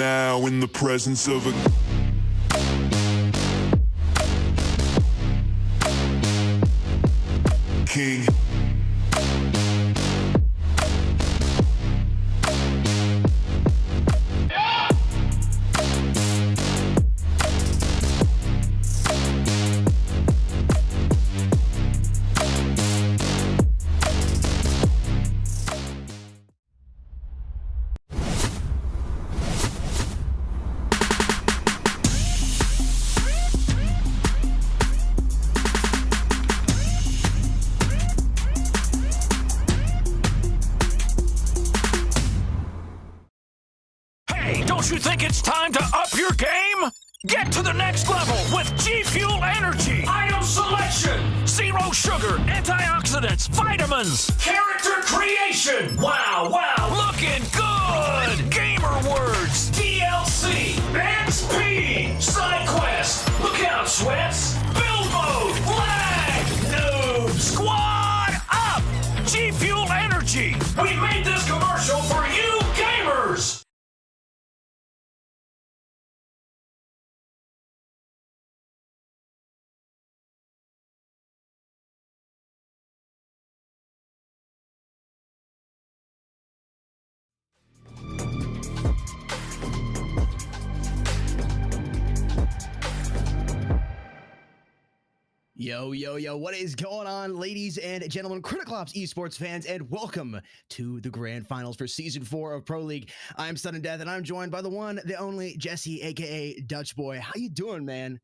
now in the presence of a king. Don't you think it's time to up your game? Get to the next level with G Fuel Energy. Item selection, zero sugar, antioxidants, vitamins, character creation. Wow, looking good. Gamer words, DLC, XP, side quest. Look out, sweats. Build mode, lag, noob, squad up. G Fuel Energy. We made this commercial for you gamers. Yo, what is going on, ladies and gentlemen, criticalops esports fans, and welcome to the grand finals for season 4 of Pro League. I'm Sudden Death, and I'm joined by the one, the only Jesse, aka Dutch Boy. How you doing, man?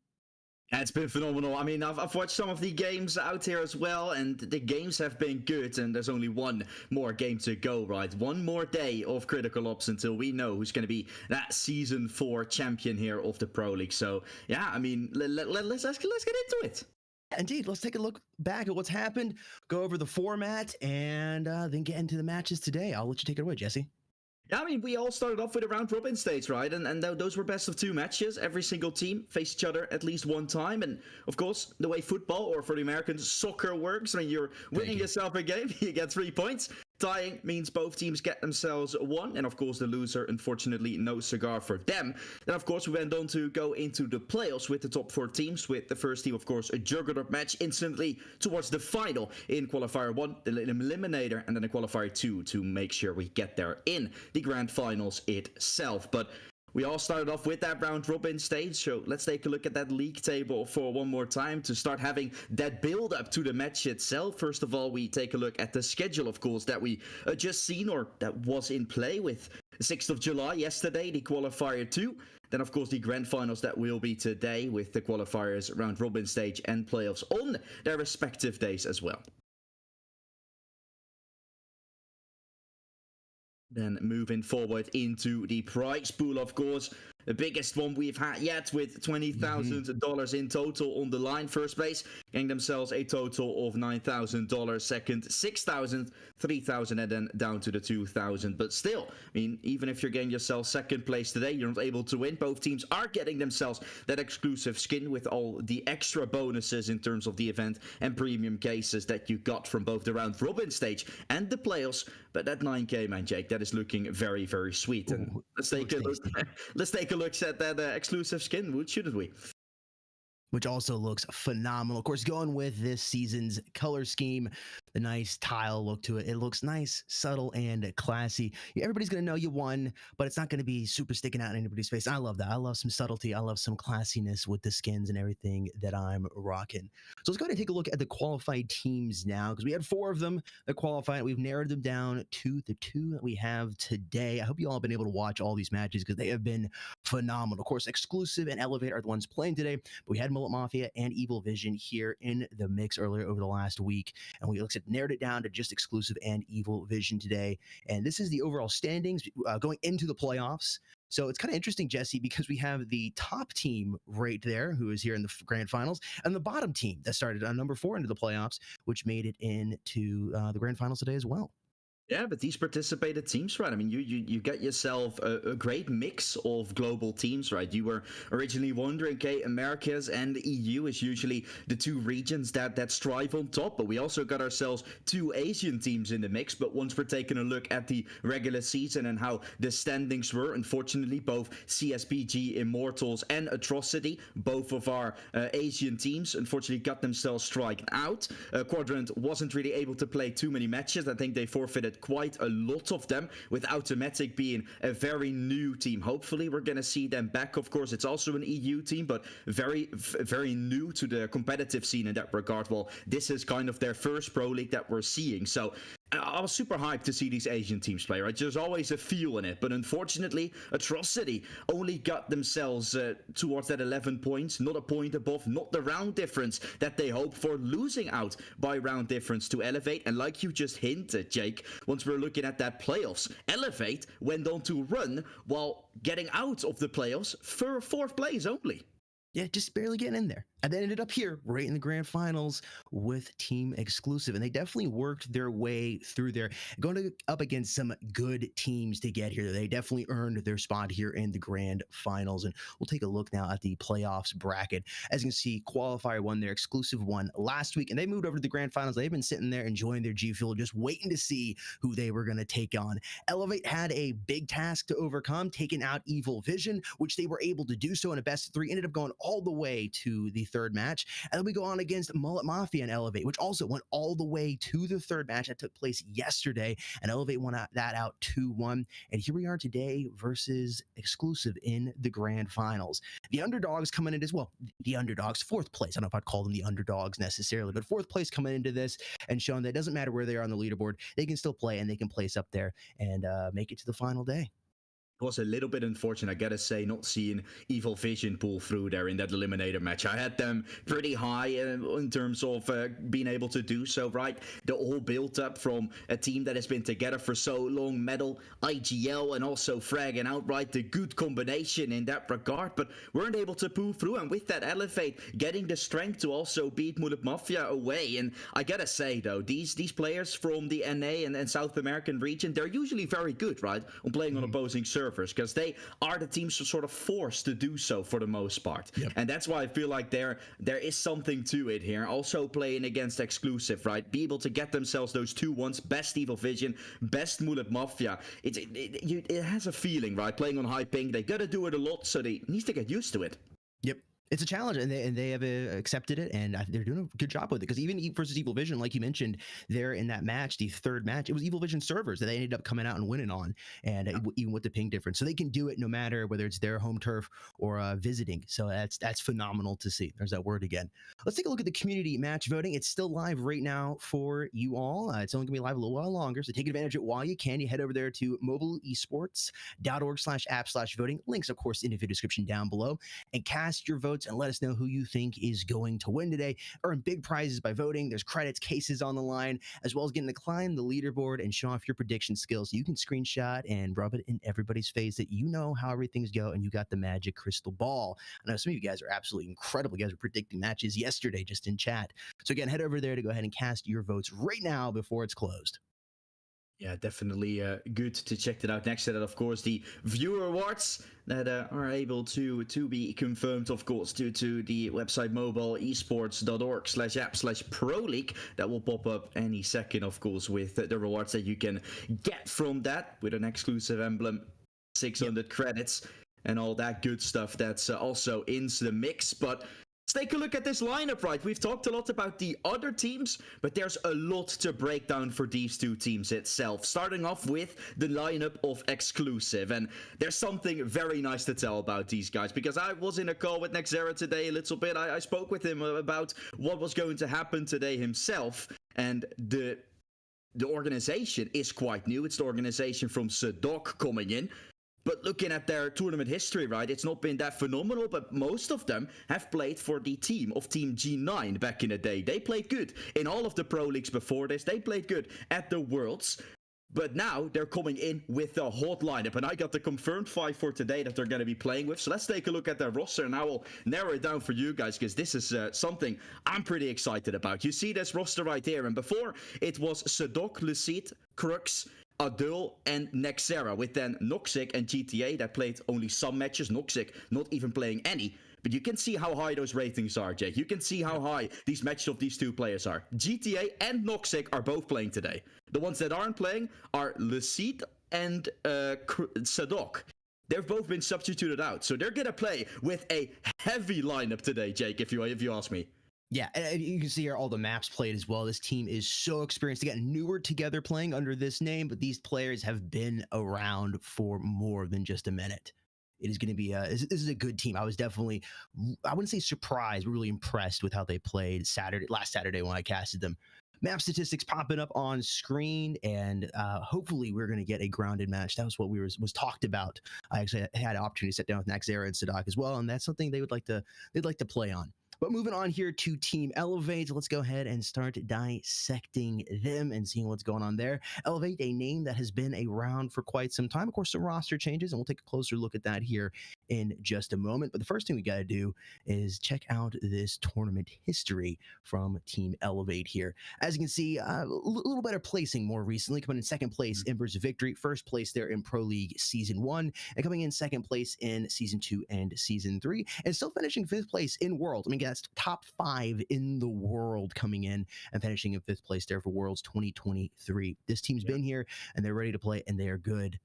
Yeah, it's been phenomenal. I mean, I've watched some of the games out here as well, and the games have been good, and there's only one more game to go, right? One more day of Critical Ops until we know who's going to be that Season 4 champion here of the Pro League. So, yeah, I mean, let's get into it. Indeed, let's take a look back at what's happened, go over the format, and then get into the matches today. I'll let you take it away, Jesse. Yeah, I mean, we all started off with a round robin stage, right? And those were best of 2 matches. Every single team faced each other at least one time. And of course, the way football, or for the Americans, soccer works, when you're winning yourself a game, you get 3 points. Tying means both teams get themselves 1, and of course the loser, unfortunately, no cigar for them. Then of course we went on to go into the playoffs with the top 4 teams, with the first team of course a juggernaut match instantly towards the final in qualifier 1, the eliminator, and then the qualifier 2 to make sure we get there in the grand finals itself. But we all started off with that round robin stage, so let's take a look at that league table for one more time to start having that build up to the match itself. First of all, we take a look at the schedule, of course, that we just seen, or that was in play with the 6th of July yesterday, the qualifier 2. Then, of course, the grand finals that will be today with the qualifiers, round robin stage, and playoffs on their respective days as well. Then moving forward into the prize pool, of course, the biggest one we've had yet, with $20,000 in total on the line. First place getting themselves a total of $9,000. Second, $6,000, $3,000, and then down to the $2,000. But still, I mean, even if you're getting yourself second place today, you're not able to win. Both teams are getting themselves that exclusive skin with all the extra bonuses in terms of the event and premium cases that you got from both the round robin stage and the playoffs. But that 9K, man, Jake, that is looking very, very sweet. And let's take a look at that exclusive skin, shouldn't we? Which also looks phenomenal. Of course, going with this season's color scheme, the nice tile look to it. It looks nice, subtle, and classy. Everybody's going to know you won, but it's not going to be super sticking out in anybody's face. I love that. I love some subtlety. I love some classiness with the skins and everything that I'm rocking. So let's go ahead and take a look at the qualified teams now, because we had 4 of them that qualified. We've narrowed them down to the 2 that we have today. I hope you all have been able to watch all these matches, because they have been phenomenal. Of course, Exclusive and Elevate are the ones playing today, but we had Mullet Mafia and Evil Vision here in the mix earlier over the last week, and we narrowed it down to just Exclusive and Evil Vision today. And this is the overall standings going into the playoffs. So it's kind of interesting, Jesse, because we have the top team right there, who is here in the grand finals, and the bottom team that started on number 4 into the playoffs, which made it into the grand finals today as well. Yeah, but these participated teams, right? I mean, you get yourself a great mix of global teams, right? You were originally wondering, okay, Americas and the EU is usually the two regions that strive on top, but we also got ourselves two Asian teams in the mix. But once we're taking a look at the regular season and how the standings were, unfortunately, both CSPG Immortals and Atrocity, both of our Asian teams, unfortunately got themselves striken out. Quadrant wasn't really able to play too many matches. I think they forfeited quite a lot of them, with Automatic being a very new team. Hopefully we're going to see them back. Of course, it's also an EU team, but very new to the competitive scene in that regard. Well, this is kind of their first pro league that we're seeing, so I was super hyped to see these Asian teams play, right? There's always a feel in it, but unfortunately, Atrocity only got themselves towards that 11 points, not a point above, not the round difference that they hoped for, losing out by round difference to Elevate. And like you just hinted, Jake, once we're looking at that playoffs, Elevate went on to run while getting out of the playoffs for 4th place only. Yeah, just barely getting in there. And then ended up here, right in the grand finals with Team Exclusive. And they definitely worked their way through there, going up against some good teams to get here. They definitely earned their spot here in the grand finals. And we'll take a look now at the playoffs bracket. As you can see, Qualifier won their Exclusive one last week, and they moved over to the grand finals. They've been sitting there enjoying their G Fuel, just waiting to see who they were going to take on. Elevate had a big task to overcome, taking out Evil Vision, which they were able to do so in a best of 3, ended up going all the way to the 3rd match. And then we go on against Mullet Mafia and Elevate, which also went all the way to the 3rd match that took place yesterday. And Elevate won that out 2-1. And here we are today versus Exclusive in the grand finals. The underdogs coming in as well. The underdogs, 4th place. I don't know if I'd call them the underdogs necessarily, but 4th place coming into this and showing that it doesn't matter where they are on the leaderboard. They can still play and they can place up there and make it to the final day. It was a little bit unfortunate, I gotta say, not seeing Evil Vision pull through there in that eliminator match. I had them pretty high in terms of being able to do so, right? The whole build up from a team that has been together for so long, Metal, IGL, and also fragging outright, the good combination in that regard, but weren't able to pull through. And with that, Elevate getting the strength to also beat Mullet Mafia away. And I gotta say, though, these players from the NA and South American region, they're usually very good, right, on playing on opposing servers, because they are the teams sort of forced to do so for the most part. Yep. And that's why I feel like there is something to it here. Also playing against Exclusive, right? Be able to get themselves those 2-1s, best Evil Vision, best Mullet Mafia. It has a feeling, right? Playing on high ping, they gotta do it a lot, so they need to get used to it. Yep. It's a challenge, and they have accepted it, and they're doing a good job with it. Because even versus Evil Vision, like you mentioned, there in that match, the 3rd match, it was Evil Vision servers that they ended up coming out and winning on, and even with the ping difference, so they can do it no matter whether it's their home turf or visiting. So that's phenomenal to see. There's that word again. Let's take a look at the community match voting. It's still live right now for you all. It's only gonna be live a little while longer, so take advantage of it while you can. You head over there to mobileesports.org/app/voting. Links, of course, in the video description down below, and cast your votes and let us know who you think is going to win today. Earn big prizes by voting. There's credits, cases on the line, as well as getting to climb the leaderboard and show off your prediction skills. You can screenshot and rub it in everybody's face that you know how everything's go and you got the magic crystal ball. I know some of you guys are absolutely incredible. You guys were predicting matches yesterday just in chat. So again, head over there to go ahead and cast your votes right now before it's closed. Yeah, definitely good to check that out. Next to that, of course, the viewer awards that are able to be confirmed, of course, due to the website mobileesports.org/app/pro league. That will pop up any second, of course, with the rewards that you can get from that, with an exclusive emblem, 600 credits, and all that good stuff that's also in the mix. But let's take a look at this lineup, right? We've talked a lot about the other teams, but there's a lot to break down for these two teams itself. Starting off with the lineup of Exclusive, and there's something very nice to tell about these guys, because I was in a call with Nexera today a little bit. I spoke with him about what was going to happen today himself, and the organization is quite new. It's the organization from Sadok coming in. But looking at their tournament history, right, it's not been that phenomenal, but most of them have played for the team of Team G9 back in the day. They played good in all of the pro leagues before this. They played good at the Worlds. But now they're coming in with the hot lineup, and I got the confirmed 5 for today that they're going to be playing with. So let's take a look at their roster, and I will narrow it down for you guys, because this is something I'm pretty excited about. You see this roster right here, and before it was Sadok, Lucid, Crux, Adul, and Nexera, with then Noxic and GTA that played only some matches. Noxic not even playing any. But you can see how high those ratings are, Jake. You can see how high these matches of these two players are. GTA and Noxic are both playing today. The ones that aren't playing are Lucid and Sadok. They've both been substituted out. So they're going to play with a heavy lineup today, Jake, if you ask me. Yeah, and you can see here all the maps played as well. This team is so experienced. They got newer together playing under this name, but these players have been around for more than just a minute. It is going to be this is a good team. I was definitely, I wouldn't say surprised, but really impressed with how they played last Saturday when I casted them. Map statistics popping up on screen, and hopefully we're going to get a grounded match. That was what was talked about. I actually had an opportunity to sit down with Nexera and Sadok as well, and that's something they'd like to play on. But moving on here to Team Elevate, let's go ahead and start dissecting them and seeing what's going on there. Elevate, a name that has been around for quite some time. Of course, some roster changes, and we'll take a closer look at that here in just a moment. But the first thing we got to do is check out this tournament history from Team Elevate here. As you can see, a little better placing more recently, coming in second place in Embers of Victory, first place there in Pro League Season 1, and coming in second place in Season 2 and Season 3, and still finishing fifth place in World. I mean, that's top 5 in the world coming in and finishing in fifth place there for Worlds 2023. This team's been here, and they're ready to play, and they are good.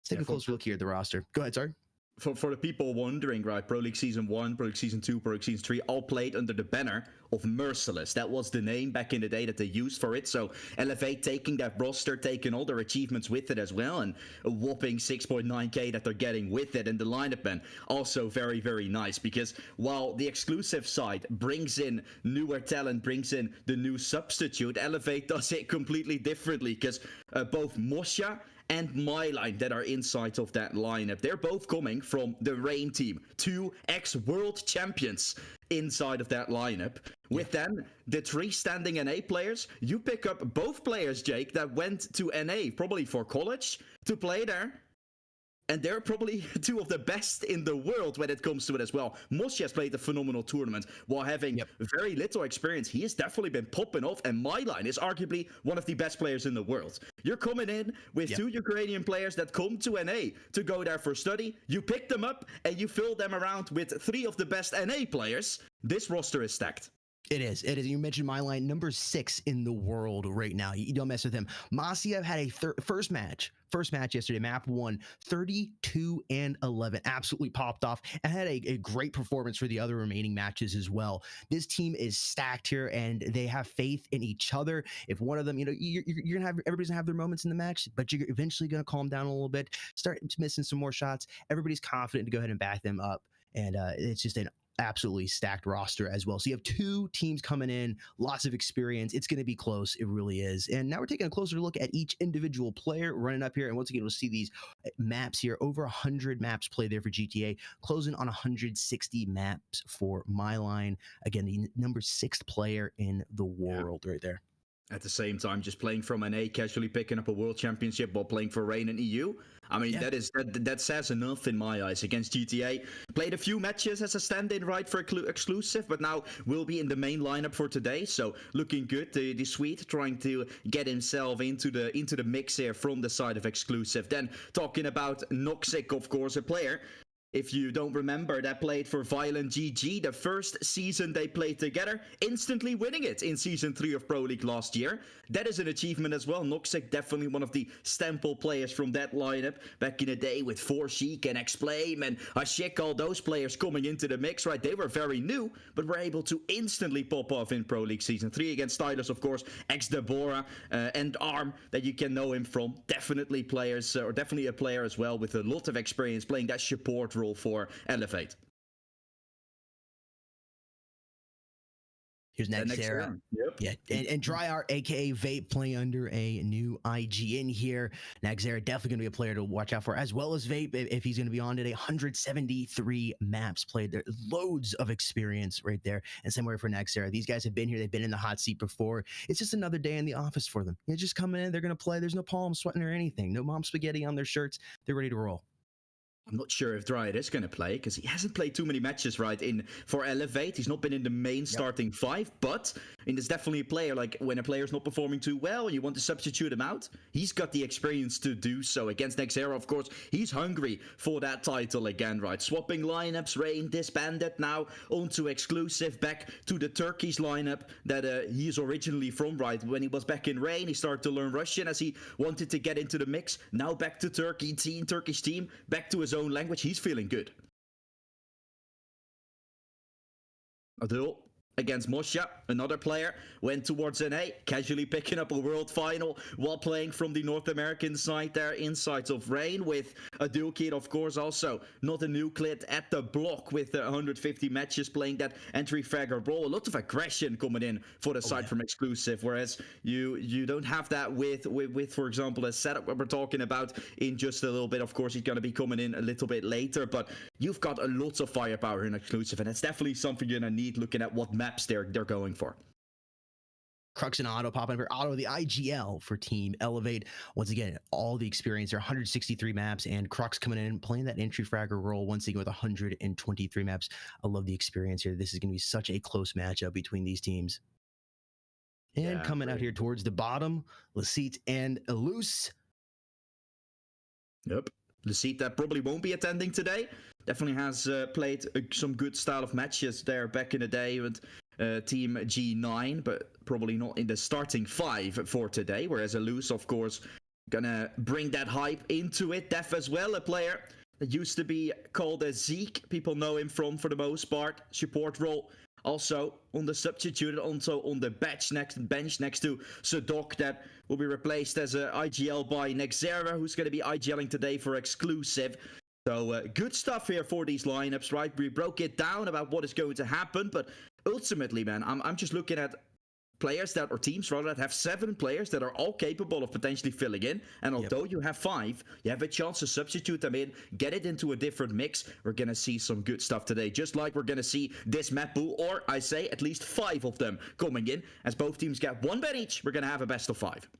Let's take a closer look here at the roster. Go ahead, sorry. For the people wondering, right, Pro League Season 1, Pro League Season 2, Pro League Season 3 all played under the banner of Merciless. That was the name back in the day that they used for it. So Elevate taking that roster, taking all their achievements with it as well, and a whopping 6.9k that they're getting with it. And the lineup, man, also very, very nice, because while the exclusive side brings in newer talent, brings in the new substitute, Elevate does it completely differently, because both Mosha and Myline that are inside of that lineup, they're both coming from the Rain team, 2 ex-world champions inside of that lineup. With then the 3 standing NA players, you pick up both players, Jake, that went to NA probably for college to play there. And they're probably 2 of the best in the world when it comes to it as well. Moshi has played a phenomenal tournament while having very little experience. He has definitely been popping off, and Myline is arguably one of the best players in the world. You're coming in with 2 Ukrainian players that come to NA to go there for study. You pick them up and you fill them around with 3 of the best NA players. This roster is stacked. It is. It is. You mentioned Myline, number 6 in the world right now. You don't mess with him. Masiev had a first match yesterday, map 1, 32-11. Absolutely popped off and had a great performance for the other remaining matches as well. This team is stacked here, and they have faith in each other. If one of them, you're gonna have, everybody's gonna have their moments in the match, but you're eventually gonna calm down a little bit, start missing some more shots. Everybody's confident to go ahead and back them up, and it's just an absolutely stacked roster as well. So you have 2 teams coming in, lots of experience. It's going to be close. It really is. And now we're taking a closer look at each individual player running up here. And once again, we'll see these maps here. Over 100 maps played there for GTA, closing on 160 maps for Myline. Again, the number 6th player in the world right there. At the same time, just playing from NA, casually picking up a world championship while playing for Reign and EU. I mean, that says enough in my eyes against GTA. Played a few matches as a stand-in right for exclusive, but now will be in the main lineup for today. So looking good. The Swede trying to get himself into the mix here from the side of exclusive. Then talking about Noxic, of course, a player, if you don't remember, that played for Violent GG the first season they played together, instantly winning it in Season 3 of Pro League last year. That is an achievement as well. Noxic, definitely one of the stample players from that lineup back in the day with 4Sheik and X-Flame and Ashik, all those players coming into the mix, right? They were very new, but were able to instantly pop off in Pro League Season 3 against Stylus, of course, Deborah and Arm that you can know him from. Definitely players, or definitely a player as well with a lot of experience playing that support role for Elevate. Here's Nexera. Yep. Yeah, and Dryart, aka Vape, playing under a new IG in here. Nexera definitely going to be a player to watch out for, as well as Vape if he's going to be on today. 173 maps played. There, loads of experience right there. And same way for Nexera. These guys have been here. They've been in the hot seat before. It's just another day in the office for them. They're just coming in. They're going to play. There's no palm sweating or anything. No mom spaghetti on their shirts. They're ready to roll. I'm not sure if Dryad is going to play because he hasn't played too many matches, right? For Elevate, he's not been in the main starting five, but it's definitely a player. Like when a player's not performing too well, you want to substitute him out. He's got the experience to do so against Nexera. Of course, he's hungry for that title again, right? Swapping lineups, Rain disbanded now onto exclusive, back to the Turkish lineup that he is originally from, right? When he was back in Rain, he started to learn Russian as he wanted to get into the mix. Now back to Turkish team, back to his own language. He's feeling good. Adul against Mosha, another player, went towards an A, casually picking up a world final while playing from the North American side there, inside of Rain, with a dual kid, of course, also not a nucleate at the block with 150 matches playing that entry fragger role. A lot of aggression coming in for the side from exclusive, whereas you don't have that with for example, a setup we're talking about in just a little bit. Of course, he's going to be coming in a little bit later, but you've got a lot of firepower in exclusive, and it's definitely something you're going to need looking at what maps they're going for. Crux and Otto popping over. Otto, the IGL for Team Elevate. Once again, all the experience. There are 163 maps, and Crux coming in playing that entry fragger role once again with 123 maps. I love the experience here. This is going to be such a close matchup between these teams. And coming out here towards the bottom, Lasite and Eluse. Yep. Lasite that probably won't be attending today. Definitely has played some good style of matches there back in the day with Team G9, but probably not in the starting five for today. Whereas Eluse, of course, gonna bring that hype into it. Def as well, a player that used to be called a Zeke. People know him from, for the most part, support role. Also on the substituted, also on the bench next to Sadok, that will be replaced as a IGL by Nexera, who's going to be IGLing today for exclusive. So good stuff here for these lineups, right? We broke it down about what is going to happen, but ultimately, man, I'm just looking at players that, or teams rather, that have 7 players that are all capable of potentially filling in. And although you have 5, you have a chance to substitute them in, get it into a different mix. We're going to see some good stuff today, just like we're going to see this map pool, or I say at least 5 of them coming in. As both teams get 1 bet each, we're going to have a best of 5.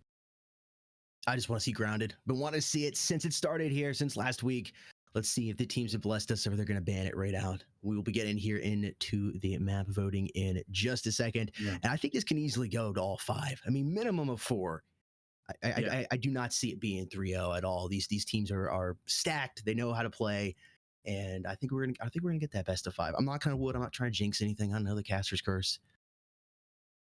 I just want to see Grounded. Been wanting to see it since it started here, since last week. Let's see if the teams have blessed us or they're going to ban it right out. We will be getting here into the map voting in just a second. And I think this can easily go to all 5. I mean, minimum of 4. I do not see it being 3-0 at all. These teams are stacked. They know how to play. And I think we're gonna get that best of 5. I'm not kind of wood. I'm not trying to jinx anything. I know the caster's curse.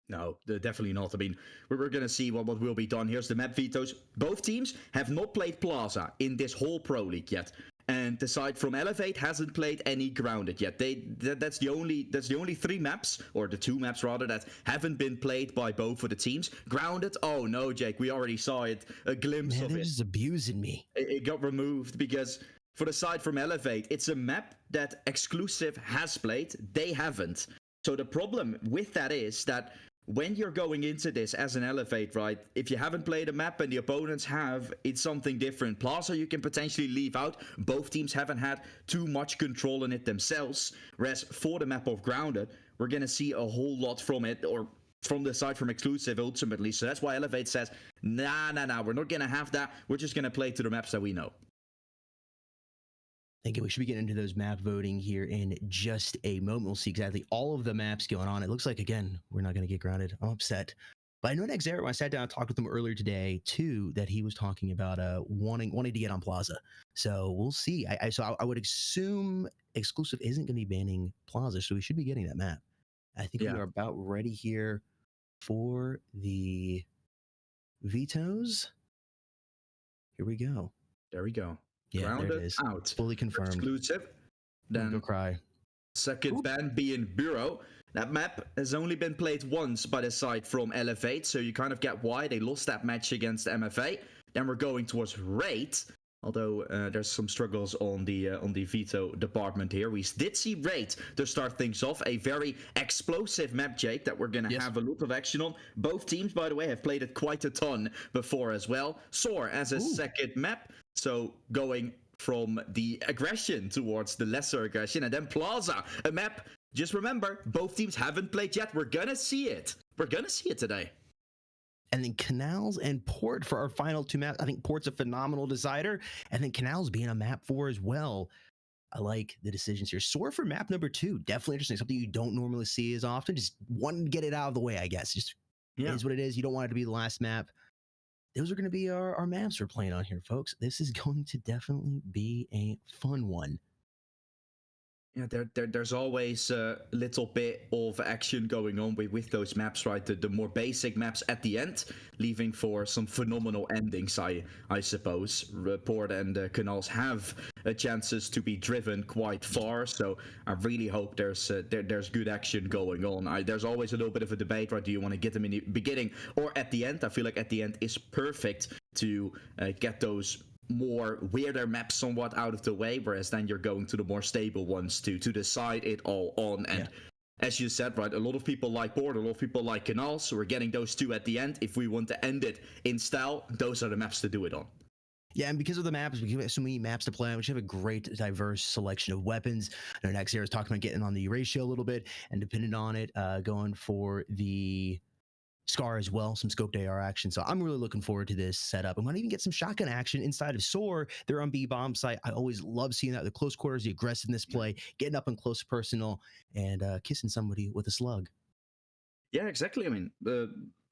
No, definitely not. I mean, we're going to see what will be done. Here's the map vetoes. Both teams have not played Plaza in this whole Pro League yet. And the side from Elevate hasn't played any Grounded yet. That's the only 3 maps, or the 2 maps rather, that haven't been played by both of the teams. Grounded, oh no, Jake, we already saw it, a glimpse of it. They're just abusing me. It got removed because for the side from Elevate, it's a map that Exclusive has played, they haven't. So the problem with that is that when you're going into this as an Elevate, right, if you haven't played a map and the opponents have, it's something different. Plaza you can potentially leave out. Both teams haven't had too much control in it themselves. Whereas for the map of Grounded, we're going to see a whole lot from it, or from the side from Exclusive ultimately. So that's why Elevate says, nah, we're not going to have that. We're just going to play to the maps that we know. Thinking we should be getting into those map voting here in just a moment. We'll see exactly all of the maps going on. It looks like, again, we're not going to get Grounded. I'm upset. But I know Nexera, when I sat down and talked with him earlier today, too, that he was talking about wanting to get on Plaza. So we'll see. I would assume Exclusive isn't going to be banning Plaza, so we should be getting that map. I think we are about ready here for the vetoes. Here we go. There we go. Yeah, Grounded there it is. out. Fully confirmed. Exclusive. Then go cry. Second ban being Bureau. That map has only been played once by the side from Elevate, so you kind of get why they lost that match against MFA. Then we're going towards Raid. Although there's some struggles on the veto department here. We did see Raid to start things off. A very explosive map, Jake, that we're going to have a lot of action on. Both teams, by the way, have played it quite a ton before as well. Soar as a second map. So going from the aggression towards the lesser aggression. And then Plaza, a map. Just remember, both teams haven't played yet. We're going to see it. We're going to see it today. And then Canals and Port for our final two maps. I think Port's a phenomenal decider. And then Canals being a map 4 as well. I like the decisions here. Soar for map number 2. Definitely interesting. Something you don't normally see as often. Just want to get it out of the way, I guess. Just is what it is. You don't want it to be the last map. Those are going to be our maps we're playing on here, folks. This is going to definitely be a fun one. Yeah, there's always a little bit of action going on with those maps, right? The more basic maps at the end, leaving for some phenomenal endings, I suppose. Port and Canals have chances to be driven quite far, so I really hope there's good action going on. There's always a little bit of a debate, right? Do you want to get them in the beginning or at the end? I feel like at the end is perfect to get those more weirder maps somewhat out of the way, whereas then you're going to the more stable ones to decide it all on. And as you said, right, a lot of people like Port, a lot of people like Canals, so we're getting those two at the end. If we want to end it in style, those are the maps to do it on. Yeah, and because of the maps, we have so many maps to play on. We should have a great, diverse selection of weapons. I know Nexera is talking about getting on the ratio a little bit, and depending on it, going for the Scar as well, some scoped AR action. So I'm really looking forward to this setup. I'm going to even get some shotgun action inside of Soar. They're on B-bomb site. I always love seeing that. The close quarters, the aggressiveness play, getting up and close personal, and kissing somebody with a slug. Yeah, exactly. I mean,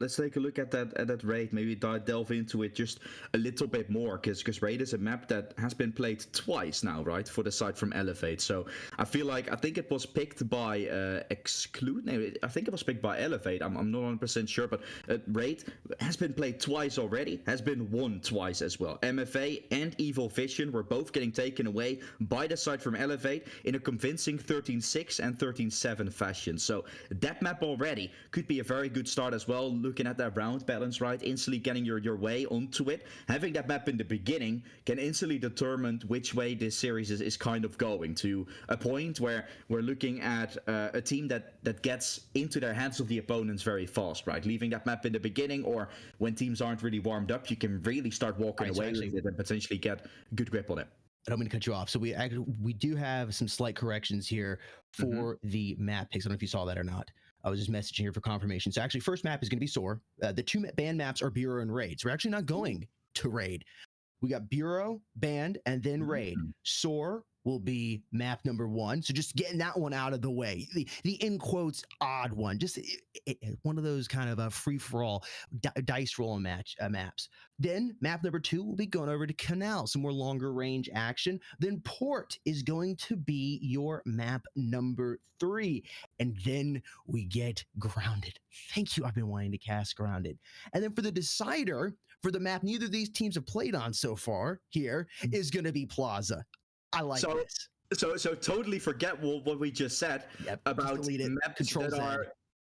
let's take a look at that Raid. Maybe delve into it just a little bit more, because Raid is a map that has been played twice now, right? For the side from Elevate. So I think it was picked by Exclude. No, I think it was picked by Elevate. I'm not 100% sure, but Raid has been played twice already. Has been won twice as well. MFA and Evil Vision were both getting taken away by the side from Elevate in a convincing 13-6 and 13-7 fashion. So that map already could be a very good start as well. Looking at that round balance, right? Instantly getting your way onto it. Having that map in the beginning can instantly determine which way this series is kind of going, to a point where we're looking at a team that gets into their hands of the opponents very fast, right? Leaving that map in the beginning, or when teams aren't really warmed up, you can really start walking away with it and potentially get good grip on it. I don't mean to cut you off. So we do have some slight corrections here for the map picks. I don't know if you saw that or not. I was just messaging here for confirmation. So actually, first map is going to be Soar. The two banned maps are Bureau and Raid. So we're actually not going to Raid. We got Bureau, banned, and then Raid. Soar will be map number 1. So just getting that one out of the way. The in quotes odd one. Just one of those kind of free-for-all dice roll maps. Then map number 2 will be going over to Canal, some more longer range action. Then Port is going to be your map number 3. And then we get Grounded. Thank you. I've been wanting to cast Grounded. And then for the decider, for the map neither of these teams have played on so far here, is going to be Plaza. I like this. So totally forget what we just said about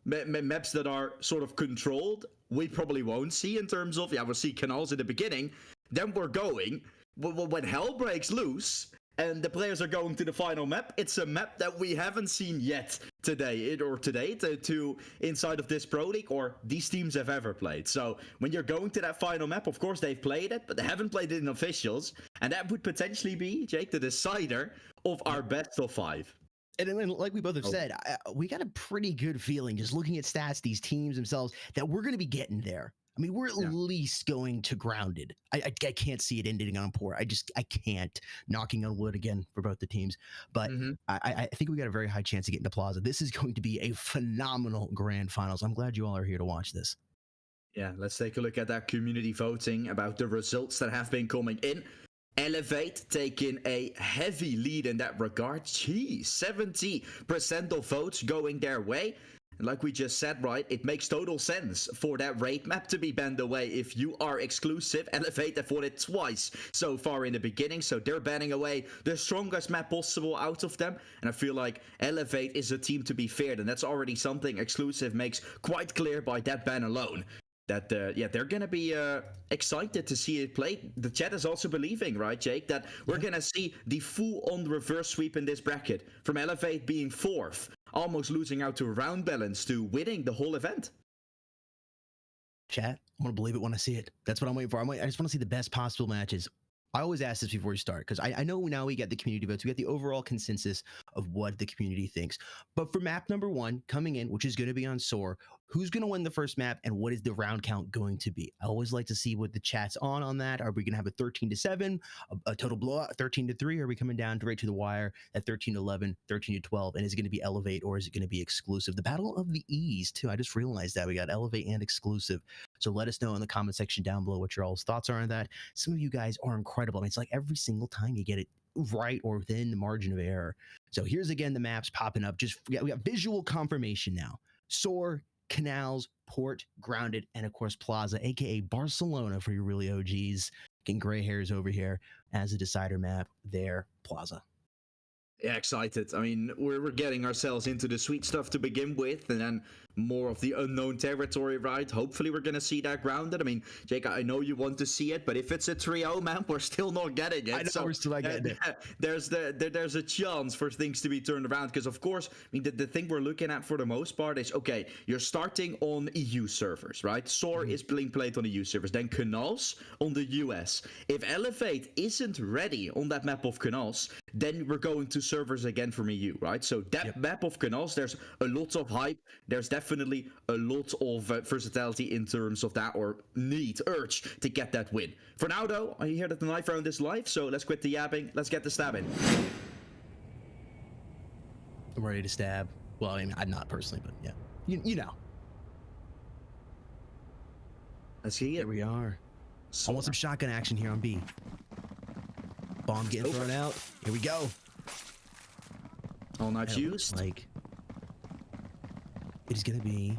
maps that are sort of controlled. We probably won't see in terms of, we'll see Canals in the beginning. Then we're going, when hell breaks loose and the players are going to the final map, it's a map that we haven't seen yet today to inside of this Pro League, or these teams have ever played. So when you're going to that final map, of course they've played it, but they haven't played it in officials, and that would potentially be, Jake, the decider of our best of 5. And like we both have said, we got a pretty good feeling just looking at stats, these teams themselves, that we're going to be getting there. I mean, we're at least going to Grounded. I can't see it ending on Port. I can't. Knocking on wood again for both the teams. But I think we got a very high chance of getting to Plaza. This is going to be a phenomenal grand finals. I'm glad you all are here to watch this. Yeah, let's take a look at that community voting about the results that have been coming in. Elevate taking a heavy lead in that regard. Geez, 70% of votes going their way. And like we just said, right, it makes total sense for that Raid map to be banned away if you are exclusive. Elevate have won it twice so far in the beginning, so they're banning away the strongest map possible out of them. And I feel like Elevate is a team to be feared, and that's already something exclusive makes quite clear by that ban alone. that yeah, they're gonna be excited to see it play. The chat is also believing, right, Jake, that we're gonna see the full-on reverse sweep in this bracket, from Elevate being 4th, almost losing out to round balance, to winning the whole event. Chat, I want to believe it when I see it. That's what I'm waiting for. I just want to see the best possible matches. I always ask this before we start, because I know now we get the community votes. We get the overall consensus of what the community thinks. But for map number 1 coming in, which is going to be on SOAR, who's going to win the first map and what is the round count going to be? I always like to see what the chat's on that. Are we going to have a 13-7, a total blowout, 13-3? Are we coming down right to the wire at 13-11, 13-12? And is it going to be Elevate or is it going to be exclusive? The Battle of the E's, too. I just realized that we got Elevate and exclusive. So let us know in the comment section down below what your all's thoughts are on that. Some of you guys are incredible. I mean, it's like every single time you get it right or within the margin of error. So here's again the maps popping up. We got visual confirmation now. SOAR, Canals, Port, Grounded, and of course Plaza, aka Barcelona for your really OGs. Getting gray hairs over here as a decider map there, Plaza. Yeah, excited. I mean, we're getting ourselves into the sweet stuff to begin with, and then more of the unknown territory, right? Hopefully we're going to see that Grounded. I mean, Jake, I know you want to see it, but if it's a 3-0 map, we're still not getting it. I know we're still not getting it. There's a chance for things to be turned around, because of course, I mean, the thing we're looking at for the most part is, okay, you're starting on EU servers, right? SOAR is being played on EU servers, then Canals on the US. If Elevate isn't ready on that map of Canals, then we're going to servers again from EU, right? So that map of Canals, there's a lot of hype. There's definitely a lot of versatility in terms of that, or urge to get that win. For now, though, I hear that the knife round is live, so let's quit the yapping. Let's get the stabbing. I'm ready to stab. Well, I mean, I'm not personally, but yeah, you know. Let's see it. Here we are. I want some shotgun action here on B. Bomb getting thrown out. Here we go. All not used. Like, it is gonna be.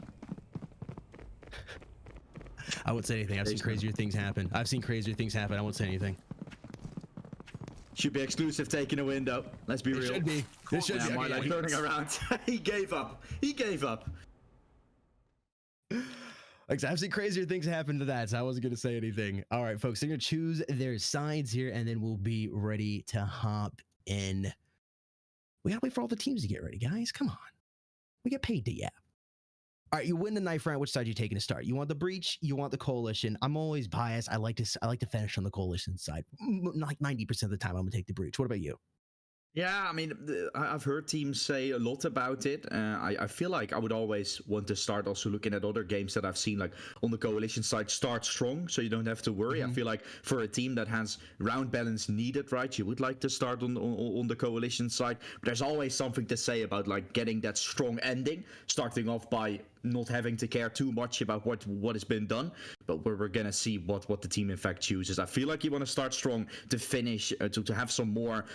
I won't say anything. I've seen crazier things happen. I won't say anything. Should be exclusive taking a window. Let's be real. Should be. This should be. Like turning around. He gave up. Like, I've seen crazier things happen to that, so I wasn't going to say anything. All right, folks, they're going to choose their sides here, and then we'll be ready to hop in. We got to wait for all the teams to get ready, guys. Come on. We get paid to yap. All right, you win the knife round. Which side are you taking to start? You want the breach? You want the coalition? I'm always biased. I like to finish on the coalition side. Like 90% of the time, I'm going to take the breach. What about you? Yeah, I mean, I've heard teams say a lot about it. I feel like I would always want to start also looking at other games that I've seen, like on the coalition side, start strong, so you don't have to worry. I feel like for a team that has round balance needed, right, you would like to start on the coalition side. But there's always something to say about like getting that strong ending, starting off by not having to care too much about what has been done, but we're gonna see what the team in fact chooses. I feel like you want to start strong to finish, to have some more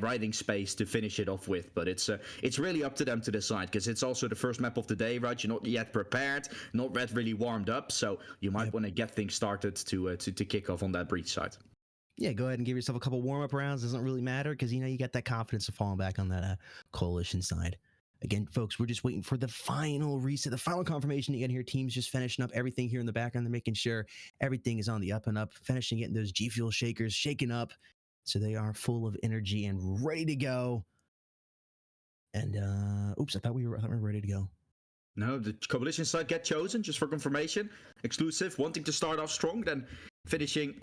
riding space to finish it off with. But it's really up to them to decide, because it's also the first map of the day, right? You're not yet prepared, not yet really warmed up, so you might want to get things started to kick off on that breach side. Yeah, go ahead and give yourself a couple warm-up rounds. Doesn't really matter, because you got that confidence of falling back on that coalition side. Again, folks, we're just waiting for the final reset, the final confirmation. Again, here, teams just finishing up everything here in the background. They're making sure everything is on the up and up, finishing getting those G Fuel shakers shaken up, so they are full of energy and ready to go. And oops, I thought we were ready to go. No, the coalition side get chosen, just for confirmation. Exclusive, wanting to start off strong, then finishing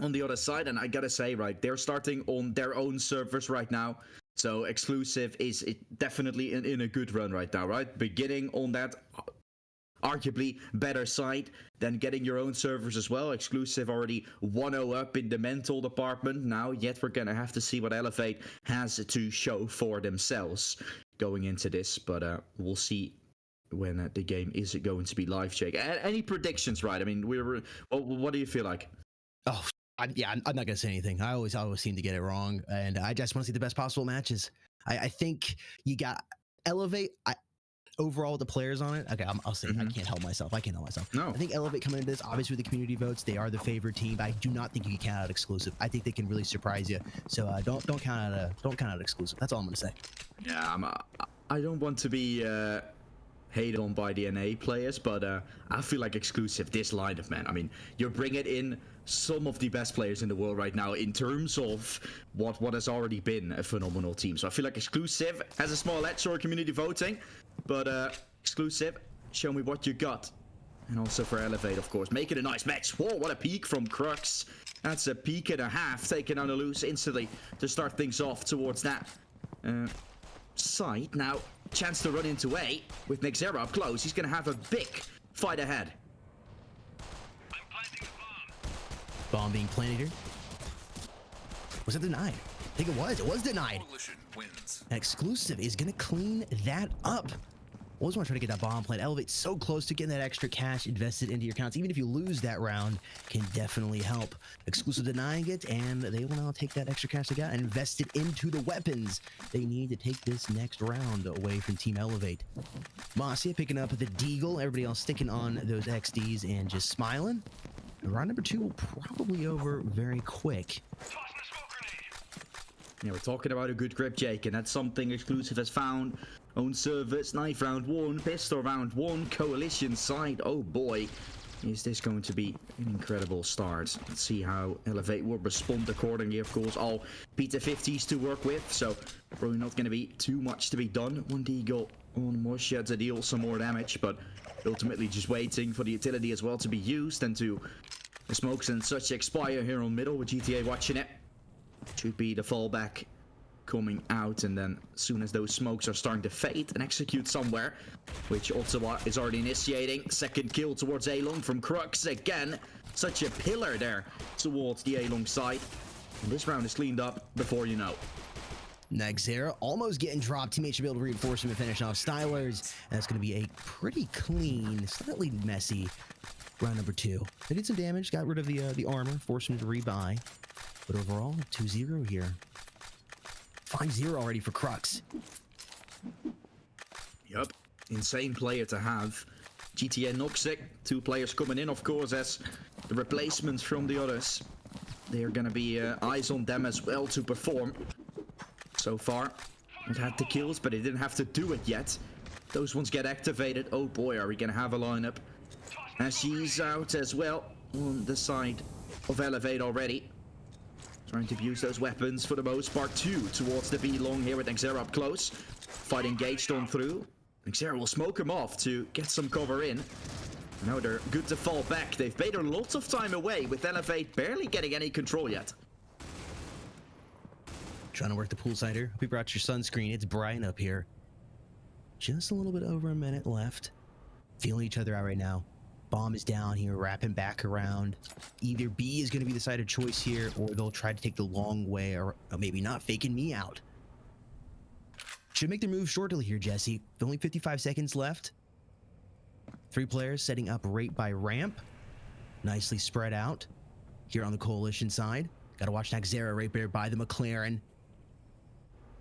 on the other side. And I gotta say, right, they're starting on their own servers right now. So exclusive is definitely in a good run right now, right? Beginning on that arguably better side than getting your own servers as well. Exclusive already 1-0 up in the mental department now, yet we're gonna have to see what Elevate has to show for themselves going into this, but we'll see when the game is going to be live, Jake. Any predictions, right? I mean, what do you feel like? Oh, I'm not going to say anything. I always seem to get it wrong, and I just want to see the best possible matches. I think you got Elevate. Overall, with the players on it, okay, I'll say I can't help myself. No. I think Elevate coming into this, obviously with the community votes, they are the favorite team. But I do not think you can count out exclusive. I think they can really surprise you. So don't count out exclusive. That's all I'm going to say. Yeah, I don't want to be hated on by the NA players, but I feel like Exclusive, this lineup, man. I mean, you're bringing in some of the best players in the world right now in terms of what has already been a phenomenal team. So I feel like Exclusive has a small edge for community voting, but Exclusive, show me what you got. And also for Elevate, of course, make it a nice match. Whoa, what a peek from Crux. That's a peek and a half, taking on the loose instantly to start things off towards that side. Now, chance to run into A with Nexera up close. He's going to have a big fight ahead. I'm planting a Bomb being planted here. Was it denied? I think it was. It was denied. Coalition wins. Exclusive is going to clean that up. Always want to try to get that bomb plant. Elevate so close to getting that extra cash invested into your accounts. Even if you lose that round, can definitely help. Exclusive denying it, and they will now take that extra cash they got and invest it into the weapons they need to take this next round away from Team Elevate. Mosia picking up the Deagle. Everybody else sticking on those XDs and just smiling. Round number 2 will probably over very quick. Yeah, we're talking about a good grip, Jake, and that's something Exclusive has found. Own service, knife round 1, pistol round 1, coalition side. Oh boy, is this going to be an incredible start. Let's see how Elevate will respond accordingly. Of course, all P50s to work with, so probably not going to be too much to be done. One Deagle on Mosia to deal some more damage, but ultimately just waiting for the utility as well to be used and to the smokes and such expire here on middle with GTA watching it. Should be the fallback coming out, and then as soon as those smokes are starting to fade and execute somewhere, which Ottawa is already initiating. Second kill towards A-Long from Crux again. Such a pillar there towards the A-Long side. And this round is cleaned up before you know. Nexera almost getting dropped. Teammates should be able to reinforce him and finish off Stylers. And that's going to be a pretty clean, slightly messy round number 2. They did some damage, got rid of the armor, forced him to rebuy. But overall, 2-0 here. 5-0 already for Crux. Yup, insane player to have. GTA Noxic, 2 players coming in, of course, as the replacements from the others. They are going to be eyes on them as well to perform. So far, it had the kills, but it didn't have to do it yet. Those ones get activated. Oh boy, are we going to have a lineup. And she's out as well on the side of Elevate already. Trying to use those weapons for the most part too towards the B long here with Nexera up close. Fight engaged on through. Nexera will smoke him off to get some cover in. Now they're good to fall back. They've made a lot of time away with Elevate barely getting any control yet. Trying to work the poolside here. Hope you brought your sunscreen. It's bright up here. Just a little bit over a minute left. Feeling each other out right now. Bomb is down here, wrapping back around. Either B is going to be the side of choice here, or they'll try to take the long way, or maybe not, faking me out. Should make their move shortly here, Jesse. Only 55 seconds left. 3 players setting up right by ramp. Nicely spread out here on the coalition side. Got to watch Nexera right there by the McLaren.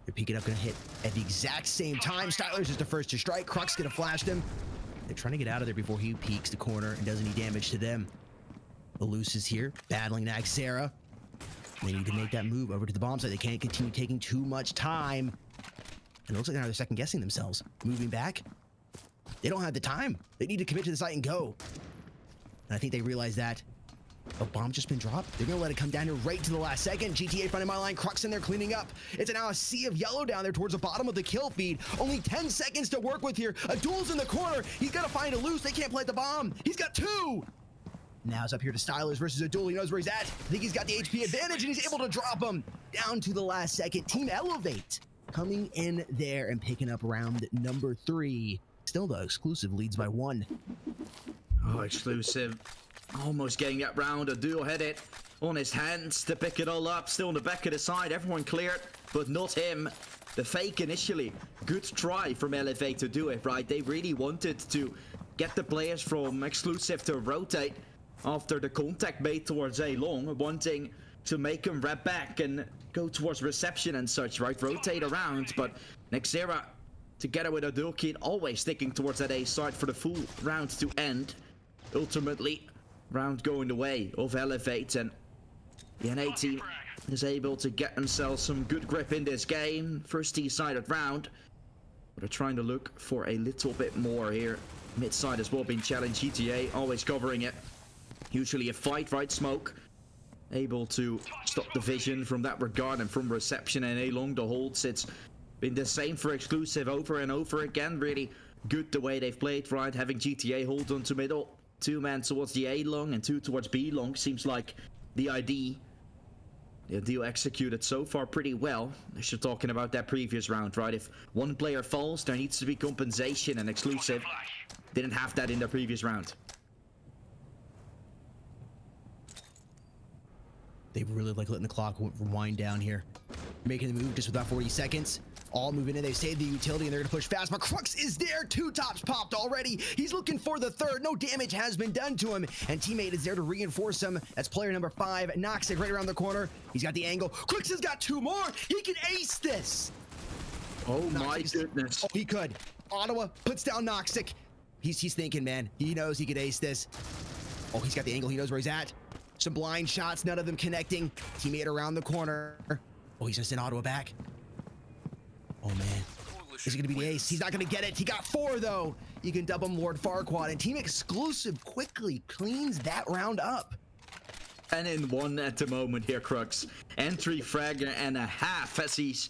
They're peeking up, going to hit at the exact same time. Stylers is the first to strike. Crux going to flash them. They're trying to get out of there before he peeks the corner and does any damage to them. Eluse is here, battling Nexera. They need to make that move over to the bomb site. They can't continue taking too much time. And it looks like now they're second guessing themselves. Moving back. They don't have the time. They need to commit to the site and go. And I think they realize that. A bomb just been dropped. They're gonna let it come down here right to the last second. GTA front of my line, Crux in there cleaning up. It's now a sea of yellow down there towards the bottom of the kill feed. Only 10 seconds to work with here. A duel's in the corner. He's gotta find Eluse. They can't plant the bomb. He's got 2. Now it's up here to Stylers versus a duel. He knows where he's at. I think he's got the HP advantage and he's able to drop him down to the last second. Team Elevate coming in there and picking up round number 3. Still though, Exclusive leads by 1. Oh, Exclusive. Almost getting that round. A duel hit it on his hands to pick it all up. Still on the back of the side. Everyone cleared, but not him. The fake initially. Good try from Elevate to do it, right? They really wanted to get the players from Exclusive to rotate after the contact made towards A-Long, wanting to make him wrap back and go towards reception and such, right? Rotate around, but Nexera, together with Adulkin, always sticking towards that A side for the full round to end. Ultimately, round going the way of Elevate, and the NA team is able to get themselves some good grip in this game. First T-sided round. They're trying to look for a little bit more here. Mid-side as well being challenged. GTA always covering it. Usually a fight, right? Smoke able to stop the vision from that regard, and from reception and along the holds, it's been the same for Exclusive over and over again. Really good the way they've played, right? Having GTA hold on to middle, 2 men towards the A long and 2 towards B long seems like the idea. The deal executed so far pretty well. As you're talking about that previous round, right? If one player falls, there needs to be compensation, and Exclusive didn't have that in the previous round. They really like letting the clock wind down here. Making the move just without 40 seconds. All moving in, they've saved the utility and they're gonna push fast, but Crux is there. 2 tops popped already. He's looking for the 3rd. No damage has been done to him, and teammate is there to reinforce him. That's player number 5, Noxic, right around the corner. He's got the angle. Crux has got 2 more. He can ace this. Oh my goodness. Oh, he could. Ottawa puts down Noxic. He's thinking, man. He knows he could ace this. Oh, he's got the angle. He knows where he's at. Some blind shots, none of them connecting. Teammate around the corner. Oh, he's gonna send Ottawa back. Oh man, is it gonna be the ace? He's not gonna get it. He got 4 though. You can dub him Lord Farquaad, and Team Exclusive quickly cleans that round up. And in 1 at the moment here, Crux. Entry fragger and a half, as he's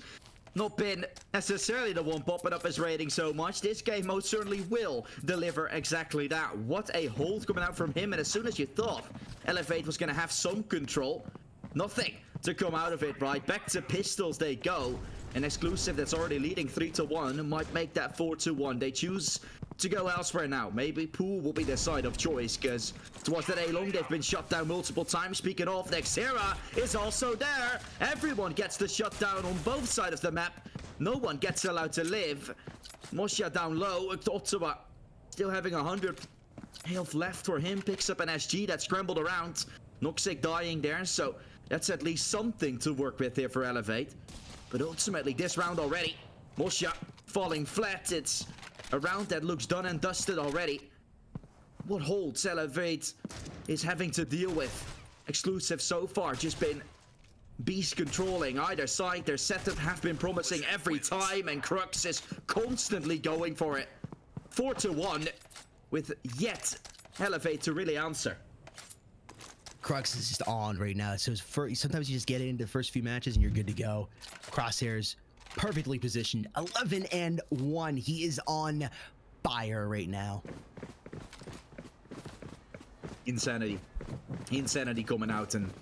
not been necessarily the one popping up his rating so much. This game most certainly will deliver exactly that. What a hold coming out from him, and as soon as you thought Elevate was gonna have some control, nothing to come out of it, right? Back to pistols they go. An Exclusive that's already leading 3-1 might make that 4-1. They choose to go elsewhere now. Maybe Pool will be their side of choice, because towards that A-long they've been shut down multiple times. Speaking of, Nexera is also there. Everyone gets the shutdown on both sides of the map. No one gets allowed to live. Mosha down low. Ottawa still having 100 health left for him. Picks up an SG that scrambled around. Noxic dying there, so that's at least something to work with here for Elevate. But ultimately, this round already, Mosha falling flat. It's a round that looks done and dusted already. What holds Elevate is having to deal with. Exclusive so far just been beast controlling either side. Their setup have been promising every time, and Crux is constantly going for it. 4-1 with yet Elevate to really answer. Crux is just on right now. So sometimes you just get into the first few matches and you're good to go. Crosshairs perfectly positioned. 11-1. He is on fire right now. Insanity coming out, and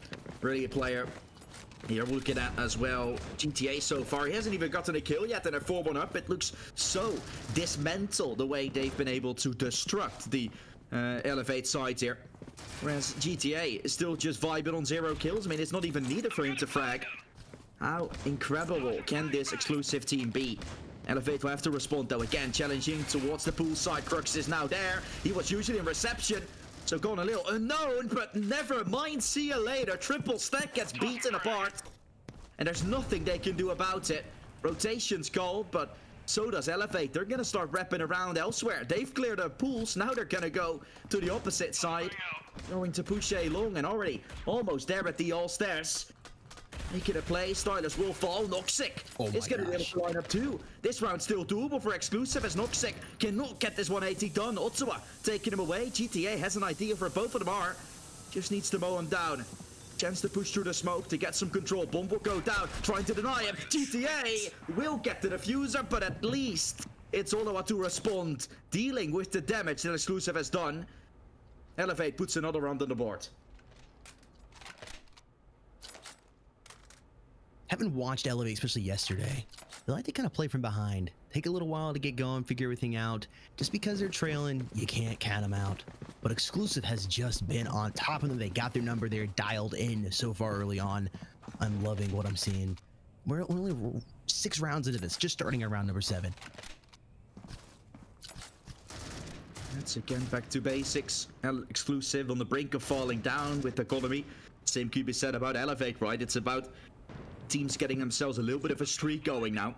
really a player here we're looking at as well. GTA so far, he hasn't even gotten a kill yet, and a 4-1 up. It looks so dismantled the way they've been able to destruct the Elevate sides here. Whereas GTA is still just vibing on 0 kills. I mean, it's not even needed for him to frag. How incredible can this Exclusive team be? Elevate will have to respond though. Again, challenging towards the pool side. Crux is now there. He was usually in reception, so gone a little unknown, but never mind. See you later. Triple stack gets beaten apart, and there's nothing they can do about it. Rotation's called, but so does Elevate. They're gonna start repping around elsewhere. They've cleared their pools. Now they're gonna go to the opposite side. Going to push A long, and already almost there at the all-stairs. Making a play. Stylus will fall. Noxic is going to be able to line up too. This round still doable for Exclusive, as Noxic cannot get this 180 done. Ottawa taking him away. GTA has an idea for both of them are. Just needs to mow him down. Chance to push through the smoke to get some control. Bomb will go down, trying to deny him. GTA will get the diffuser, but at least it's Ottawa to respond, dealing with the damage that Exclusive has done. Elevate puts another round on the board. Haven't watched Elevate, especially yesterday. They like to kind of play from behind. Take a little while to get going, figure everything out. Just because they're trailing, you can't count them out. But Exclusive has just been on top of them. They got their number. They're dialed in so far early on. I'm loving what I'm seeing. We're only 6 rounds into this, just starting around number 7. That's again back to basics. Exclusive on the brink of falling down with the economy. Same could be said about Elevate, right? It's about teams getting themselves a little bit of a streak going now.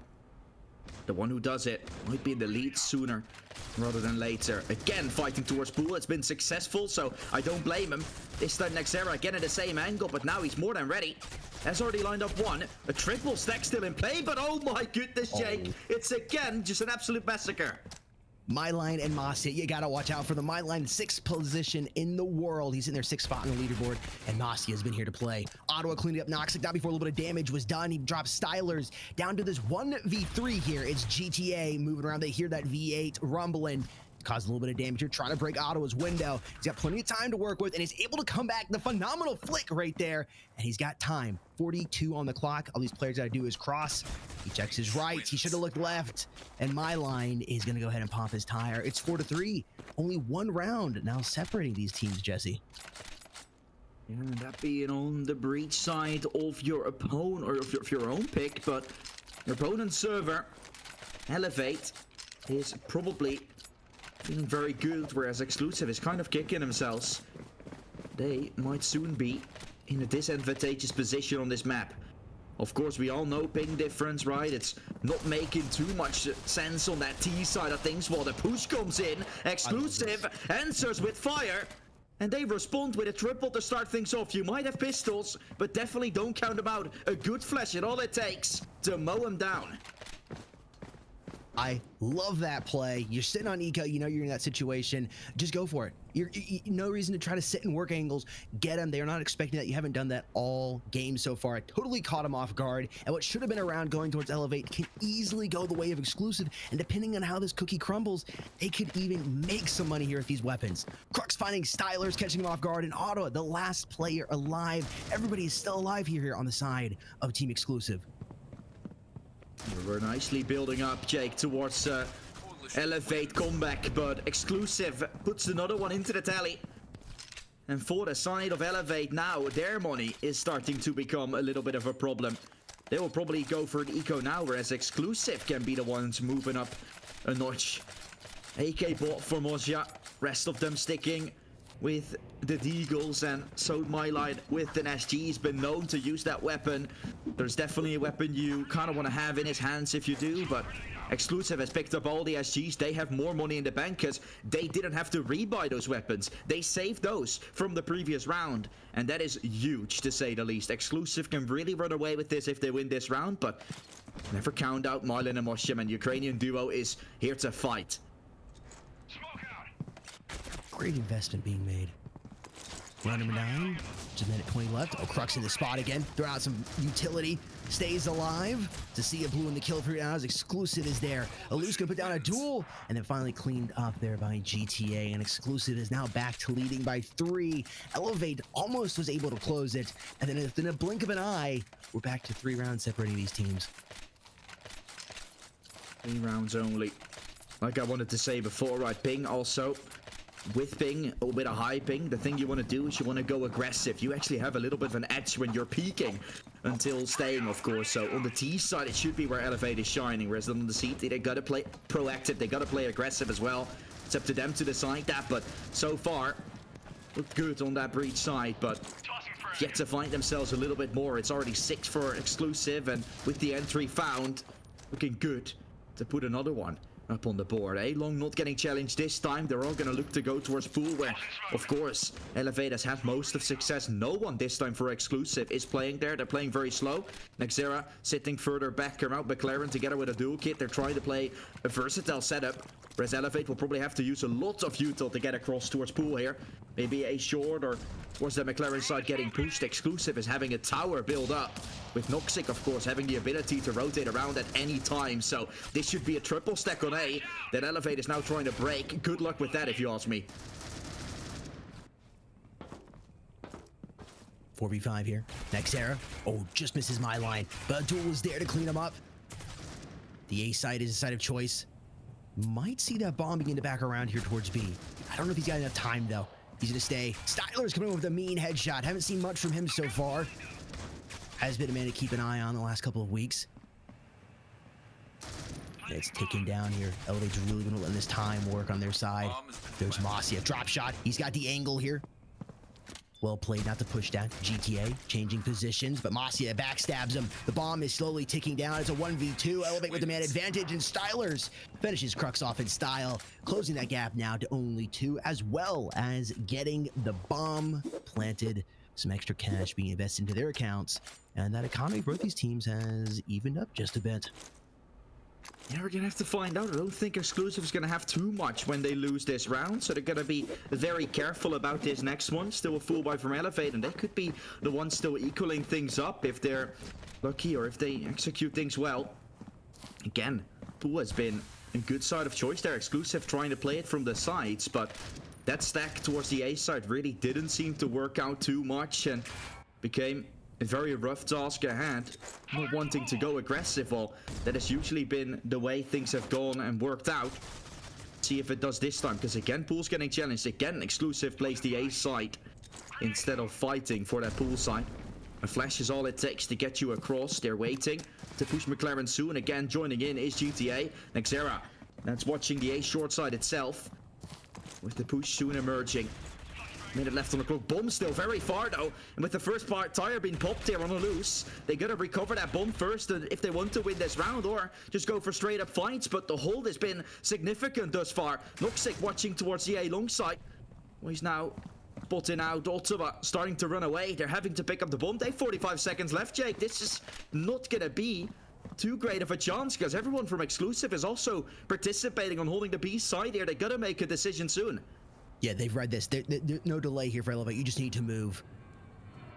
the one who does it might be in the lead sooner rather than later. Again, fighting towards Pool. It's been successful, so I don't blame him. This time Nexera again at the same angle, but now he's more than ready. Has already lined up one. A triple stack still in play, but oh my goodness, Jake. It's again just an absolute massacre. Myline and Mossy, you gotta watch out for the Myline, 6th position in the world. He's in their 6th spot on the leaderboard, and Mossy has been here to play. Ottawa cleaning up Noxic now before a little bit of damage was done. He drops Stylers down to this 1v3 here. It's GTA moving around. They hear that V8 rumbling. Caused a little bit of damage here, trying to break Ottawa's window. He's got plenty of time to work with, and he's able to come back. The phenomenal flick right there, and he's got time. 42 on the clock. All these players got to do is cross. He checks his right. He should have looked left, and Myline is going to go ahead and pop his tire. It's 4-3. Only one round now separating these teams, Jesse. Yeah, that being on the breach side of your opponent, or of your own pick, but your opponent's server, Elevate, is probably feeling very good, whereas Exclusive is kind of kicking themselves. They might soon be in a disadvantageous position on this map. Of course, we all know ping difference, right? It's not making too much sense on that T side of things while the push comes in. Exclusive answers with fire, and they respond with a triple to start things off. You might have pistols, but definitely don't count them out. A good flash is all it takes to mow them down. I love that play. You're sitting on eco, you know you're in that situation. Just go for it. No reason to try to sit and work angles. Get them. They are not expecting that. You haven't done that all game so far. I totally caught him off guard. And what should have been a round going towards Elevate can easily go the way of Exclusive. And depending on how this cookie crumbles, they could even make some money here with these weapons. Crux finding Stylers, catching him off guard. And Ottawa, the last player alive. Everybody is still alive here on the side of Team Exclusive. We're nicely building up, Jake, towards Elevate comeback, but Exclusive puts another one into the tally. And for the side of Elevate now, their money is starting to become a little bit of a problem. They will probably go for an eco now, whereas Exclusive can be the ones moving up a notch. AK bot for Mozja, rest of them sticking with the Deagles, and so Myline with an SG. He's been known to use that weapon. There's definitely a weapon you kind of want to have in his hands if you do, but Exclusive has picked up all the SGs. They have more money in the bank because they didn't have to rebuy those weapons. They saved those from the previous round, and that is huge to say the least. Exclusive can really run away with this if they win this round, but never count out Myline and Moshim, and Ukrainian duo is here to fight. Great investment being made. Round number 9, just a minute 20 left. Oh, Crux in the spot again. Throw out some utility. Stays alive to see a blue in the kill for now as Exclusive is there. Eluse gonna put down a duel, and then finally cleaned up there by GTA. And Exclusive is now back to leading by 3. Elevate almost was able to close it, and then in a blink of an eye, we're back to 3 rounds separating these teams. 3 rounds only. Like I wanted to say before, right? Ping also. With ping, or with a high ping, the thing you want to do is you want to go aggressive. You actually have a little bit of an edge when you're peaking until staying, of course. So on the T side, it should be where Elevate is shining, whereas on the C, they got to play proactive. They got to play aggressive as well. It's up to them to decide that, but so far, look good on that breach side, but yet to find themselves a little bit more. It's already 6 for Exclusive, and with the entry found, looking good to put another one up on the board. Aileron not getting challenged this time. They're all gonna look to go towards Pool, where of course Elevate has had most of success. No one this time for Exclusive is playing there. They're playing very slow. Nexera sitting further back around McLaren together with a dual kit. They're trying to play a versatile setup, whereas Elevate will probably have to use a lot of util to get across towards Pool here. Maybe a short, or was the McLaren side getting pushed? Exclusive is having a tower build up, with Noxic of course having the ability to rotate around at any time. So this should be a triple stack on A that Elevate is now trying to break. Good luck with that if you ask me. 4v5 here. Nexera. Oh, just misses my line. But Duel is there to clean him up. The A side is a side of choice. Might see that bomb begin to back around here towards B. I don't know if he's got enough time though. He's gonna stay. Styler's coming in with a mean headshot. Haven't seen much from him so far. Has been a man to keep an eye on the last couple of weeks. It's ticking down here. Elevate's really gonna let this time work on their side. There's Mossy, a drop shot. He's got the angle here. Well played not to push down. GTA changing positions, but Masia backstabs him. The bomb is slowly ticking down. It's a 1v2. Elevate with the man advantage, and Stylers finishes Crux off in style, closing that gap now to only 2, as well as getting the bomb planted. Some extra cash being invested into their accounts, and that economy for both these teams has evened up just a bit. Yeah, we're gonna have to find out. I don't think Exclusive is gonna have too much when they lose this round, so they're gonna be very careful about this next one. Still a full buy from Elevate, and they could be the ones still equaling things up if they're lucky or if they execute things well. Again, Pool has been a good side of choice there. Exclusive trying to play it from the sides, but that stack towards the A side really didn't seem to work out too much and became a very rough task ahead. Not wanting to go aggressive, well, that has usually been the way things have gone and worked out. See if it does this time, because again, Pool's getting challenged. Again, Exclusive plays the A side instead of fighting for that Pool side. A flash is all it takes to get you across. They're waiting to push McLaren soon. Again, joining in is GTA. Nexera, that's watching the A short side itself, with the push soon emerging. Minute left on the clock. Bomb still very far though, and with the first tire being popped here on a loose, they gotta recover that bomb first if they want to win this round, or just go for straight up fights. But the hold has been significant thus far. Noxic watching towards the A long side. Well, he's now spotting out Ottawa starting to run away. They're having to pick up the bomb. They have 45 seconds left, Jake. This is not gonna be too great of a chance, because everyone from Exclusive is also participating on holding the B side here. They gotta make a decision soon. Yeah, they've read this. There's no delay here for Elevate. You just need to move.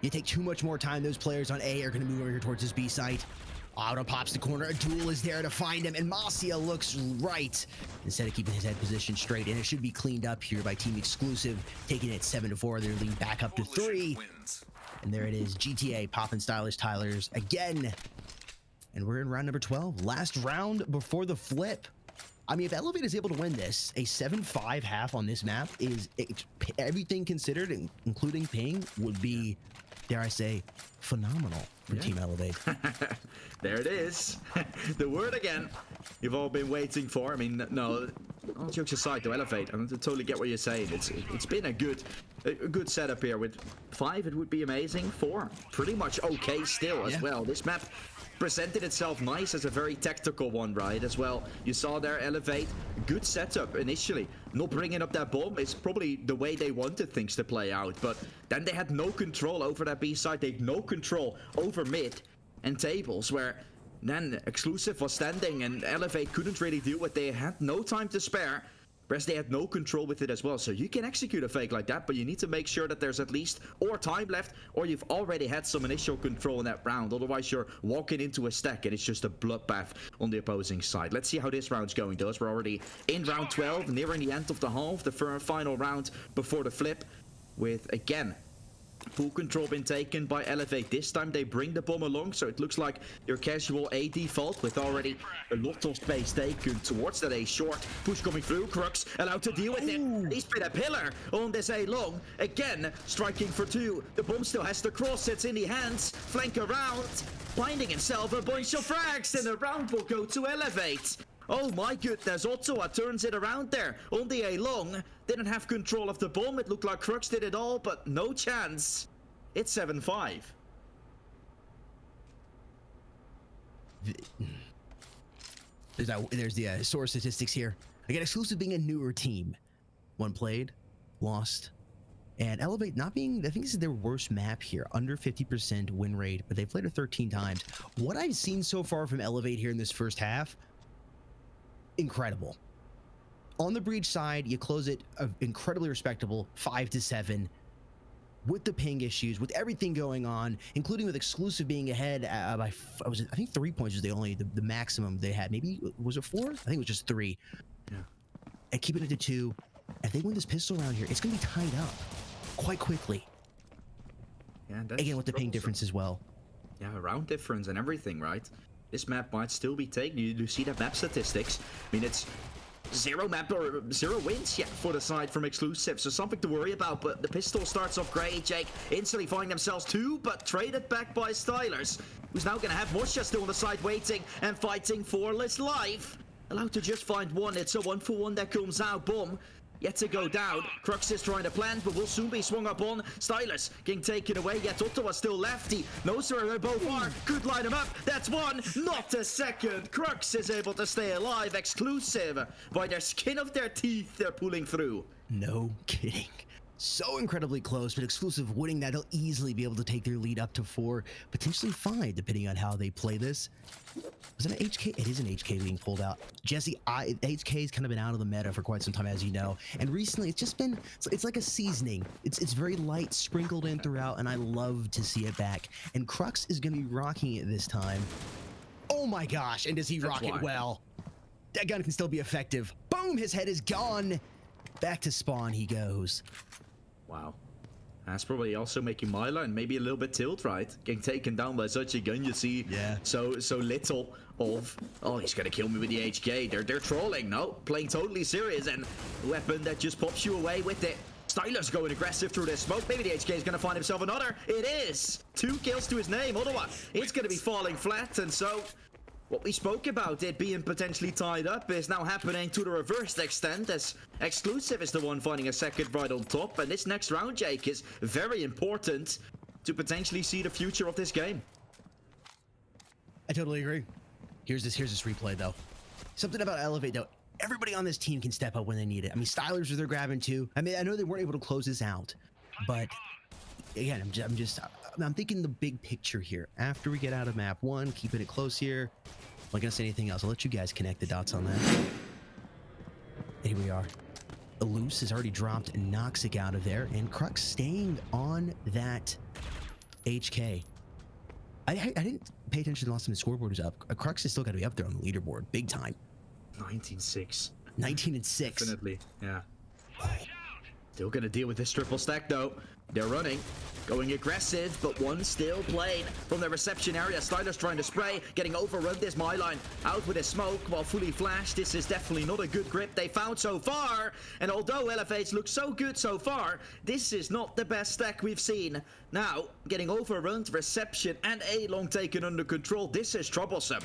You take too much more time. Those players on A are going to move over here towards this B site. Auto pops the corner. A duel is there to find him, and Masia looks right instead of keeping his head position straight. And it should be cleaned up here by Team Exclusive, taking it 7-4. They're leading back up to 3. And there it is. GTA popping stylish Tylers again. And we're in round number 12. Last round before the flip. I mean, if Elevate is able to win this, a 7-5 half on this map is, everything considered, including ping, would be, dare I say, phenomenal for Team Elevate. There it is. The word again you've all been waiting for. I mean, no, all jokes aside, to Elevate, I totally get what you're saying. It's been a good setup here. With 5, it would be amazing. 4, pretty much okay still as well. This map presented itself nice as a very tactical one, right, as well. You saw there, Elevate, good setup initially. Not bringing up that bomb is probably the way they wanted things to play out, but then they had no control over that B side. They had no control over mid and tables, where then Exclusive was standing and Elevate couldn't really do what they had. No time to spare. Whereas they had no control with it as well. So you can execute a fake like that, but you need to make sure that there's at least or time left, or you've already had some initial control in that round. Otherwise, you're walking into a stack and it's just a bloodbath on the opposing side. Let's see how this round's going, though. We're already in round 12, nearing the end of the half, the final round before the flip, with, again, full control been taken by Elevate. This time they bring the bomb along, so it looks like your casual A default, with already a lot of space taken towards that A short. Push coming through, Crux allowed to deal with it. He's been a pillar on this A long. Again, striking for 2. The bomb still has to cross, it's in the hands. Flank around, finding himself a bunch of frags, and the round will go to Elevate. Oh my goodness, Ottawa turns it around there on the A long. Didn't have control of the bomb. It looked like Crux did it all, but no chance. It's 7-5. There's the source statistics here. Again, Exclusive being a newer team. 1 played, lost. And Elevate not being, I think this is their worst map here, under 50% win rate, but they've played it 13 times. What I've seen so far from Elevate here in this first half, incredible. On the breach side, you close it incredibly respectable, 5-7. With the ping issues, with everything going on, including with Exclusive being ahead by, I think 3 points was the maximum they had. Maybe, was it 4? I think it was just 3. Yeah. And keeping it to 2. If they win this pistol round here, it's going to be tied up quite quickly. Yeah, that's again with the ping difference as well. Yeah, round difference and everything, right? This map might still be taken. You see the map statistics. I mean, it's 0 map or 0 wins yet for the side from Exclusive, so something to worry about. But the pistol starts off great. Jake instantly finding themselves 2, but traded back by Stylers, who's now going to have Mosha still on the side waiting and fighting for his life. Allowed to just find 1. It's a 1-for-1 that comes out. Bomb yet to go down. Crux is trying to plant, but will soon be swung up on. Stylus getting taken away, yet Ottawa still lefty. Knows where they both are. Could line him up. That's one, not a second. Crux is able to stay alive. Exclusive. By their skin of their teeth, they're pulling through. No kidding. So incredibly close, but Exclusive winning that, they'll easily be able to take their lead up to 4, potentially 5, depending on how they play this. Was it an HK? It is an HK being pulled out. Jesse, HK's kind of been out of the meta for quite some time, as you know. And recently, it's just been, it's like a seasoning. It's very light, sprinkled in throughout, and I love to see it back. And Crux is going to be rocking it this time. Oh my gosh, and does he rock it well? That gun can still be effective. Boom, his head is gone. Back to spawn he goes. Wow. That's probably also making my line maybe a little bit tilt, right? Getting taken down by such a gun, you see so little of, oh, he's gonna kill me with the HK. They're trolling, no, playing totally serious, and a weapon that just pops you away with it. Stylus going aggressive through this smoke. Maybe the HK is gonna find himself another. It is! 2 kills to his name, Ottawa. It's gonna be falling flat, and so what we spoke about, it being potentially tied up, is now happening to the reversed extent, as Exclusive is the one finding a second right on top. And this next round, Jake, is very important to potentially see the future of this game. I totally agree. Here's this replay, though. Something about Elevate, though. Everybody on this team can step up when they need it. I mean, Stylers are there grabbing too. I mean, I know they weren't able to close this out, but again, I'm thinking the big picture here. After we get out of map 1, keeping it close here. I'm not gonna say anything else. I'll let you guys connect the dots on that. Here we are. Eluse has already dropped Noxic out of there, and Crux staying on that HK. I didn't pay attention to the last time the scoreboard was up. Crux has still got to be up there on the leaderboard, big time. 19-6. 19-6. Definitely, yeah. Still gonna deal with this triple stack though. They're running, going aggressive, but one still playing from the reception area. Stylus trying to spray, getting overrun. This Myline out with his smoke while fully flashed. This is definitely not a good grip they found so far. And although Elevates look so good so far, this is not the best stack we've seen. Now, getting overrun, reception, and A long taken under control. This is troublesome.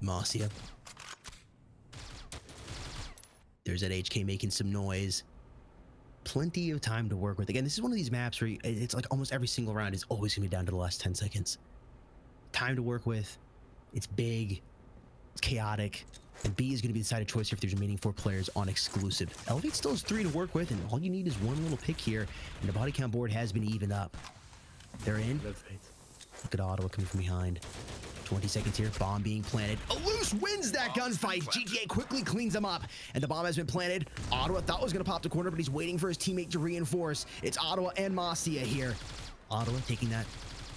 Marcia. There's that HK making some noise. Plenty of time to work with. Again, this is one of these maps where it's like almost every single round is always going to be down to the last 10 seconds. Time to work with. It's big. It's chaotic. And B is going to be the decided choice here if there's remaining 4 players on exclusive. Elevate still has 3 to work with, and all you need is one little pick here, and the body count board has been evened up. They're in. Look at Ottawa coming from behind. 20 seconds here, bomb being planted. Eluse wins that gunfight. GTA quickly cleans them up, and the bomb has been planted. Ottawa thought was going to pop the corner, but he's waiting for his teammate to reinforce. It's Ottawa and Marcia here. Ottawa taking that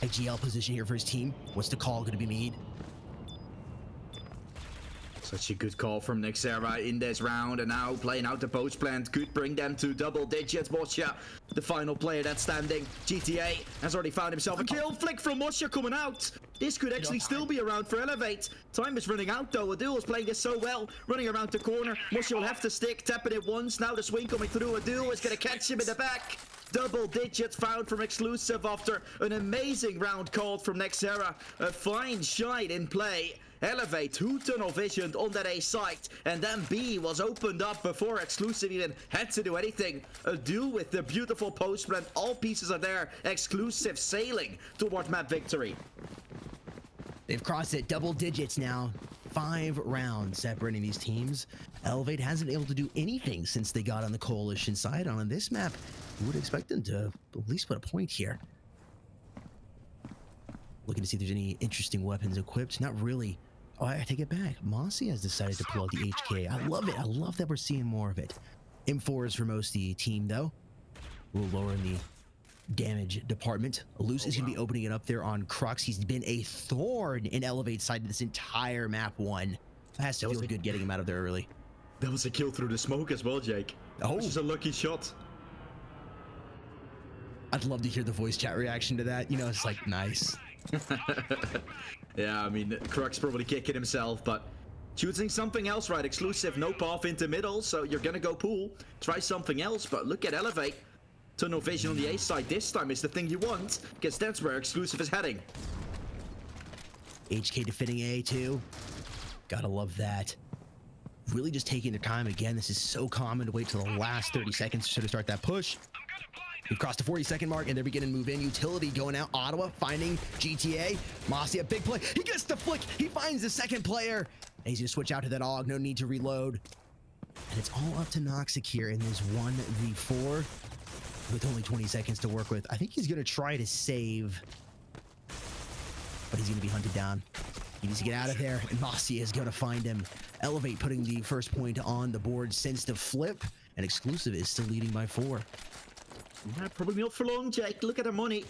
IGL position here for his team. What's the call going to be made? Such a good call from Nexera in this round, and now playing out the post plant could bring them to double digits. Mosha, the final player that's standing. GTA has already found himself a kill. Flick from Mosha coming out. This could actually still be around for Elevate. Time is running out though. Adul is playing this so well, running around the corner. Mosha will have to stick, tapping it once. Now the swing coming through. Adul is going to catch him in the back. Double digits found from exclusive after an amazing round called from Nexera. A fine shine in play. Elevate, who tunnel visioned on that A site, and then B was opened up before exclusive even had to do anything. A duel with the beautiful post plant, all pieces are there. Exclusive sailing toward map victory. They've crossed it, double digits now. 5 rounds separating these teams. Elevate hasn't been able to do anything since they got on the coalition side. On this map, you would expect them to at least put a point here. Looking to see if there's any interesting weapons equipped. Not really. Oh, I take it back. Mossy has decided to pull out the HK. I love it. I love that we're seeing more of it. M4 is for most of the team, though. A little lower in the damage department. Eluse is going to be opening it up there on Crux. He's been a thorn in Elevate side of this entire map 1. It has to feel good getting him out of there early. That was a kill through the smoke as well, Jake. Oh. Which is a lucky shot. I'd love to hear the voice chat reaction to that. You know, it's like, nice. Yeah, I mean, Crux probably kicking himself, but choosing something else, right? Exclusive, no path into middle, so you're gonna go pool. Try something else, but look at Elevate. Tunnel vision on the A side this time is the thing you want, because that's where exclusive is heading. HK defending A2. Gotta love that. really just taking their time. Again, this is so common to wait till the last 30 seconds to start that push. We've crossed the 40-second mark, and they're beginning to move in. Utility going out. Ottawa finding GTA. Mossy, a big play. He gets the flick. He finds the second player. And he's going to switch out to that AUG. No need to reload. And it's all up to Noxic here in this 1v4 with only 20 seconds to work with. I think he's going to try to save, but he's going to be hunted down. He needs to get out of there, and Mossy is going to find him. Elevate putting the first point on the board since the flip, and Exclusive is still leading by 4. Yeah, probably not for long, Jake. Look at the money.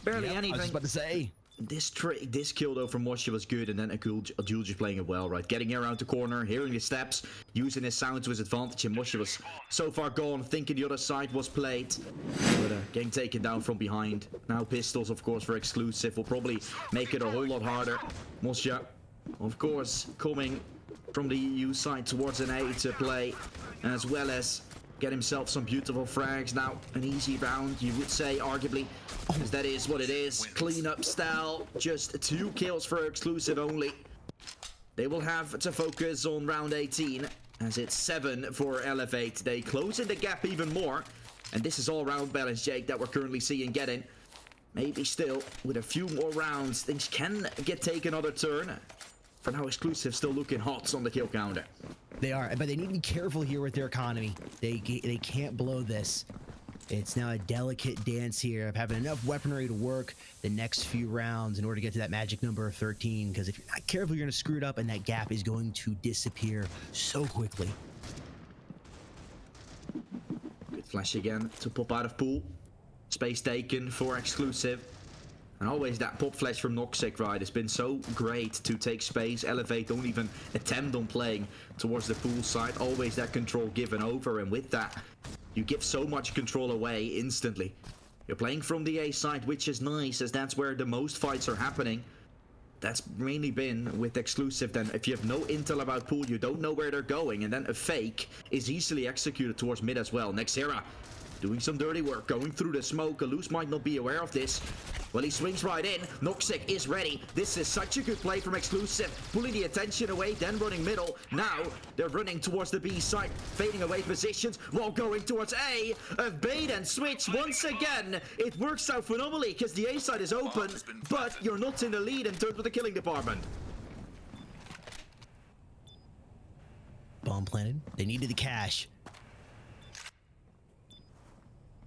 Barely anything. I was just about to say. This kill though from Moshi was good, and then Ajul just playing it well, right? Getting around the corner, hearing the steps, using his sound to his advantage, and Moshi was so far gone, thinking the other side was played. But getting taken down from behind. Now pistols, of course, for Exclusive will probably make it a whole lot harder. Moshi, of course, coming from the EU side towards an A to play, as well as get himself some beautiful frags. Now, an easy round, you would say, arguably, as that is what it is. Cleanup style, just 2 kills for Exclusive only. They will have to focus on round 18, as it's 7 for Elevate. They close in the gap even more, and this is all round balance, Jake, that we're currently seeing getting. Maybe still, with a few more rounds, things can take another turn. For now, Exclusive still looking hot on the kill counter. They are, but they need to be careful here with their economy. They can't blow this. It's now a delicate dance here of having enough weaponry to work the next few rounds in order to get to that magic number of 13, because if you're not careful, you're going to screw it up, and that gap is going to disappear so quickly. Good flash again to pop out of pool. Space taken for Exclusive. And always that pop flash from Noxic, right? It's been so great to take space. Elevate don't even attempt on playing towards the pool side. Always that control given over, and with that, you give so much control away instantly. You're playing from the A side, which is nice, as that's where the most fights are happening. That's mainly been with Exclusive. Then if you have no intel about pool, you don't know where they're going, and then a fake is easily executed towards mid as well. Nexera doing some dirty work, going through the smoke. Alus might not be aware of this. Well, he swings right in. Noxic is ready. This is such a good play from Exclusive. Pulling the attention away, then running middle. Now, they're running towards the B side, fading away positions while going towards A. A bait and switch once again. It works out phenomenally because the A side is open, but you're not in the lead in terms of the killing department. Bomb planted. They needed the cash.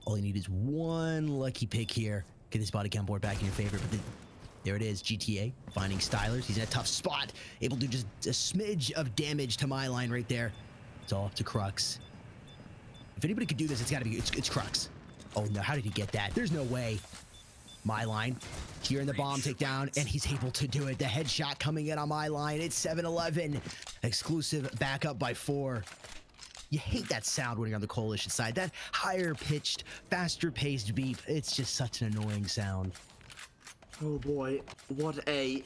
All you need is one lucky pick here. Get this body count board back in your favor. But there it is, GTA finding Stylers. He's in a tough spot, able to just a smidge of damage to my line right there. It's all up to Crux. If anybody could do this, it's gotta be it's Crux. Oh no, how did he get that? There's no way. My line here in the bomb takedown, and he's able to do it. The headshot coming in on my line. It's 7-11. Exclusive back up by 4. You hate that sound when you're on the Coalition side. That higher pitched, faster paced beep. It's just such an annoying sound. Oh boy, what a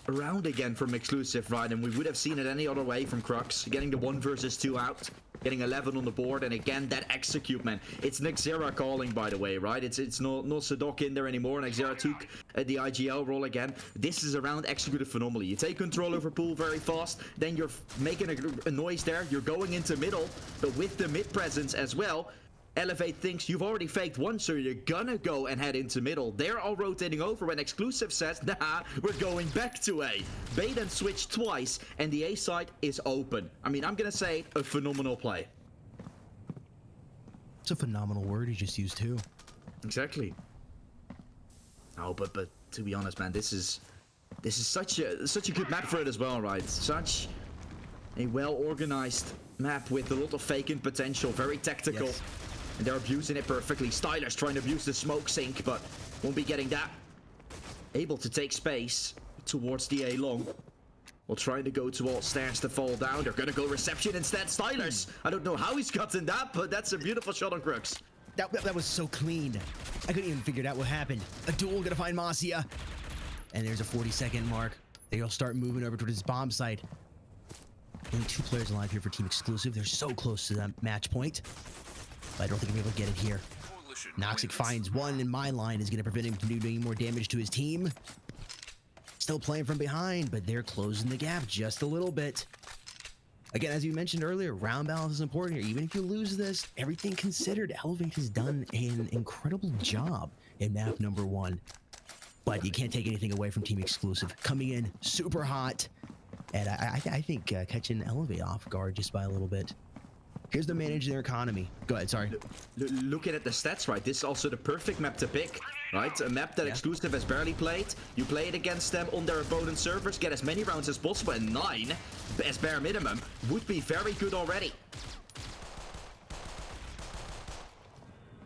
round again from Exclusive, right? And we would have seen it any other way from Crux. Getting the 1 versus 2 out, getting 11 on the board, and again, that execute, man. It's Nexera calling, by the way, right? It's no Sadok in there anymore. Nexera took the IGL role again. This is a round executed phenomenally. You take control over pool very fast, then you're making a noise there. You're going into middle, but with the mid presence as well, Elevate thinks you've already faked one, so you're gonna go and head into middle. They're all rotating over when Exclusive says, nah, we're going back to A. Bait and switch twice, and the A side is open. I mean, I'm gonna say a phenomenal play. It's a phenomenal word you just used too. Exactly. Oh, but to be honest, man, this is such a good map for it as well, right? Such a well-organized map with a lot of faking potential, very tactical. Yes. And they're abusing it perfectly. Stylers trying to abuse the smoke sink, but won't be getting that. Able to take space towards the A long. While trying to go to all stairs to fall down. They're gonna go reception instead. Stylers, I don't know how he's gotten that, but that's a beautiful shot on Crux. That was so clean. I couldn't even figure out what happened. A duel gonna find Masia. And there's a 40-second mark. They'll start moving over towards his bomb site. Only 2 players alive here for Team Exclusive. They're so close to that match point. But I don't think I'm able to get it here. Noxic finds one, and my line is going to prevent him from doing any more damage to his team. Still playing from behind, but they're closing the gap just a little bit. Again, as you mentioned earlier, round balance is important here. Even if you lose this, everything considered, Elevate has done an incredible job in map number 1. But you can't take anything away from Team Exclusive. Coming in super hot. And I think catching Elevate off guard just by a little bit. Here's the managing their economy. Go ahead, sorry. Looking at the stats, right? This is also the perfect map to pick, right? A map that Exclusive has barely played. You play it against them on their opponent servers, get as many rounds as possible, and 9, as bare minimum, would be very good already.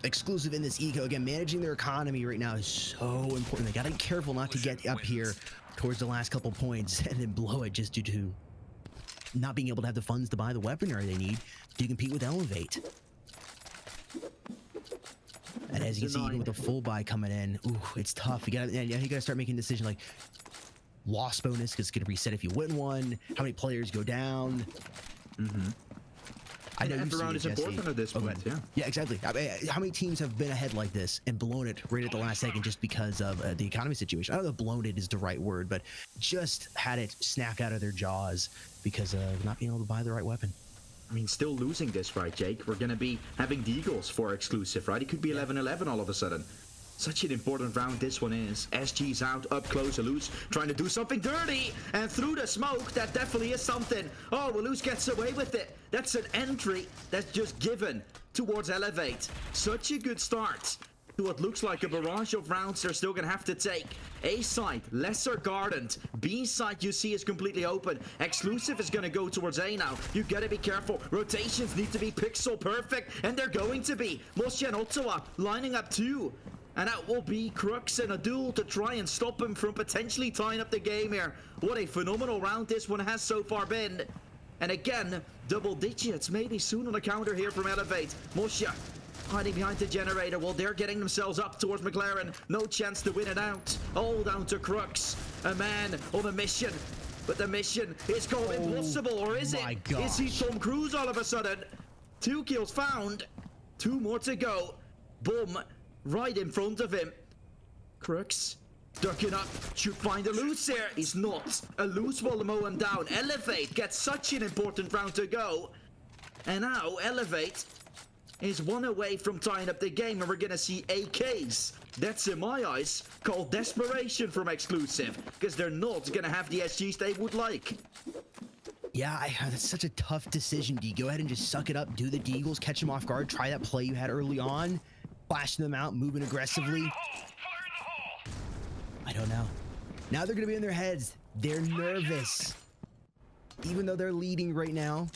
Exclusive in this eco, again, managing their economy right now is so important. They gotta be careful not to get up here towards the last couple points and then blow it just due to not being able to have the funds to buy the weaponry they need to compete with Elevate. And as you can see, even with a full buy coming in, ooh, it's tough. You gotta start making a decision like loss bonus, because it's gonna reset if you win one. How many players go down? I know every round is important at this point. Yeah, exactly. I mean, how many teams have been ahead like this and blown it right at the last second just because of the economy situation? I don't know if blown it is the right word, but just had it snapped out of their jaws because of not being able to buy the right weapon. I mean, still losing this, right, Jake? We're going to be having Deagles for Exclusive, right? It could be 11-11 all of a sudden. Such an important round this one is. SG's out, up close, Alous trying to do something dirty, and through the smoke, that definitely is something. Oh, Alous gets away with it. That's an entry that's just given towards Elevate. Such a good start to what looks like a barrage of rounds they're still gonna have to take. A side, lesser gardened. B side, you see, is completely open. Exclusive is gonna go towards A now. You gotta be careful. Rotations need to be pixel perfect, and they're going to be. Moshe and Ottawa lining up too. And that will be Crux in a duel to try and stop him from potentially tying up the game here. What a phenomenal round this one has so far been. And again, double digits, maybe soon on a counter here from Elevate. Moshe hiding behind the generator while they're getting themselves up towards McLaren. No chance to win it out. All down to Crux, a man on a mission. But the mission is called impossible, or is it? Is he Tom Cruise all of a sudden? 2 kills found, 2 more to go. Boom. Right in front of him. Crux ducking up, should find Alous here. He's not. Alous will mow him down. Elevate gets such an important round to go. And now Elevate is 1 away from tying up the game, and we're gonna see AKs. That's, in my eyes, called desperation from Exclusive, because they're not gonna have the SGs they would like. Yeah, that's such a tough decision. Do you go ahead and just suck it up, do the Deagles, catch them off guard, try that play you had early on? Flashing them out, moving aggressively. I don't know. Now they're gonna be in their heads. They're nervous. Even though they're leading right now,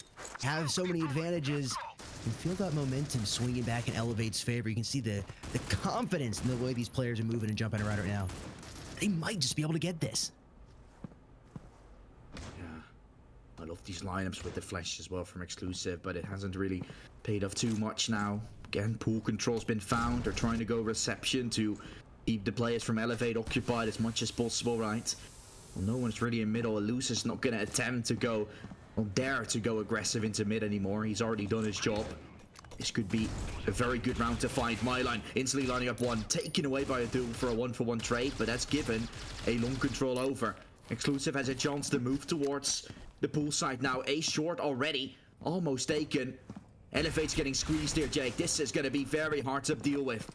have so many advantages, you feel that momentum swinging back in Elevate's favor. You can see the confidence in the way these players are moving and jumping around right now. They might just be able to get this. Yeah, I love these lineups with the flash as well from Exclusive, but it hasn't really paid off too much now. Again, pool control's been found. They're trying to go reception to keep the players from Elevate occupied as much as possible, right? Well, no one's really in middle. Alous is not going to attempt to go, or dare to go aggressive into mid anymore. He's already done his job. This could be a very good round to find. Myline instantly lining up 1, taken away by a duel for a 1-for-1 trade, but that's given a long control over. Exclusive has a chance to move towards the pool side now. A short already, almost taken. Elevate's getting squeezed here, Jake. This is going to be very hard to deal with.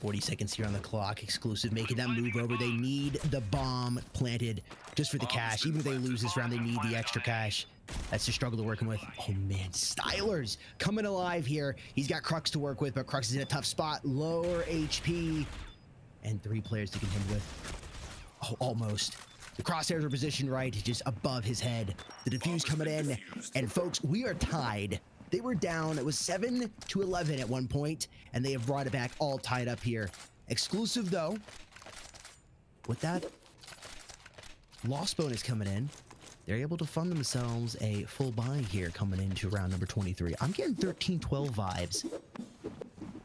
40 seconds here on the clock. Exclusive making that move over. They need the bomb planted just for the cash. Even if they lose this round, they need the extra cash. That's the struggle they're working with. Oh, man. Stylers coming alive here. He's got Crux to work with, but Crux is in a tough spot. Lower HP. And 3 players to contend with. Oh, almost. The crosshairs are positioned right, just above his head. The defuse coming in, and folks, we are tied. They were down. It was 7-11 at one point, and they have brought it back all tied up here. Exclusive, though, with that loss bonus coming in, they're able to fund themselves a full buy here coming into round number 23. I'm getting 13-12 vibes.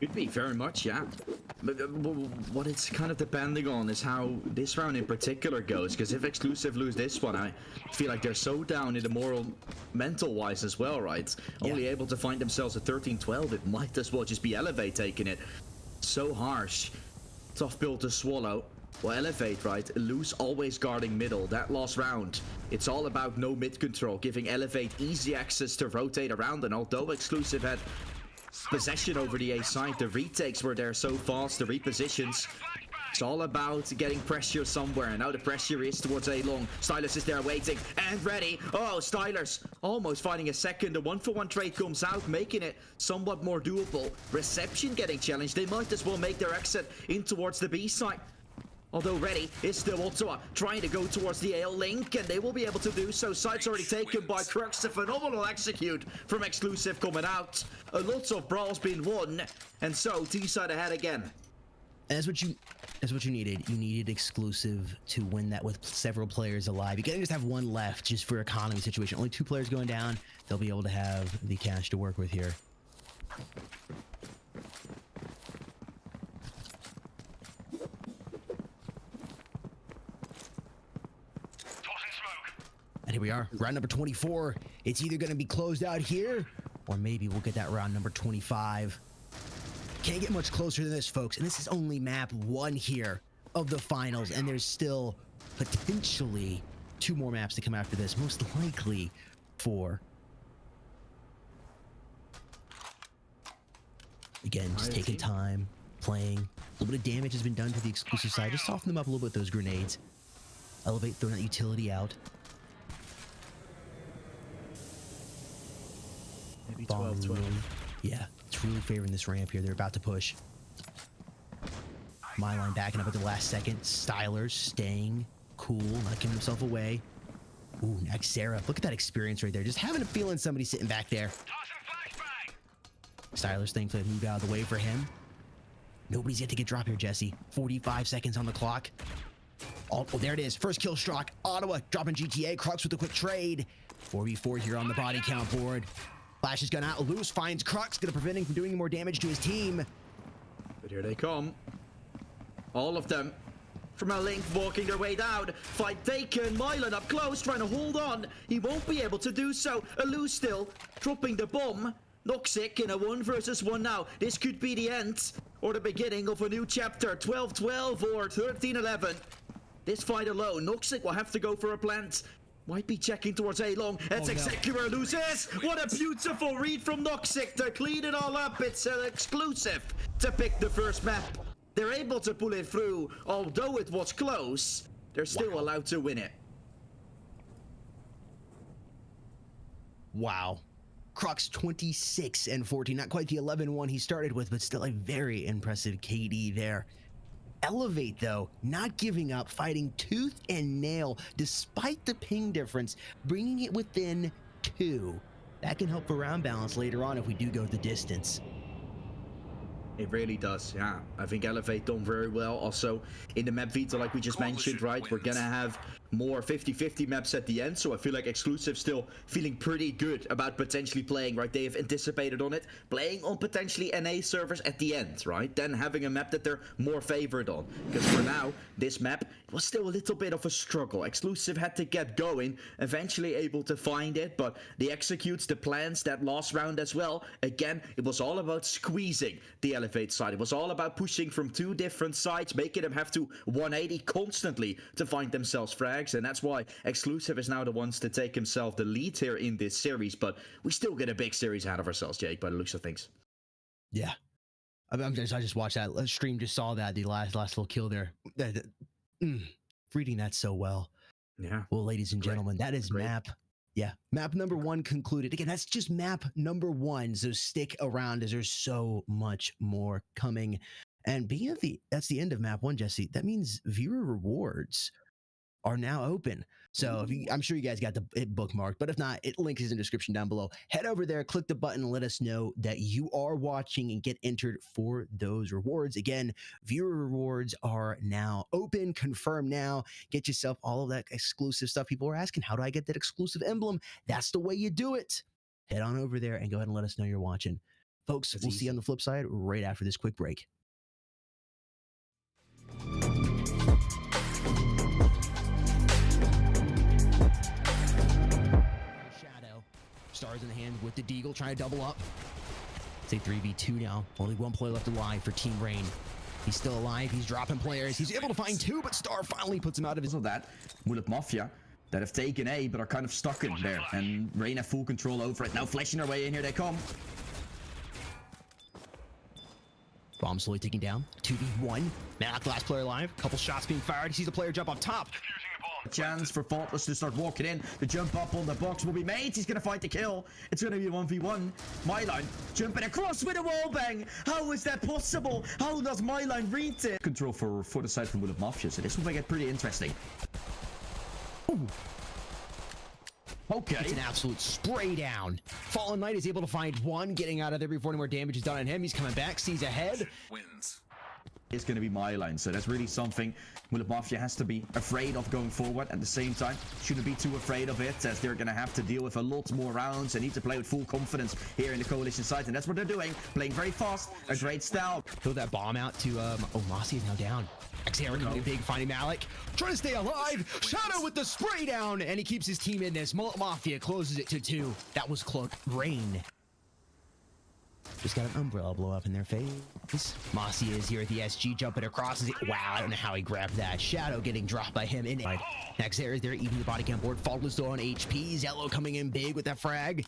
Could be, very much, yeah. But what it's kind of depending on is how this round in particular goes, because if Exclusive lose this one, I feel like they're so down in the moral, mental-wise as well, right? Yeah. Only able to find themselves at 13-12, it might as well just be Elevate taking it. So harsh. Tough pill to swallow. Well, Elevate, right? Loose always guarding middle. That last round, it's all about no mid control, giving Elevate easy access to rotate around. And although Exclusive had possession over the A side, the retakes were there so fast, the repositions. It's all about getting pressure somewhere. And now the pressure is towards A long. Stylus is there waiting and ready. Oh, Stylus almost finding a second. The 1-for-1 trade comes out, making it somewhat more doable. Reception getting challenged. They might as well make their exit in towards the B side. Although ready is still Ottawa, trying to go towards the AL link, and they will be able to do so. Site's already taken by Crux. A phenomenal execute from Exclusive coming out. A lot of brawls being won, and so T-side ahead again. And that's what you needed. You needed Exclusive to win that with several players alive. You can't just have one left just for economy situation. Only 2 players going down. They'll be able to have the cash to work with here. And here we are, round number 24. It's either going to be closed out here, or maybe we'll get that round number 25. Can't get much closer than this, folks. And this is only map 1 here of the finals, and there's still potentially 2 more maps to come after this, most likely 4. Again, just taking time, playing. A little bit of damage has been done to the Exclusive side. Just soften them up a little bit with those grenades. Elevate, throwing that utility out. Maybe 12-12. Yeah, it's really favoring this ramp here. They're about to push. My line backing up at the last second. Stylers staying cool, not giving himself away. Ooh, Nexera. Look at that experience right there. Just having a feeling somebody sitting back there. Stylers thankfully moved out of the way for him. Nobody's yet to get dropped here, Jesse. 45 seconds on the clock. Oh, there it is. First kill struck. Ottawa dropping GTA. Crux with a quick trade. 4v4 here on the body count board. Flash is gone out. Loose finds Crux, gonna prevent him from doing any more damage to his team. But here they come. All of them. From a link, walking their way down. Fight taken. Mylan up close, trying to hold on. He won't be able to do so. Loose still, dropping the bomb. Noxic in a 1 versus 1 now. This could be the end, or the beginning of a new chapter. 12-12 or 13-11. This fight alone, Noxic will have to go for a plant. Might be checking towards A long. It's Executor loses. What a beautiful read from Noxic to clean it all up. It's an Exclusive to pick the first map. They're able to pull it through. Although it was close, they're still allowed to win it. Wow. Crux 26 and 14. Not quite the 11-1 he started with, but still a very impressive KD there. Elevate, though, not giving up, fighting tooth and nail despite the ping difference, bringing it within 2. That can help for round balance later on if we do go the distance. It really does, yeah. I think Elevate done very well. Also, in the map Veto, like we just mentioned, right, we're gonna have more 50-50 maps at the end, so I feel like Exclusive still feeling pretty good about potentially playing, right? They have anticipated on it, playing on potentially NA servers at the end, right? Then having a map that they're more favored on. Because for now, this map was still a little bit of a struggle. Exclusive had to get going, eventually able to find it, but the executes, the plans, that last round as well, again, it was all about squeezing the Elevate side. It was all about pushing from 2 different sides, making them have to 180 constantly to find themselves frags, and that's why Exclusive is now the ones to take himself the lead here in this series, but we still get a big series out of ourselves, Jake, by the looks of things. Yeah. I just watched that stream, just saw that, the last little kill there. Reading that so well. Yeah. Well, ladies and gentlemen, that is map. Yeah, map number 1 concluded. Again, that's just map number 1, so stick around as there's so much more coming. And being at that's the end of map 1, Jesse, that means viewer rewards are now open. So I'm sure you guys got it bookmarked, but if not, it links in the description down below. Head over there, click the button, and let us know that you are watching and get entered for those rewards. Again, viewer rewards are now open. Confirm now. Get yourself all of that exclusive stuff. People are asking, how do I get that exclusive emblem? That's the way you do it. Head on over there and go ahead and let us know you're watching. Folks, we'll see you on the flip side right after this quick break. Stars in the hand with the Deagle, trying to double up. It's a 3v2 now. Only 1 player left alive for Team Rain. He's still alive. He's dropping players. He's able to find two, but Star finally puts him out of his... So that Mullet Mafia that have taken A but are kind of stuck in there, and Rain have full control over it. Now flashing their way in, here they come. Bomb slowly ticking down. 2v1. Malak, last player alive. Couple shots being fired. He sees a player jump up top. Chance for Faultless to start walking in. The jump up on the box will be made. He's gonna find the kill. It's gonna be a 1v1. Myline jumping across with a wall bang. How is that possible? How does Myline read it? Control for the side from Mullet Mafia, so this will make it pretty interesting. Ooh. Okay. It's an absolute spray down. Fallen Knight is able to find one, getting out of there before any more damage is done on him. He's coming back, sees ahead. Wins. It's going to be Myline, so that's really something Mullet Mafia has to be afraid of going forward. At the same time, shouldn't be too afraid of it, as they're going to have to deal with a lot more rounds and need to play with full confidence here in the coalition side, and that's what they're doing, playing very fast, a great style. Throw that bomb out to oh, Mossy is now down. Nexera coming big, finding Malik, trying to stay alive. Shadow with the spray down, and he keeps his team in this. Mullet Mafia closes it to 2. That was close. Rain just got an umbrella blow up in their face. Mossy is here at the SG, jumping across. Wow, I don't know how he grabbed that. Shadow getting dropped by him in. Nexera is there, eating the body cam board. Faultless still on HP. Zello coming in big with that frag.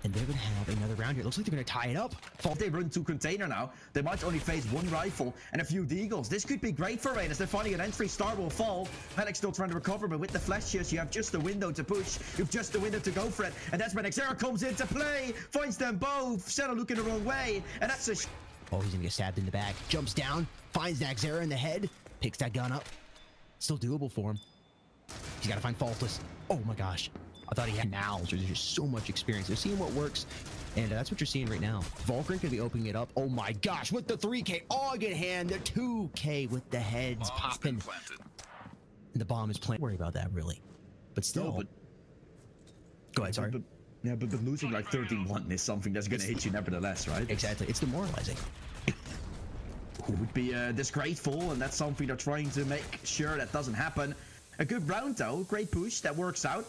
And they're going to have another round here. Looks like they're going to tie it up. If they run to container now, they might only face one rifle and a few deagles. This could be great for Rain as they're finding an entry. Star will fall. Malik's still trying to recover, but with the flashes, you have just a window to push. You have just a window to go for it. And that's when Nexera comes into play. Finds them both. Shadow looking the wrong way. And that's a... Oh, he's going to get stabbed in the back. Jumps down. Finds Nexera in the head. Picks that gun up. Still doable for him. He's got to find Faultless. Oh my gosh. I thought he had Canals. There's just so much experience. They're seeing what works, and that's what you're seeing right now. Valkyrie could be opening it up. Oh my gosh, with the 3K Aug in hand, the 2K with the heads popping. And the bomb is planted. Worry about that, really. But still. No, but, go ahead, sorry. But losing like 13-1 is something that's going to hit you nevertheless, right? Exactly. It's demoralizing. It would be disgraceful, and that's something they're trying to make sure that doesn't happen. A good round, though. Great push. That works out.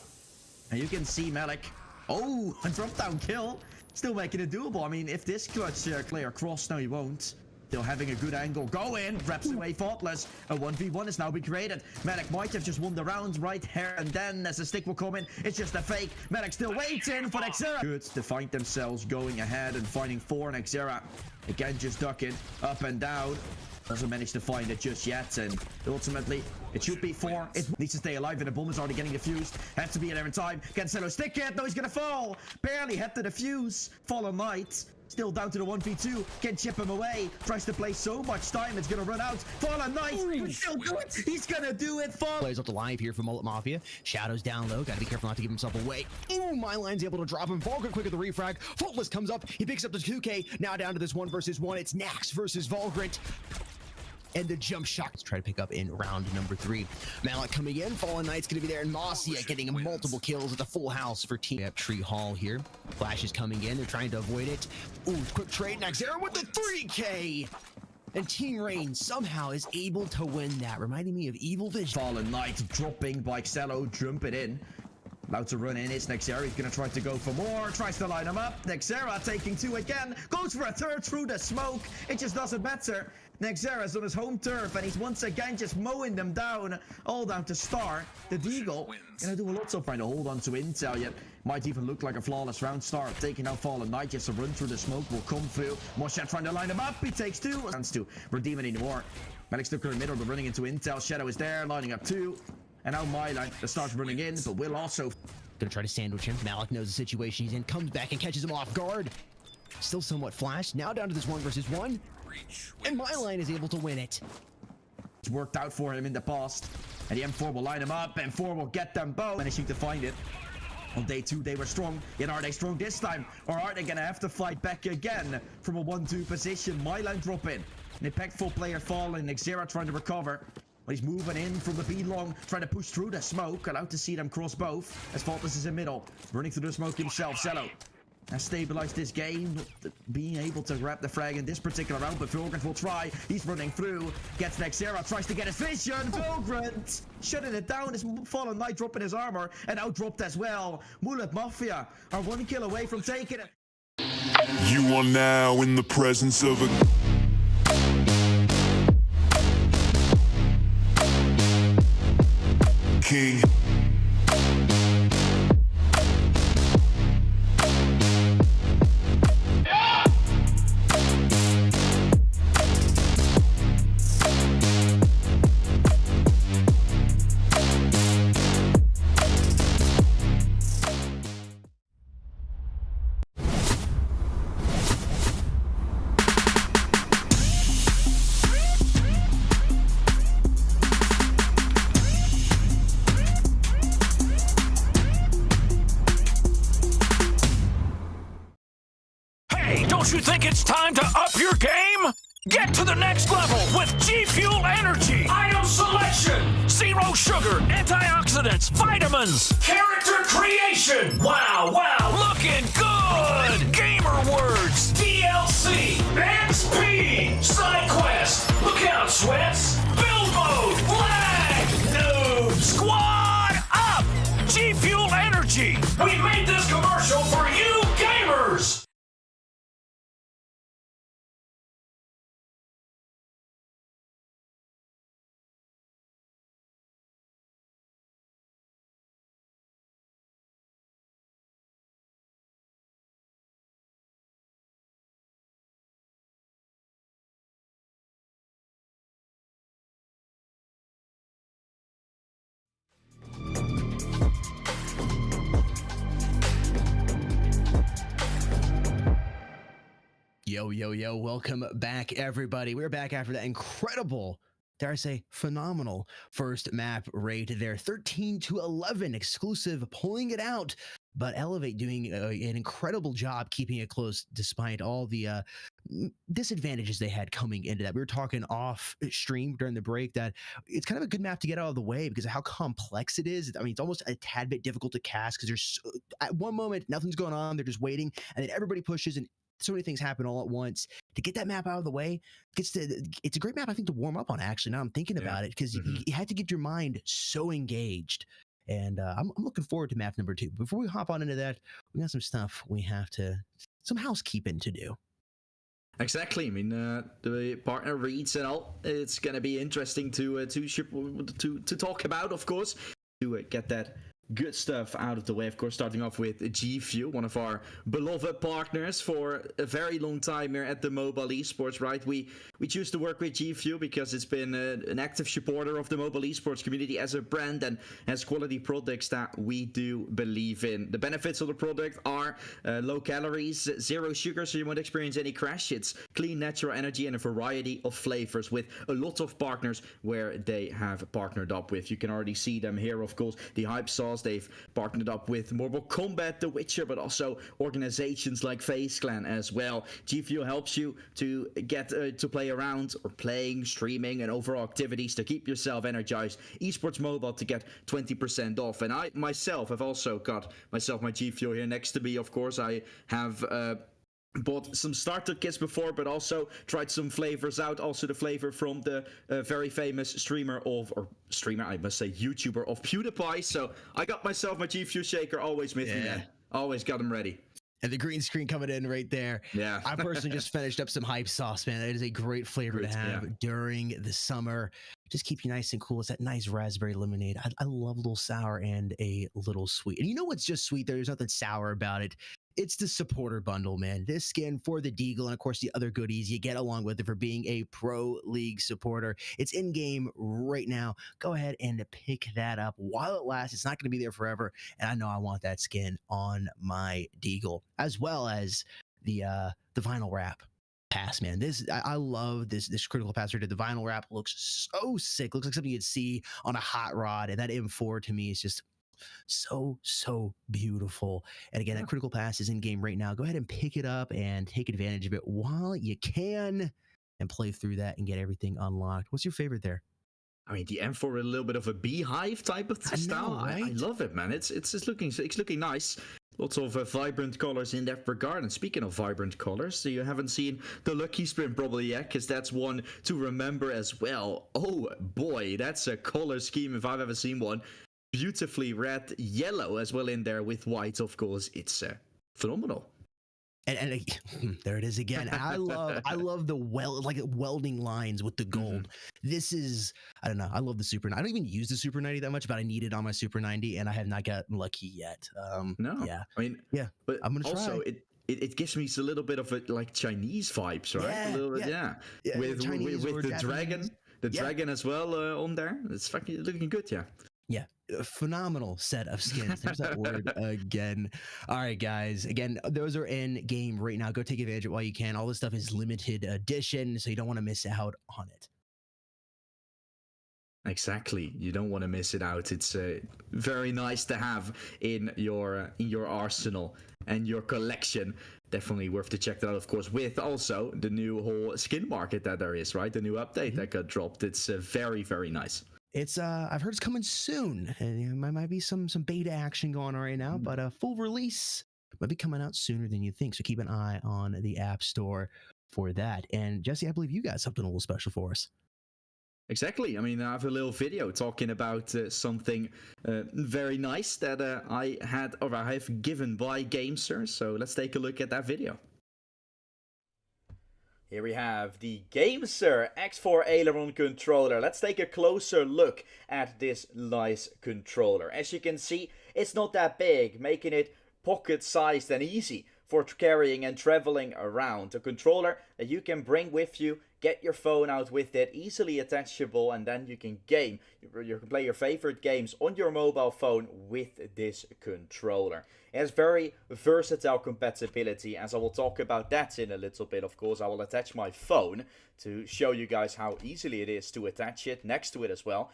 And you can see Malik. Oh, a drop down kill. Still making it doable. I mean, if this clutch player cross, no, he won't. Still having a good angle. Go in. Wraps away Faultless. A 1v1 is now being created. Malik might have just won the round right here and then as the stick will come in. It's just a fake. Malik still waiting for Nexera. Good to find themselves going ahead and finding 4 Nexera. Again, just ducking up and down. Doesn't manage to find it just yet, and ultimately it should be 4. It needs to stay alive, and the bomb is already getting defused. Has to be there in time. Can Cello stick it? No, he's gonna fall. Barely had to defuse. Fallen Knight still down to the 1v2. Can chip him away. Tries to play so much time, it's gonna run out. Fallen Knight can still do it. He's gonna do it. Plays up alive here for Mullet Mafia. Shadow's down low. Gotta be careful not to give himself away. Ooh, Myline's able to drop him. Vulgar quick at the refrag. Faultless comes up. He picks up the 2K. Now down to this 1 versus 1. It's Nax versus Vulgrant. And the jump shot. Let's try to pick up in round number 3. Malik coming in. Fallen Knight's going to be there. And Mossy getting multiple kills at the full house for team. We have Tree Hall here. Flash is coming in. They're trying to avoid it. Ooh, quick trade. Nexera with the 3K. And Team Rain somehow is able to win that. Reminding me of Evil Vision. Fallen Knight dropping by Cello. Jumping in. About to run in. It's Nexera. He's going to try to go for more. Tries to line him up. Nexera taking 2 again. Goes for a 3rd through the smoke. It just doesn't matter. Nexera's on his home turf, and he's once again just mowing them down. All down to Star. The Deagle gonna do a lot of trying to hold on to intel, yet might even look like a flawless round. Star taking out Fallen Knight. Just a run through the smoke will come through. Moshe trying to line him up. He takes 2. Wants to redeem it anymore. Malik's stuck in the middle, but running into intel. Shadow is there, lining up 2. And now Myline starts running in, but will also... Gonna try to sandwich him. Malik knows the situation he's in. Comes back and catches him off guard. Still somewhat flashed. Now down to this 1 versus 1. And Myline is able to win it. It's worked out for him in the past. And the M4 will line him up, and 4 will get them both. Managing to find it. On day 2, they were strong. Yet are they strong this time? Or are they going to have to fight back again from a 1-2 position? Myline drop in. An impactful player falling. Nexera trying to recover. But he's moving in from the B-long, trying to push through the smoke. Allowed to see them cross both. As Faultless is in middle. Running through the smoke himself. Cello has stabilized this game, being able to grab the frag in this particular round, but Vulgrant will try. He's running through, gets Nexera, tries to get his vision. Vulgrant shutting it down. His Fallen Knight dropping his armor, and out dropped as well. Mullet Mafia are 1 kill away from taking it. You are now in the presence of a King. Hey, don't you think it's time to up your game? Get to the next level with G Fuel Energy. Item selection, zero sugar, antioxidants, vitamins, character creation. Wow, looking good. Gamer words, DLC, XP, side quest. Look out, sweats. Build mode, lag, noob, squad up. G Fuel Energy. We made this commercial for you gamers. Yo, welcome back, everybody. We're back after that incredible, dare I say, phenomenal first map rate there. 13-11 exclusive, pulling it out, but Elevate doing an incredible job keeping it close despite all the disadvantages they had coming into that. We were talking off stream during the break that it's kind of a good map to get out of the way because of how complex it is. I mean, it's almost a tad bit difficult to cast because there's at one moment nothing's going on, they're just waiting, and then everybody pushes and so many things happen all at once. To get that map out of the way, it's a great map, I think, to warm up on, actually, now I'm thinking about it, because you had to get your mind so engaged. And I'm looking forward to map number 2. Before we hop on into that, we got some stuff we have to, some housekeeping to do. Exactly. I mean, the partner reads and all. It's gonna be interesting to talk about, of course, to get that good stuff out of the way. Of course, starting off with G Fuel, one of our beloved partners for a very long time here at the mobile esports, right? We choose to work with G Fuel because it's been an active supporter of the mobile esports community as a brand and has quality products that we do believe in. The benefits of the product are low calories, zero sugar, so you won't experience any crash. It's clean, natural energy and a variety of flavors with a lot of partners where they have partnered up with. You can already see them here, of course, the Hype Sauce. They've partnered up with Mortal Kombat, The Witcher, but also organizations like FaZe Clan as well. G Fuel helps you to get to play around or playing, streaming, and overall activities to keep yourself energized. Esports Mobile to get 20% off. And I myself have also got myself my G Fuel here next to me. Of course, I have bought some starter kits before, but also tried some flavors out. Also the flavor from the very famous streamer, I must say YouTuber of PewDiePie. So I got myself my G Fuel shaker always with me, man. Always got them ready. And the green screen coming in right there. Yeah. I personally just finished up some Hype Sauce, man. It is a great flavor to have during the summer. Just keep you nice and cool. It's that nice raspberry lemonade. I love a little sour and a little sweet. And you know what's just sweet? There's nothing sour about it. It's the supporter bundle, man. This skin for the Deagle and, of course, the other goodies you get along with it for being a Pro League supporter. It's in-game right now. Go ahead and pick that up while it lasts. It's not going to be there forever, and I know I want that skin on my Deagle, as well as the vinyl wrap pass, man. I love this critical pass right here. The vinyl wrap looks so sick. Looks like something you'd see on a hot rod, and that M4 to me is just so beautiful. And again, that critical pass is in game right now. Go ahead and pick it up and take advantage of it while you can and play through that and get everything unlocked. What's your favorite there? I mean, the M4 with a little bit of a beehive type of style. Right? I love it, man. It's looking nice. Lots of vibrant colors in that regard. And speaking of vibrant colors, so you haven't seen the Lucky Sprint probably yet, because that's one to remember as well. Oh boy, that's a color scheme if I've ever seen one. Beautifully red, yellow as well in there with white, of course. It's phenomenal. There it is again. I love the welding lines with the gold. This is, I don't know. I love the Super. I don't even use the Super 90 that much, but I need it on my Super 90, and I have not gotten lucky yet. No, Yeah, I mean, yeah. but I'm gonna also try. it gives me a little bit of a, like Chinese vibes, right? Yeah, A little bit, yeah. Yeah, With Chinese or the Japanese. Yeah. dragon as well on there. It's fucking looking good, yeah. Yeah, a phenomenal set of skins. There's that word again. All right, guys. Again, those are in game right now. Go take advantage of it while you can. All this stuff is limited edition, so you don't want to miss out on it. Exactly. You don't want to miss it out. It's very nice to have in your arsenal and your collection. Definitely worth to check that out, of course, with also the new whole skin market that there is, right? The new update that got dropped. It's very, very nice. It's I've heard it's coming soon, and there might be some beta action going on right now, but a full release might be coming out sooner than you think. So keep an eye on the App Store for that. And Jesse, I believe you got something a little special for us. Exactly. I mean, I have a little video talking about something very nice that I have given by GameSir. So let's take a look at that video. Here we have the GameSir X4 Aileron controller. Let's take a closer look at this nice controller. As you can see, it's not that big, making it pocket-sized and easy for carrying and traveling around. A controller that you can bring with you, get your phone out with it, easily attachable, and then you can game. You can play your favorite games on your mobile phone with this controller. It has very versatile compatibility, as I will talk about that in a little bit. Of course, I will attach my phone to show you guys how easily it is to attach it next to it as well.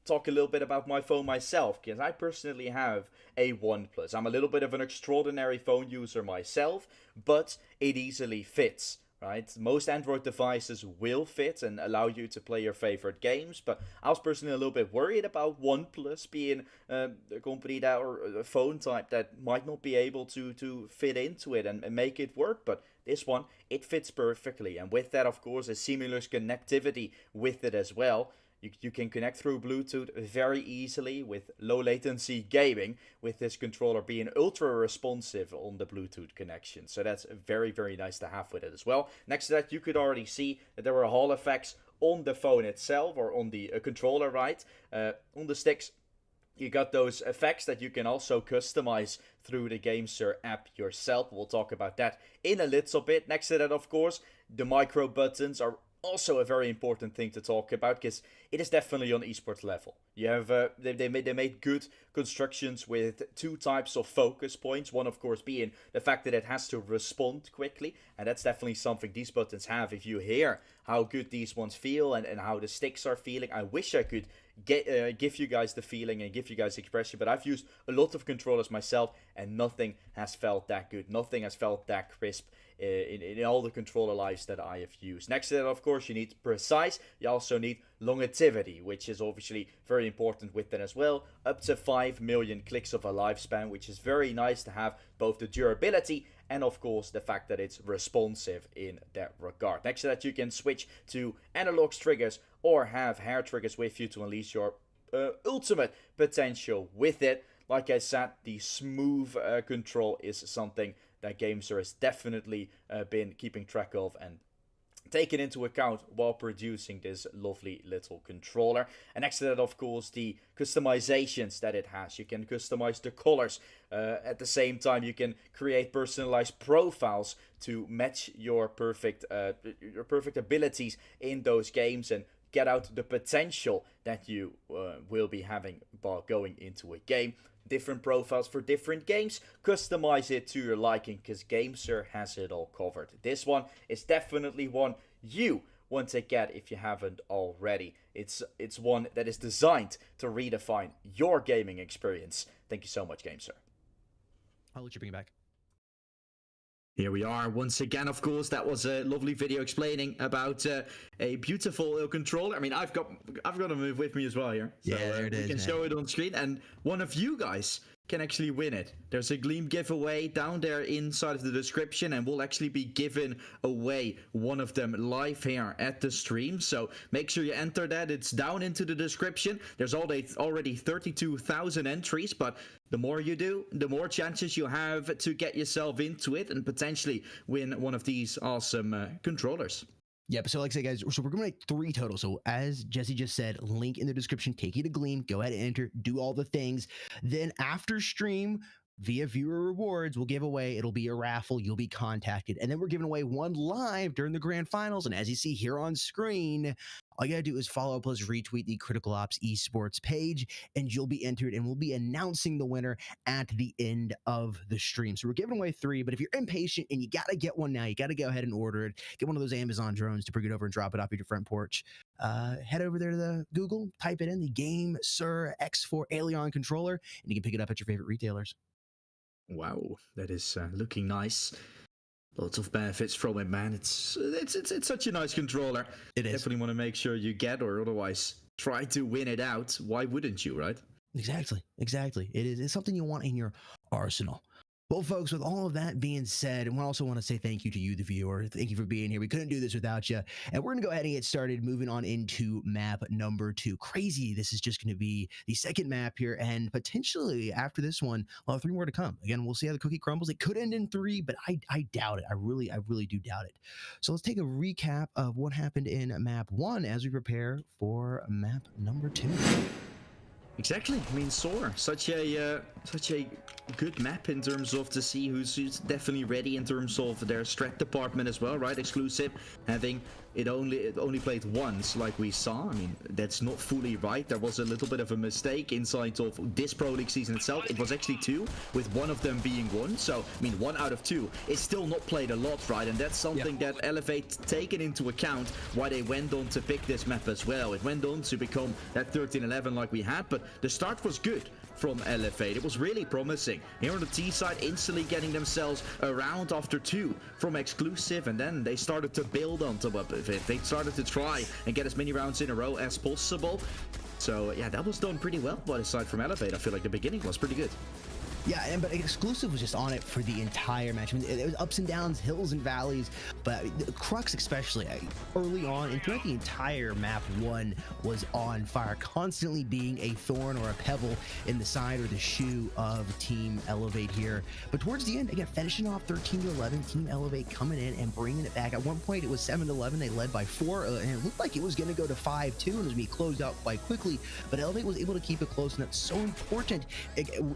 Talk a little bit about my phone myself, because I personally have a OnePlus. I'm a little bit of an extraordinary phone user myself, but it easily fits. Right? Most Android devices will fit and allow you to play your favorite games, but I was personally a little bit worried about OnePlus being a company that, or a phone type that might not be able to fit into it and make it work, but this one, it fits perfectly, and with that, of course, a seamless connectivity with it as well. You can connect through Bluetooth very easily with low latency gaming, with this controller being ultra responsive on the Bluetooth connection. So that's very, very nice to have with it as well. Next to that, you could already see that there were Hall effects on the phone itself, or on the controller, right? On the sticks, you got those effects that you can also customize through the GameSir app yourself. We'll talk about that in a little bit. Next to that, of course, the micro buttons are also a very important thing to talk about, because it is definitely on esports level. You have they made good constructions with two types of focus points. One, of course, being the fact that it has to respond quickly, and that's definitely something these buttons have. If you hear how good these ones feel and how the sticks are feeling, I wish I could give you guys the feeling and give you guys the expression, but I've used a lot of controllers myself, and nothing has felt that good. Nothing has felt that crisp in all the controller lives that I have used. Next to that, of course, you need precise. You also need longevity, which is obviously very important with that as well. Up to 5 million clicks of a lifespan, which is very nice to have both the durability and, of course, the fact that it's responsive in that regard. Next to that, you can switch to analog triggers or have hair triggers with you to unleash your ultimate potential with it. Like I said, the smooth control is something that GameSir has definitely been keeping track of and taken into account while producing this lovely little controller. And next to that, of course, the customizations that it has. You can customize the colors. At the same time, you can create personalized profiles to match your perfect abilities in those games and get out the potential that you will be having by going into a game. Different profiles for different games. Customize it to your liking, because GameSir has it all covered. This one is definitely one you want to get if you haven't already. It's one that is designed to redefine your gaming experience. Thank you so much, GameSir. I'll let you bring it back. Here we are once again, of course. That was a lovely video explaining about a beautiful controller. I mean, I've got a move with me as well here. So, yeah, there it is. We can show it on screen. And one of you guys can actually win it. There's a Gleam giveaway down there inside of the description, and we'll actually be giving away one of them live here at the stream. So make sure you enter that. It's down into the description. There's already 32,000 entries, but the more you do, the more chances you have to get yourself into it and potentially win one of these awesome controllers. Yep. So like I said, guys, so we're going to make 3 total. So as Jesse just said, link in the description, take you to Gleam, go ahead and enter, do all the things. Then after stream, via viewer rewards, we'll give away, it'll be a raffle, you'll be contacted. And then we're giving away one live during the grand finals. And as you see here on screen, all you gotta do is follow plus retweet the criticalops esports page, and you'll be entered, and we'll be announcing the winner at the end of the stream. So we're giving away 3, but if you're impatient and you gotta get one now, you gotta go ahead and order it. Get one of those Amazon drones to bring it over and drop it off at your front porch. Head over there to the Google, type it in, the GameSir X4 Aileron controller, and you can pick it up at your favorite retailers. Wow, that is looking nice. Lots of benefits from it, man. It's such a nice controller. It is. Definitely want to make sure you get, or otherwise try to win it out. Why wouldn't you, right? Exactly. It is. It's something you want in your arsenal. Well, folks, with all of that being said, and we also want to say thank you to you, the viewer. Thank you for being here. We couldn't do this without you. And we're going to go ahead and get started moving on into map number 2. Crazy. This is just going to be the second map here. And potentially after this one, we'll have 3 more to come. Again, we'll see how the cookie crumbles. It could end in 3, but I doubt it. I really do doubt it. So let's take a recap of what happened in map 1 as we prepare for map number 2. Exactly. I mean, Soar, such a good map in terms of to see who's definitely ready in terms of their strat department as well, right? Exclusive, having it only played once, like we saw. I mean, that's not fully right. There was a little bit of a mistake inside of this Pro League season itself. It was actually 2, with one of them being 1. So, I mean, 1 out of 2 is still not played a lot, right? And that's something that Elevate taken into account why they went on to pick this map as well. It went on to become that 13-11 like we had, but the start was good from Elevate. It was really promising. Here on the T side, instantly getting themselves around after 2 from Exclusive, and then they started to build on top of it. They started to try and get as many rounds in a row as possible. So yeah, that was done pretty well, but aside from Elevate, I feel like the beginning was pretty good. Yeah, but Exclusive was just on it for the entire match. I mean, it was ups and downs, hills and valleys, but the Crux especially early on and throughout the entire map 1 was on fire, constantly being a thorn or a pebble in the side or the shoe of Team Elevate here. But towards the end, again, finishing off 13-11, Team Elevate coming in and bringing it back. At one point, it was 7-11. They led by 4, and it looked like it was going to go to 5-2, and it was going to be closed out quite quickly. But Elevate was able to keep it close, and that's so important.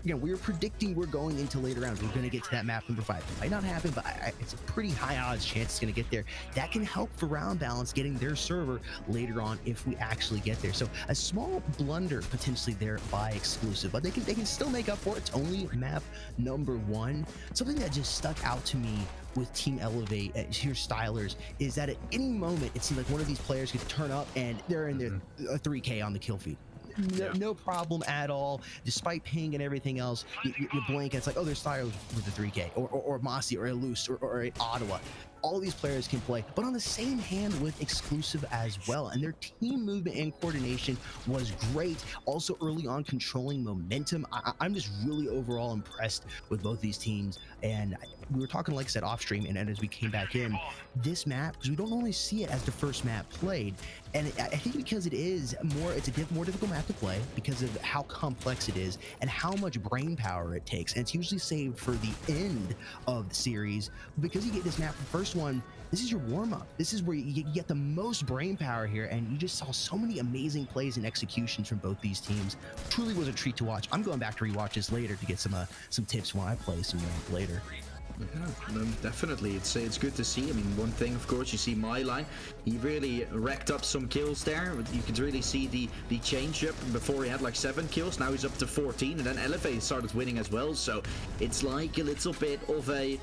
We were predicting we're going into later rounds. We're going to get to that map number 5. It might not happen, but it's a pretty high odds chance it's going to get there. That can help for round balance, getting their server later on if we actually get there. So a small blunder potentially there by Exclusive, but they can still make up for it. It's only map number 1. Something that just stuck out to me with Team Elevate here, Stylers, is that at any moment it seemed like one of these players could turn up and they're in their 3K on the kill feed. No problem at all, despite ping and everything else. You blink and it's like, oh, there's Stylers with the 3K, or Mossy, or Eluse, or Ottawa. All these players can play, but on the same hand with Exclusive as well. And their team movement and coordination was great. Also early on controlling momentum. I'm just really overall impressed with both these teams. And we were talking, like I said, off stream, and as we came back in, this map, because we don't normally see it as the first map played. And I think because it's a more difficult map to play because of how complex it is and how much brain power it takes. And it's usually saved for the end of the series. Because you get this map, the first one, this is your warm-up. This is where you get the most brain power here, and you just saw so many amazing plays and executions from both these teams. Truly was a treat to watch. I'm going back to rewatch this later to get some tips when I play some later. Yeah, definitely. It's good to see. I mean, one thing, of course, you see Myline. He really racked up some kills there. You could really see the change up. Before he had like 7 kills, now he's up to 14, and then Elevate started winning as well. So it's like a little bit of a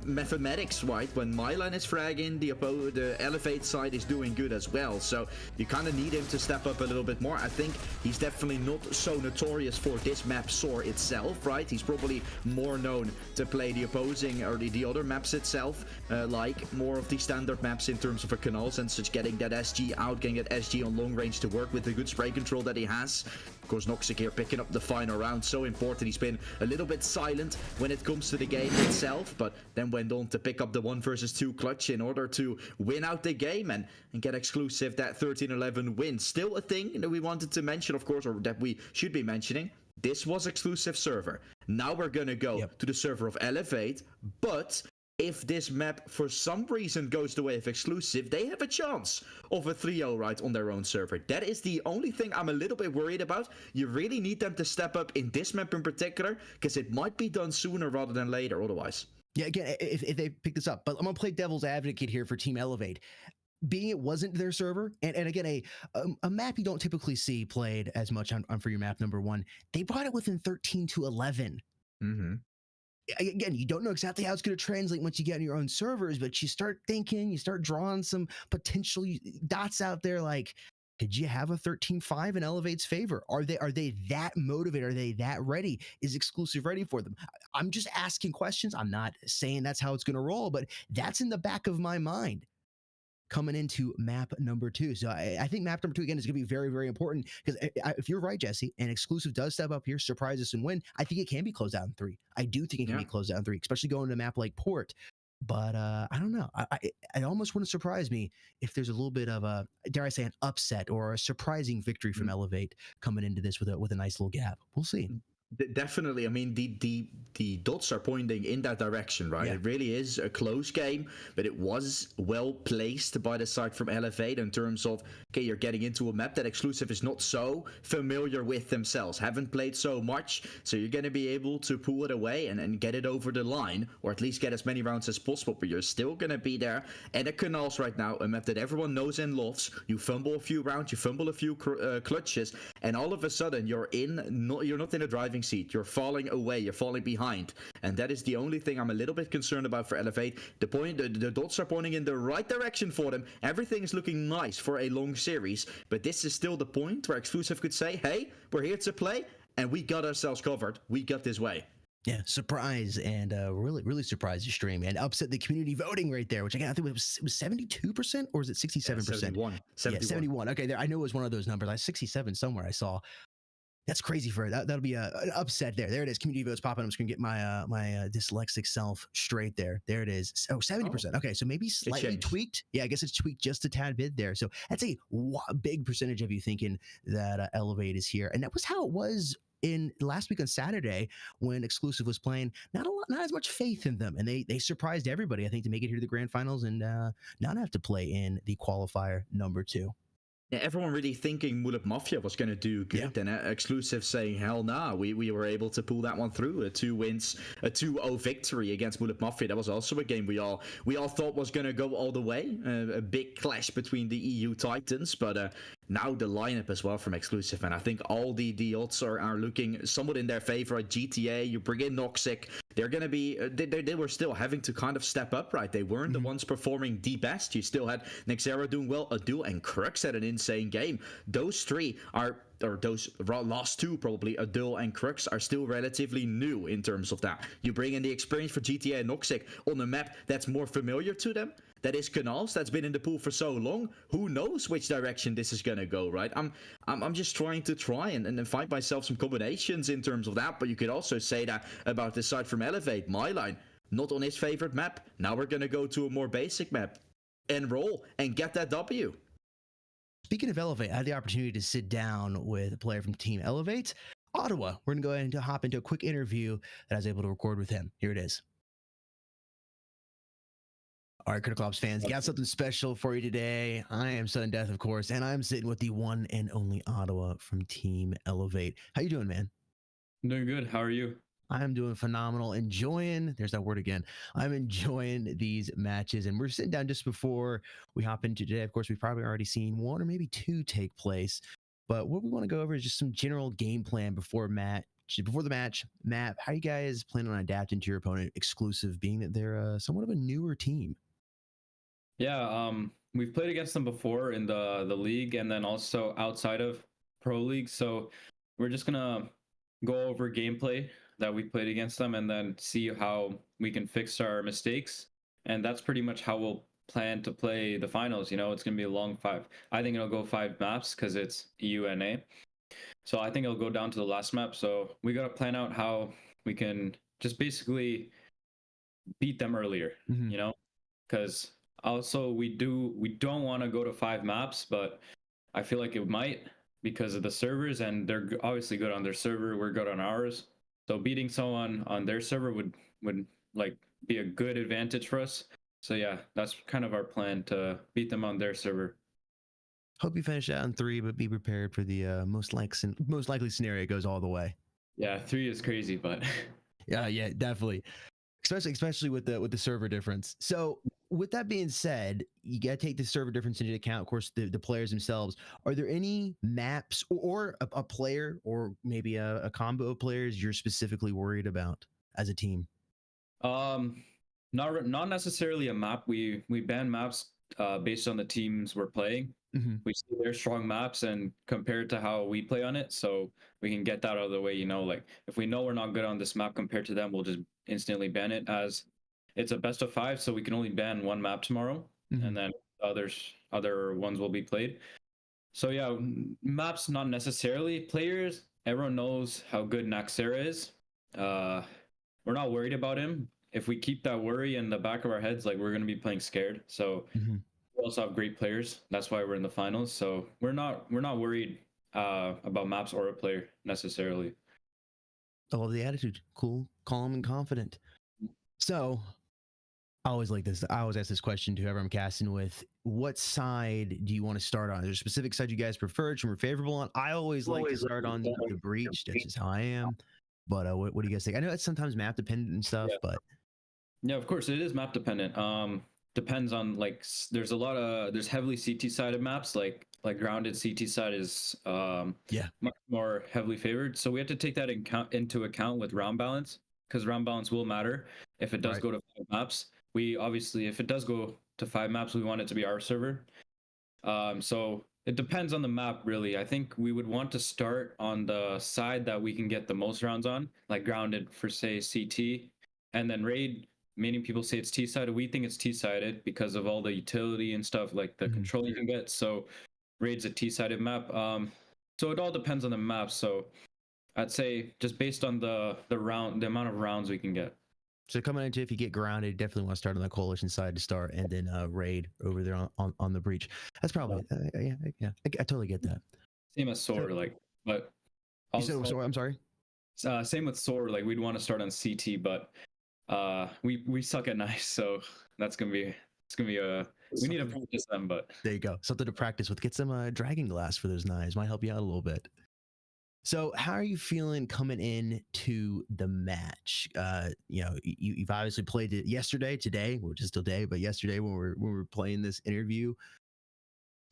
mathematics, right? When Myline is fragging, the Elevate side is doing good as well. So you kind of need him to step up a little bit more. I think he's definitely not so notorious for this map Soar itself, right? He's probably more known to play play the opposing or the other maps itself, like more of the standard maps in terms of a Canals and such, getting that SG out, getting that SG on long range to work with the good spray control that he has. Of course, Noxic here picking up the final round, so important. He's been a little bit silent when it comes to the game itself, but then went on to pick up the 1 versus 2 clutch in order to win out the game and get exclusive that 13-11 win. Still a thing that we wanted to mention, of course, or that we should be mentioning. This was exclusive server. Now we're gonna go to the server of Elevate, but if this map for some reason goes the way of exclusive, they have a chance of a 3-0 right on their own server. That is the only thing I'm a little bit worried about. You really need them to step up in this map in particular, because it might be done sooner rather than later otherwise. Yeah, again, if they pick this up, but I'm gonna play devil's advocate here for Team Elevate. Being it wasn't their server, and again, a map you don't typically see played as much on for your map number 1, they brought it within 13 to 11. Again, you don't know exactly how it's going to translate once you get on your own servers, but you start thinking, you start drawing some potential dots out there, like, could you have a 13-5 in Elevate's favor? Are they that motivated? Are they that ready? Is exclusive ready for them? I'm just asking questions. I'm not saying that's how it's going to roll, but that's in the back of my mind coming into map number 2. So I think map number 2, again, is going to be very, very important, because if you're right, Jesse, and exclusive does step up here, surprise us and win, I think it can be closed out in 3. I do think it can be closed out in 3, especially going to a map like Port. But I don't know. It almost wouldn't surprise me if there's a little bit of a, dare I say, an upset or a surprising victory from Elevate coming into this with a nice little gap. We'll see. Definitely. I mean, the dots are pointing in that direction, right? It really is a close game, but it was well placed by the side from Elevate in terms of, okay, you're getting into a map that exclusive is not so familiar with themselves, haven't played so much, so you're going to be able to pull it away and get it over the line, or at least get as many rounds as possible, but you're still going to be there. And the Canals right now, a map that everyone knows and loves. You fumble a few rounds, you fumble a few clutches, and all of a sudden you're not in a driving seat, you're falling away, you're falling behind, and that is the only thing I'm a little bit concerned about for Elevate. The dots are pointing in the right direction for them, everything is looking nice for a long series, but this is still the point where exclusive could say, hey, we're here to play and we got ourselves covered, we got this way. Yeah, surprise, and really surprised your stream and upset the community voting right there, which again I think it was 72%, or is it 67%? 71. Yeah, 71. Okay, there, I know it was one of those numbers. 67 somewhere I saw. That's crazy for that. That'll be an upset there. There it is. Community votes popping. I'm just gonna get my my dyslexic self straight there. There it is. Oh, 70%. Okay, so maybe slightly tweaked. Yeah, I guess it's tweaked just a tad bit there. So that's a big percentage of you thinking that Elevate is here, and that was how it was in last week on Saturday when exclusive was playing. Not as much faith in them, and they surprised everybody, I think, to make it here to the grand finals and not have to play in the qualifier number 2. Yeah, everyone really thinking Mulip Mafia was going to do good, and exclusive saying, hell nah, we were able to pull that one through. A 2 wins, a 2-0 victory against Mulip Mafia. That was also a game we all thought was going to go all the way. A big clash between the EU Titans, but now the lineup as well from exclusive, and I think all the odds are looking somewhat in their favor. At GTA, you bring in Noxic, they're going to be, they were still having to kind of step up, right? They weren't the ones performing the best. You still had Nexera doing well, Adul and Crux had an insane game. Those 3 are, or those last 2 probably, Adul and Crux, are still relatively new in terms of that. You bring in the experience for GTA and Noxic on a map that's more familiar to them. That is Canals, that's been in the pool for so long. Who knows which direction this is gonna go, right? I'm just trying and find myself some combinations in terms of that, but you could also say that about the side from Elevate. Myline, not on his favorite map. Now we're gonna go to a more basic map and roll and get that W. Speaking of Elevate, I had the opportunity to sit down with a player from Team Elevate, Ottawa. We're gonna go ahead and hop into a quick interview that I was able to record with him. Here it is. All right, criticalops fans, got something special for you today. I am Sudden Death, of course, and I'm sitting with the one and only Ottawa from Team Elevate. How you doing, man? I'm doing good. How are you? I'm doing phenomenal. Enjoying, there's that word again. I'm enjoying these matches, and we're sitting down just before we hop into today. Of course, we've probably already seen 1 or maybe 2 take place, but what we want to go over is just some general game plan before the match. Matt, how you guys plan on adapting to your opponent, exclusive, being that they're somewhat of a newer team? Yeah, we've played against them before in the league and then also outside of Pro League. So we're just gonna go over gameplay that we played against them, and then see how we can fix our mistakes. And that's pretty much how we'll plan to play the finals. You know, it's gonna be a long 5. I think it'll go 5 maps because it's UNA. So I think it'll go down to the last map. So we gotta plan out how we can just basically beat them earlier. Mhm. You know, because also we don't want to go to 5 maps, but I feel like it might because of the servers, and they're obviously good on their server. We're good on ours. So beating someone on their server would like be a good advantage for us. So yeah, that's kind of our plan, to beat them on their server. Hope you finish out in 3, but be prepared for the most likely scenario goes all the way. Yeah, 3 is crazy, but Yeah, definitely. Especially with the server difference. So with that being said, you got to take the server difference into account. Of course, the players themselves. Are there any maps or a player or maybe a combo of players you're specifically worried about as a team? Not necessarily a map. We ban maps based on the teams we're playing. We see their strong maps and compare it to how we play on it, so we can get that out of the way. You know, like if we know we're not good on this map compared to them, we'll just instantly ban it, as it's a best of 5, so we can only ban 1 map tomorrow, and then other ones will be played. So yeah, maps not necessarily. Players, everyone knows how good Nexera is. We're not worried about him. If we keep that worry in the back of our heads, like, we're going to be playing scared. So we also have great players. That's why we're in the finals. So we're not worried about maps or a player necessarily. I love the attitude. Cool, calm, and confident. So I always like this. I always ask this question to whoever I'm casting with. What side do you want to start on? Is there a specific side you guys prefer, which are favorable on? I always like to start on the breach. That's just how I am. But what do you guys think? I know it's sometimes map dependent and stuff, but yeah, of course it is map dependent. Depends on, like, there's heavily CT sided maps, like grounded CT side is much more heavily favored. So we have to take that into account with round balance, because round balance will matter if it does go to 5 maps. We obviously, if it does go to 5 maps, we want it to be our server. So it depends on the map, really. I think we would want to start on the side that we can get the most rounds on, like grounded for, say, CT, and then raid. Many people say it's T-sided. We think it's T-sided because of all the utility and stuff, like the control you can get. So raid's a T-sided map. So it all depends on the map. So I'd say just based on the amount of rounds we can get. So coming into, if you get grounded, definitely want to start on the coalition side to start, and then raid over there on the breach. That's probably yeah. I totally get that. Same as SOAR, like, but You said SOAR, I'm sorry. Same with SOAR, like we'd want to start on CT, but we suck at knives, so it's gonna be we need to practice them. But there you go, something to practice with. Get some dragon glass for those knives, might help you out a little bit. So how are you feeling coming in to the match? You know, you've obviously played it yesterday, today, which is still day, but yesterday when we were playing this interview.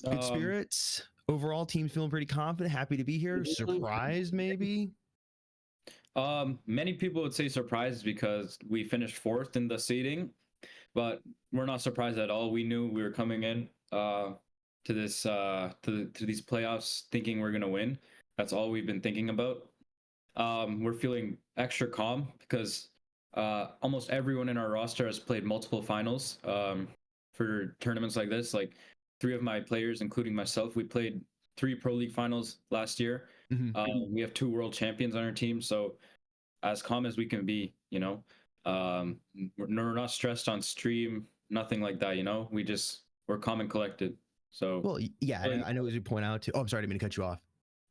Good spirits. Overall, team's feeling pretty confident, happy to be here. Surprised, maybe? Many people would say surprised because we finished 4th in the seeding, but we're not surprised at all. We knew we were coming in to this to these playoffs thinking we're gonna win. That's all we've been thinking about. We're feeling extra calm because almost everyone in our roster has played multiple finals for tournaments like this. Like 3 of my players, including myself, we played 3 Pro League finals last year. We have 2 world champions on our team, so as calm as we can be, you know. We're not stressed on stream, nothing like that, you know. We're calm and collected. So well, yeah, I know as you point out too. Oh, I'm sorry, I didn't mean to cut you off.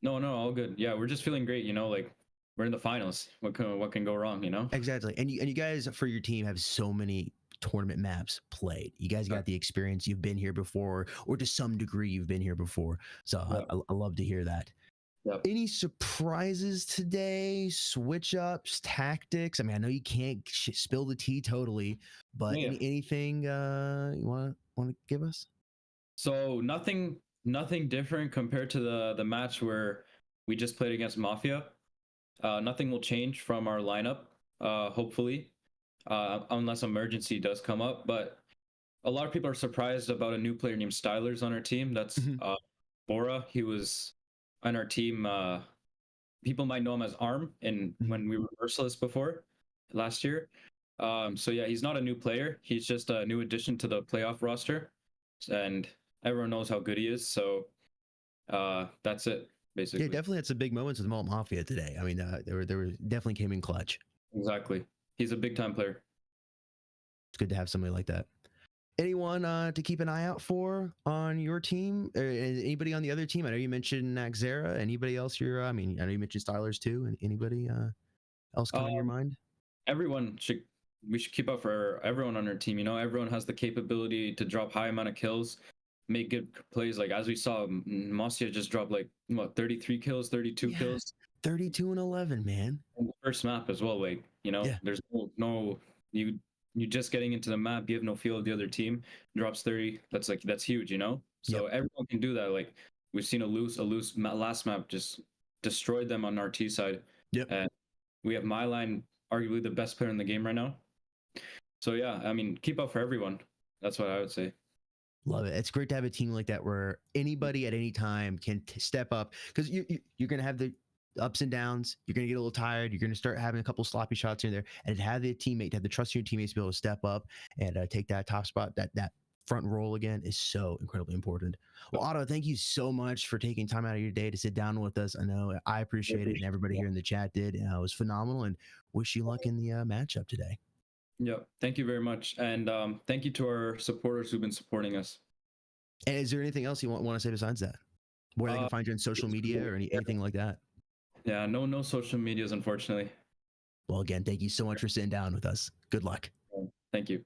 No, all good. Yeah, we're just feeling great, you know, like we're in the finals. What can go wrong, you know? Exactly. And you guys, for your team, have so many tournament maps played. You guys got the experience. You've been here before, or to some degree you've been here before. So I love to hear that. Any surprises today? Switch ups, tactics? I mean, I know you can't spill the tea totally, but anything you want to give us? So nothing different compared to the match where we just played against Mafia. Nothing will change from our lineup, hopefully, unless emergency does come up. But a lot of people are surprised about a new player named Stylers on our team. That's Bora. He was on our team people might know him as Arm, and when we were Merciless before last year. So yeah, he's not a new player. He's just a new addition to the playoff roster, and everyone knows how good he is. So that's it, basically. Yeah, definitely had some big moments with Malt Mafia today. I mean, they were definitely came in clutch. Exactly. He's a big time player. It's good to have somebody like that. Anyone to keep an eye out for on your team? Or anybody on the other team? I know you mentioned Nexera. Anybody else I know you mentioned Stylers too. And anybody else come in your mind? We should keep up for everyone on our team. You know, everyone has the capability to drop high amount of kills, make good plays. Like as we saw, Masia just dropped 33 kills, 32 kills. 32 and 11, man. And the first map as well. There's no you just getting into the map, you have no feel of the other team, drops 30. That's huge, you know? So everyone can do that. Like we've seen a loose last map just destroyed them on our T side. Yep. And we have Myline, arguably the best player in the game right now. So yeah, I mean, keep up for everyone. That's what I would say. Love it. It's great to have a team like that where anybody at any time can step up, because you're going to have the ups and downs. You're going to get a little tired. You're going to start having a couple sloppy shots in there, and to have the teammate, to have the trust in your teammates to be able to step up and take that top spot, that front roll again, is so incredibly important. Well, Otto, thank you so much for taking time out of your day to sit down with us. I know I appreciate it, and everybody here in the chat did. It was phenomenal, and wish you luck in the matchup today. Yep. Thank you very much. And thank you to our supporters who've been supporting us. And is there anything else you want to say besides that? Where they can find you on social media or anything like that? Yeah, no social medias, unfortunately. Well, again, thank you so much for sitting down with us. Good luck. Thank you.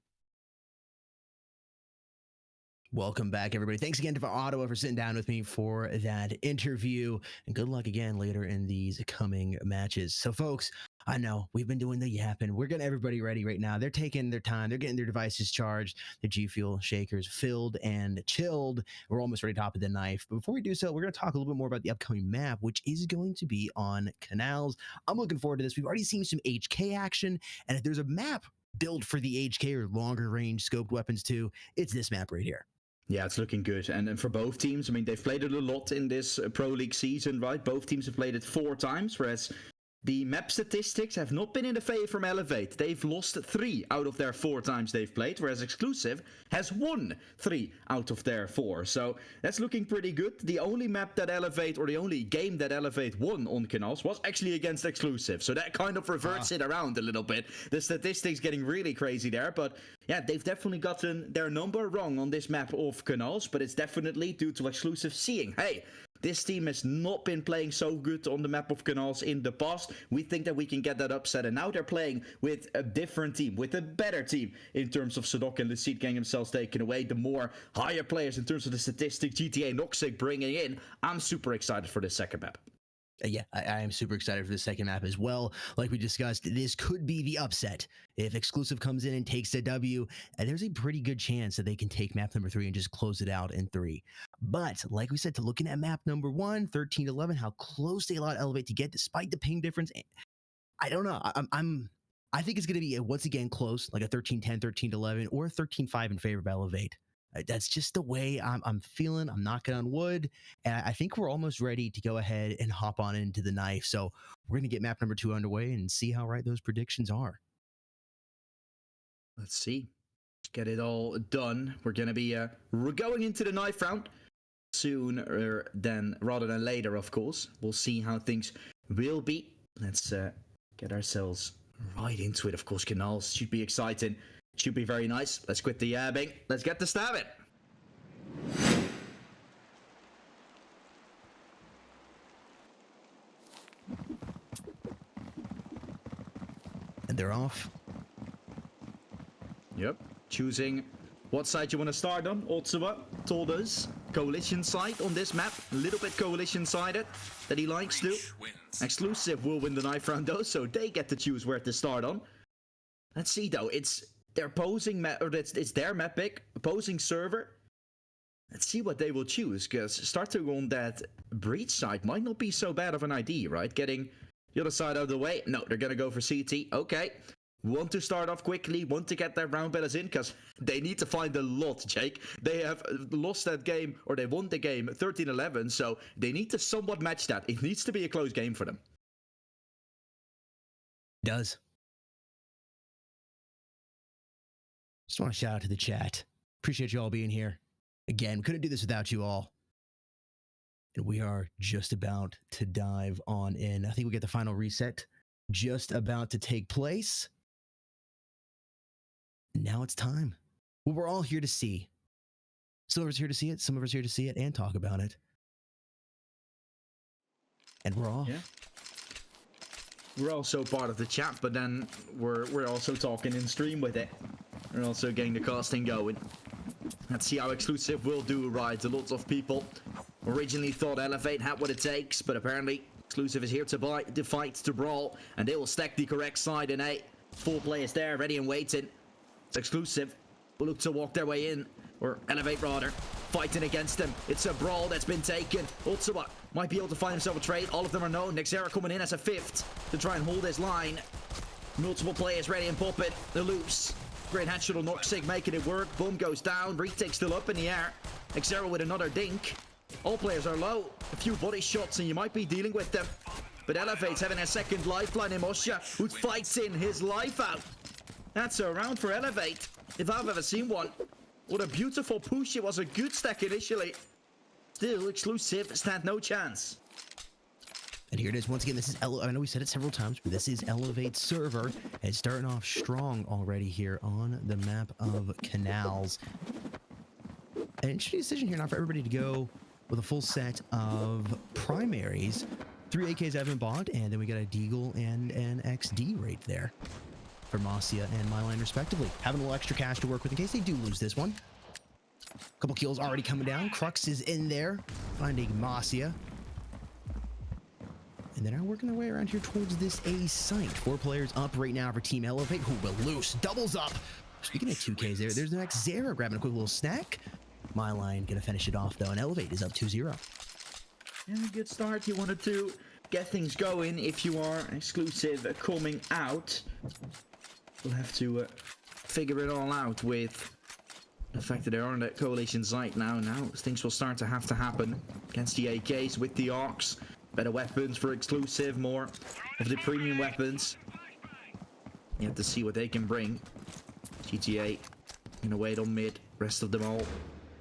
Welcome back, everybody. Thanks again to Ottawa for sitting down with me for that interview, and good luck again later in these coming matches. So, folks, I know we've been doing the yapping. We're getting everybody ready right now. They're taking their time. They're getting their devices charged, the G Fuel shakers filled and chilled. We're almost ready to top of the knife. But before we do so, we're going to talk a little bit more about the upcoming map, which is going to be on Canals. I'm looking forward to this. We've already seen some HK action, and if there's a map built for the HK or longer range scoped weapons too, it's this map right here. Yeah, it's looking good. And for both teams, I mean, they've played it a lot in this Pro League season, right? Both teams have played it 4 times, whereas the map statistics have not been in the favor from Elevate. They've lost 3 out of their 4 times they've played, whereas Exclusive has won 3 out of their 4. So that's looking pretty good. The only map that Elevate, or the only game that Elevate won on Canals, was actually against Exclusive. So that kind of reverts it around a little bit. The statistics getting really crazy there, but yeah, they've definitely gotten their number wrong on this map of Canals, but it's definitely due to Exclusive seeing, hey, this team has not been playing so good on the map of Canals in the past. We think that we can get that upset, and now they're playing with a different team, with a better team in terms of Sadok and Lucid getting themselves taken away. The more higher players in terms of the statistics, GTA Noxic bringing in. I'm super excited for this second map. Yeah, I am super excited for the second map as well. Like we discussed, this could be the upset. If Exclusive comes in and takes a W, there's a pretty good chance that they can take map number 3 and just close it out in 3. But like we said, to looking at map number 1, 13-11, how close they allowed Elevate to get despite the ping difference, I don't know. I think it's going to be once again close, like a 13-10, 13-11, or a 13-5 in favor of Elevate. That's just the way I'm feeling. I'm knocking on wood, and I think we're almost ready to go ahead and hop on into the knife. So we're going to get map number 2 underway and see how right those predictions are. Let's see. Let's get it all done. We're going to be we're going into the knife round sooner rather than later, of course. We'll see how things will be. Let's get ourselves right into it. Of course, Canals should be exciting. Should be very nice. Let's quit the yabbing. Let's get to stabbing. And they're off. Yep. Choosing what side you want to start on. Ottawa told us coalition side on this map. A little bit coalition sided that he likes to. Exclusive will win the knife round though, so they get to choose where to start on. Let's see though. It's their opposing map, or it's their map pick, opposing server. Let's see what they will choose, because starting on that breach side might not be so bad of an idea, right? Getting the other side out of the way. No, they're gonna go for CT. Okay. Want to start off quickly, want to get their round battles in, because they need to find a lot, Jake. They have lost that game, or they won the game 13-11, so they need to somewhat match that. It needs to be a close game for them. It does. Just want to shout out to the chat. Appreciate you all being here. Again, couldn't do this without you all. And we are just about to dive on in. I think we get the final reset just about to take place. Now it's time. What we're all here to see. Some of us here to see it, some of us here to see it and talk about it. And we're off. Yeah. We're also part of the chat, but then we're also talking in stream with it. We're also getting the casting going. Let's see how Exclusive will do, right? Lots of people originally thought Elevate had what it takes, but apparently Exclusive is here to fight, to brawl, and they will stack the correct side in A. 4 players there, ready and waiting. It's Exclusive will look to walk their way in, or Elevate rather, fighting against them. It's a brawl that's been taken. Ottawa might be able to find himself a trade. All of them are known. Nexera coming in as a 5th to try and hold his line. Multiple players ready and popping. They're loose. Great headshot on Noxic, making it work. Boom goes down. Retake still up in the air. Nexera with another dink. All players are low. A few body shots and you might be dealing with them. But Elevate's having a second lifeline in Mosha, who fights in his life out. That's a round for Elevate, if I've ever seen one. What a beautiful push. It was a good stack initially. Still, Exclusive stand no chance. And here it is. Once again, this is I know we said it several times, but this is Elevate server. And it's starting off strong already here on the map of Canals. An interesting decision here now for everybody to go with a full set of primaries. 3 AKs have been bought, and then we got a Deagle and an XD right there for Masia and Myline respectively. Having a little extra cash to work with in case they do lose this one. A couple kills already coming down. Crux is in there, finding Masia. And they're now working their way around here towards this A site. 4 players up right now for Team Elevate, who will loose. Doubles up. Speaking of 2Ks there's the Nexera grabbing a quick little snack. Myline gonna finish it off though, and Elevate is up 2-0. Yeah, good start. You wanted to get things going if you are Exclusive coming out. We'll have to figure it all out with the fact that they're on that coalition site now. Now things will start to have to happen against the AKs with the ARCs. Better weapons for Exclusive, more of the premium weapons. You have to see what they can bring. GTA gonna wait on mid. Rest of them all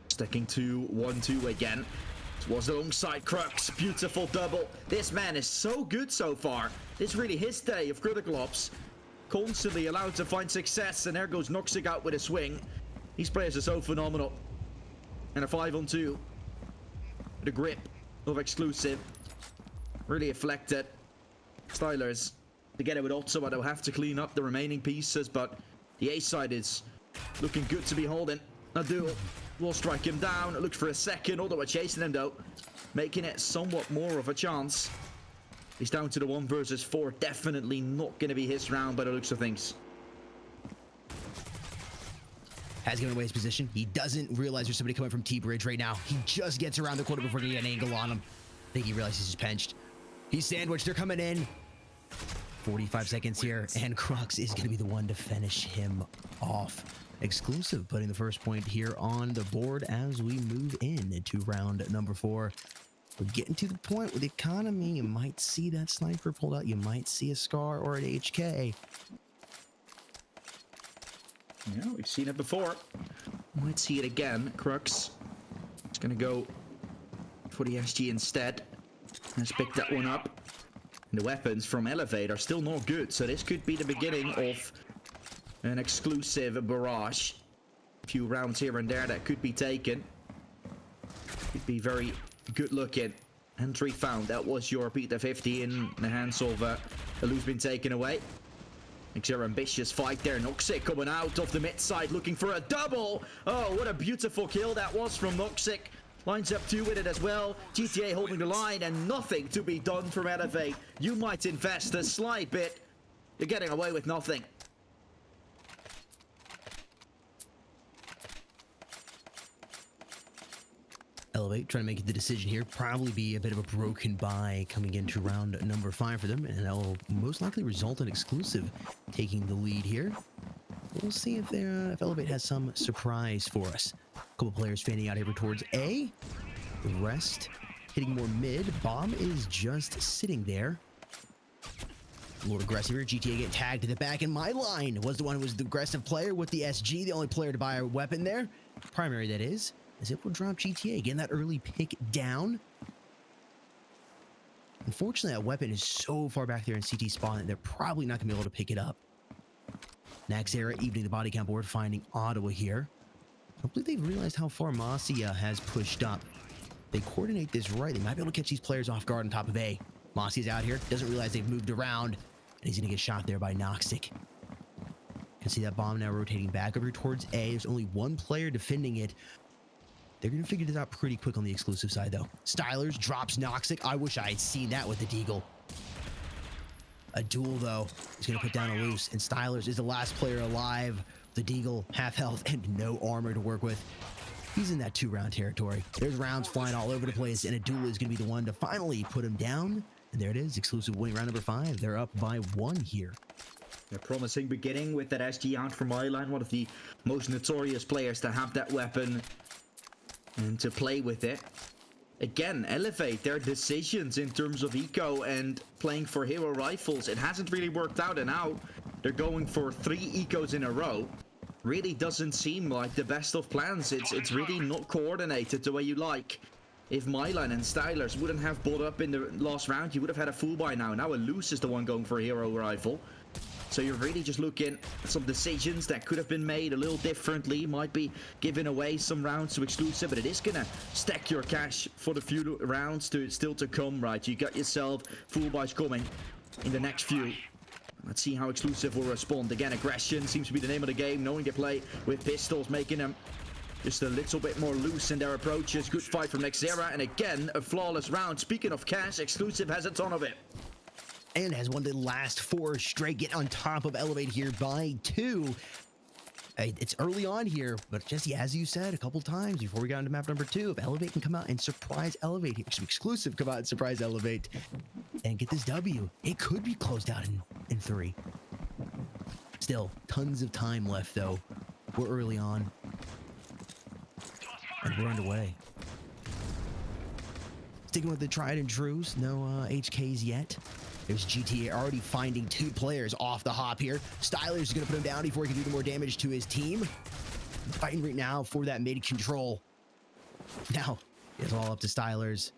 stacking 2-1-2 again. It was alongside Crux. Beautiful double. This man is so good so far. It's really his day of criticalops. Constantly allowed to find success, and there goes Noxic out with a swing. These players are so phenomenal. And a 5-on-2. The grip of Exclusive. Really affected. Stylers together with Ottawa, they'll have to clean up the remaining pieces, but the A side is looking good to be holding. A duel will strike him down. It looks for a second. Ottawa chasing him though, making it somewhat more of a chance. He's down to the 1 versus 4. Definitely not going to be his round by the looks of things. Has given away his position. He doesn't realize there's somebody coming from T-Bridge right now. He just gets around the corner before he get an angle on him. I think he realizes he's pinched. He's sandwiched. They're coming in. 45 seconds here, and Crux is going to be the one to finish him off. Exclusive putting the first point here on the board as we move into round number 4. We're getting to the point with the economy. You might see that sniper pulled out. You might see a Scar or an HK. Yeah, we've seen it before. Might see it again. Crux is going to go for the SG instead. Let's pick that one up. And the weapons from Elevate are still not good, so this could be the beginning of an Exclusive barrage. A few rounds here and there that could be taken. Could be very good looking. Entry found. That was your Peter 50 in the hands of who's been taken away. Nexera ambitious fight there. Noxic coming out of the mid side looking for a double. Oh, what a beautiful kill that was from Noxic. Lines up 2 with it as well. GTA holding the line and nothing to be done from Elevate. You might invest a slight bit. You're getting away with nothing. Elevate trying to make the decision here. Probably be a bit of a broken buy coming into round number 5 for them, and that will most likely result in Exclusive taking the lead here. We'll see if Elevate has some surprise for us. A couple players fanning out over towards A. The rest hitting more mid. Bomb is just sitting there. A little aggressive here. GTA getting tagged to the back, and my line was the one who was the aggressive player with the SG, the only player to buy a weapon there. Primary, that is. As it will drop GTA, getting that early pick down. Unfortunately, that weapon is so far back there in CT spawn that they're probably not going to be able to pick it up. Nexera evening the body count board, finding Ottawa here. I don't believe they've realized how far Masia has pushed up. They coordinate this right. They might be able to catch these players off guard on top of A. Masia's out here, doesn't realize they've moved around, and he's going to get shot there by Noxic. Can see that bomb now rotating back over towards A. There's only one player defending it. They're going to figure this out pretty quick on the exclusive side, though. Stylers drops Noxic. I wish I had seen that with the Deagle. A duel, though, is going to put down a loose, and Stylers is the last player alive. The Deagle, half health, and no armor to work with. He's in that 2-round territory. There's rounds flying all over the place, and a duel is going to be the one to finally put him down. And there it is, exclusive winning round number 5. They're up by 1 here. A promising beginning with that SG out from Aileron, one of the most notorious players to have that weapon and to play with it. Again, elevate their decisions in terms of eco and playing for hero rifles. It hasn't really worked out, and now they're going for 3 ecos in a row. Really doesn't seem like the best of plans. It's really not coordinated the way you like. If Myline and Stylers wouldn't have bought up in the last round, you would have had a full by now. Now a loose is the one going for a hero rifle. So you're really just looking at some decisions that could have been made a little differently. Might be giving away some rounds to exclusive, but it is gonna stack your cash for the few rounds still to come, right? You got yourself full buys coming in the next few. Let's see how exclusive will respond. Again, aggression seems to be the name of the game. Knowing they play with pistols, making them just a little bit more loose in their approaches. Good fight from Nexera, and again, a flawless round. Speaking of cash, exclusive has a ton of it. And has won the last 4 straight, get on top of Elevate here by 2. It's early on here, but Jesse, as you said a couple times before we got into map number 2, if Elevate can come out and surprise Elevate here, exclusive come out and surprise Elevate and get this W, it could be closed out in 3. Still, tons of time left though. We're early on. And we're underway. Sticking with the tried and trues, no HKs yet. There's GTA already finding 2 players off the hop here. Stylers is going to put him down before he can do more damage to his team. Fighting right now for that mid control. Now, it's all up to Stylers.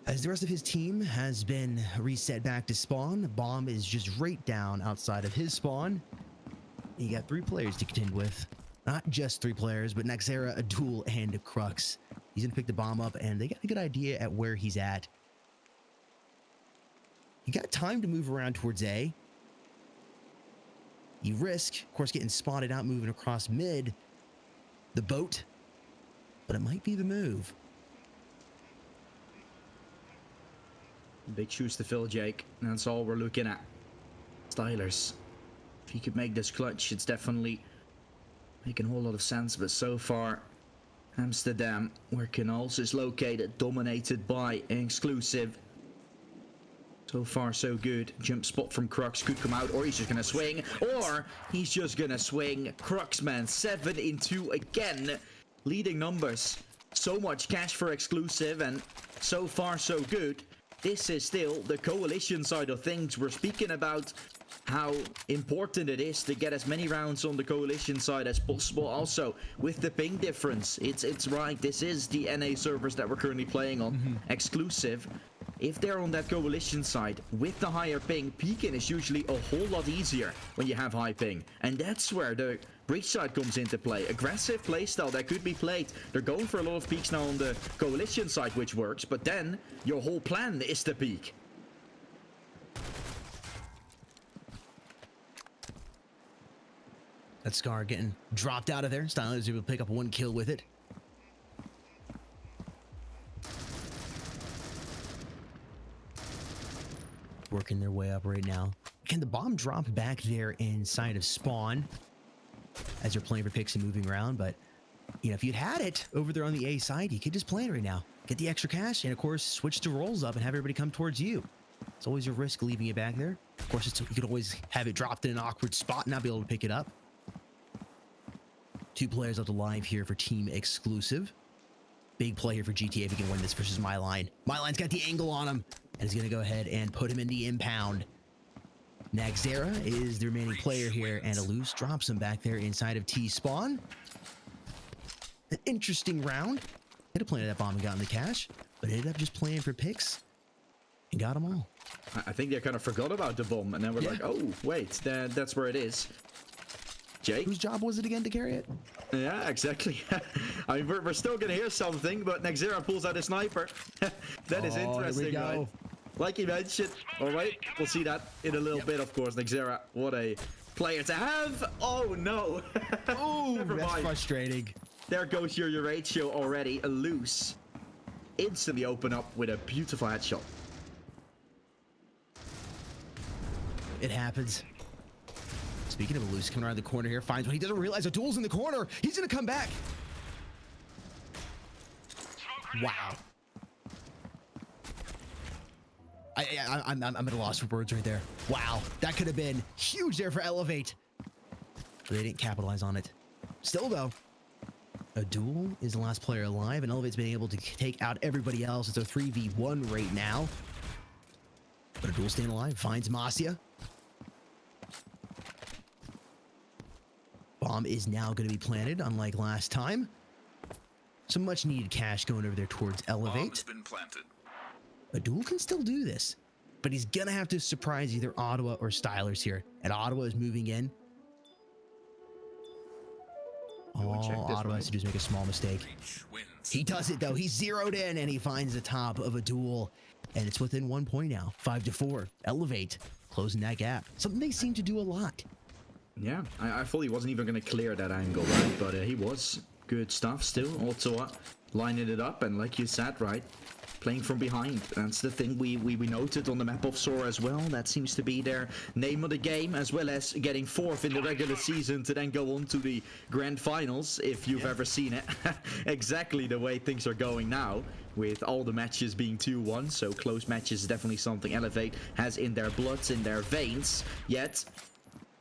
As the rest of his team has been reset back to spawn, Bomb is just right down outside of his spawn. You got 3 players to contend with. Not just 3 players, but Nexera, a duel, and a Crux. He's going to pick the bomb up, and they got a good idea at where he's at. You got time to move around towards A. You risk, of course, getting spotted out moving across mid. The boat. But it might be the move. Big shoes to fill, Jake. That's all we're looking at. Stylers. If you could make this clutch, it's definitely making a whole lot of sense. But so far, Amsterdam, where Canals is located, dominated by an exclusive. So far, so good. Jump spot from Crux could come out, or he's just gonna swing, or he's just gonna swing. Crux, man, 7 in 2 again. Leading numbers. So much cash for exclusive, and so far, so good. This is still the coalition side of things. We're speaking about how important it is to get as many rounds on the coalition side as possible. Also, with the ping difference, it's right. This is the NA servers that we're currently playing on. Exclusive. If they're on that coalition side with the higher ping, peeking is usually a whole lot easier when you have high ping. And that's where the breach side comes into play. Aggressive playstyle that could be played. They're going for a lot of peaks now on the coalition side, which works, but then your whole plan is to peak. That Scar getting dropped out of there. Stylers able to pick up 1 kill with it. Working their way up right now. Can the bomb drop back there inside of spawn as they're playing for picks and moving around? But, you know, if you'd had it over there on the A side, you could just play it right now. Get the extra cash and, of course, switch the rolls up and have everybody come towards you. It's always a risk leaving it back there. Of course, you could always have it dropped in an awkward spot and not be able to pick it up. 2 players left alive here for team exclusive. Big play here for GTA if he can win this versus Myline. Myline's got the angle on him. And he's going to go ahead and put him in the impound. Nexera is the remaining player here, and Alus drops him back there inside of T-spawn. An interesting round. Could have planted that bomb and gotten the cash, but ended up just playing for picks and got them all. I think they kind of forgot about the bomb, and then we're like, oh, wait, that's where it is. Jake? Whose job was it again to carry it? Yeah, exactly. I mean, we're still going to hear something, but Nexera pulls out a sniper. That is interesting, right? Like he mentioned. All right, we'll see that in a little bit, of course. Nexera, what a player to have. Oh, no. Oh, that's frustrating. There goes your ratio already. A loose. Instantly open up with a beautiful headshot. It happens. Speaking of Alus, coming around the corner here, finds one. He doesn't realize a duel's in the corner. He's gonna come back. Wow. I'm at a loss for words right there. Wow, that could have been huge there for Elevate. But they didn't capitalize on it. Still though, a duel is the last player alive, and Elevate's been able to take out everybody else. It's a 3v1 right now. But a duel staying alive finds Masia. Bomb is now going to be planted, unlike last time. Some much needed cash going over there towards Elevate. Bomb has been planted. A duel can still do this, but he's going to have to surprise either Ottawa or Stylers here. And Ottawa is moving in. All Ottawa has to do is make a small mistake. He does it though. He's zeroed in and he finds the top of a duel. And it's within 1 point now. 5-4. Elevate closing that gap. Something they seem to do a lot. Yeah, I thought he wasn't even going to clear that angle, right? But he was. Good stuff still. Ottawa lining it up, and like you said, right, playing from behind. That's the thing we noted on the map of Sora as well. That seems to be their name of the game, as well as getting 4th in the regular season to then go on to the grand finals, if you've ever seen it. Exactly the way things are going now, with all the matches being 2-1. So close matches is definitely something Elevate has in their bloods, in their veins. Yet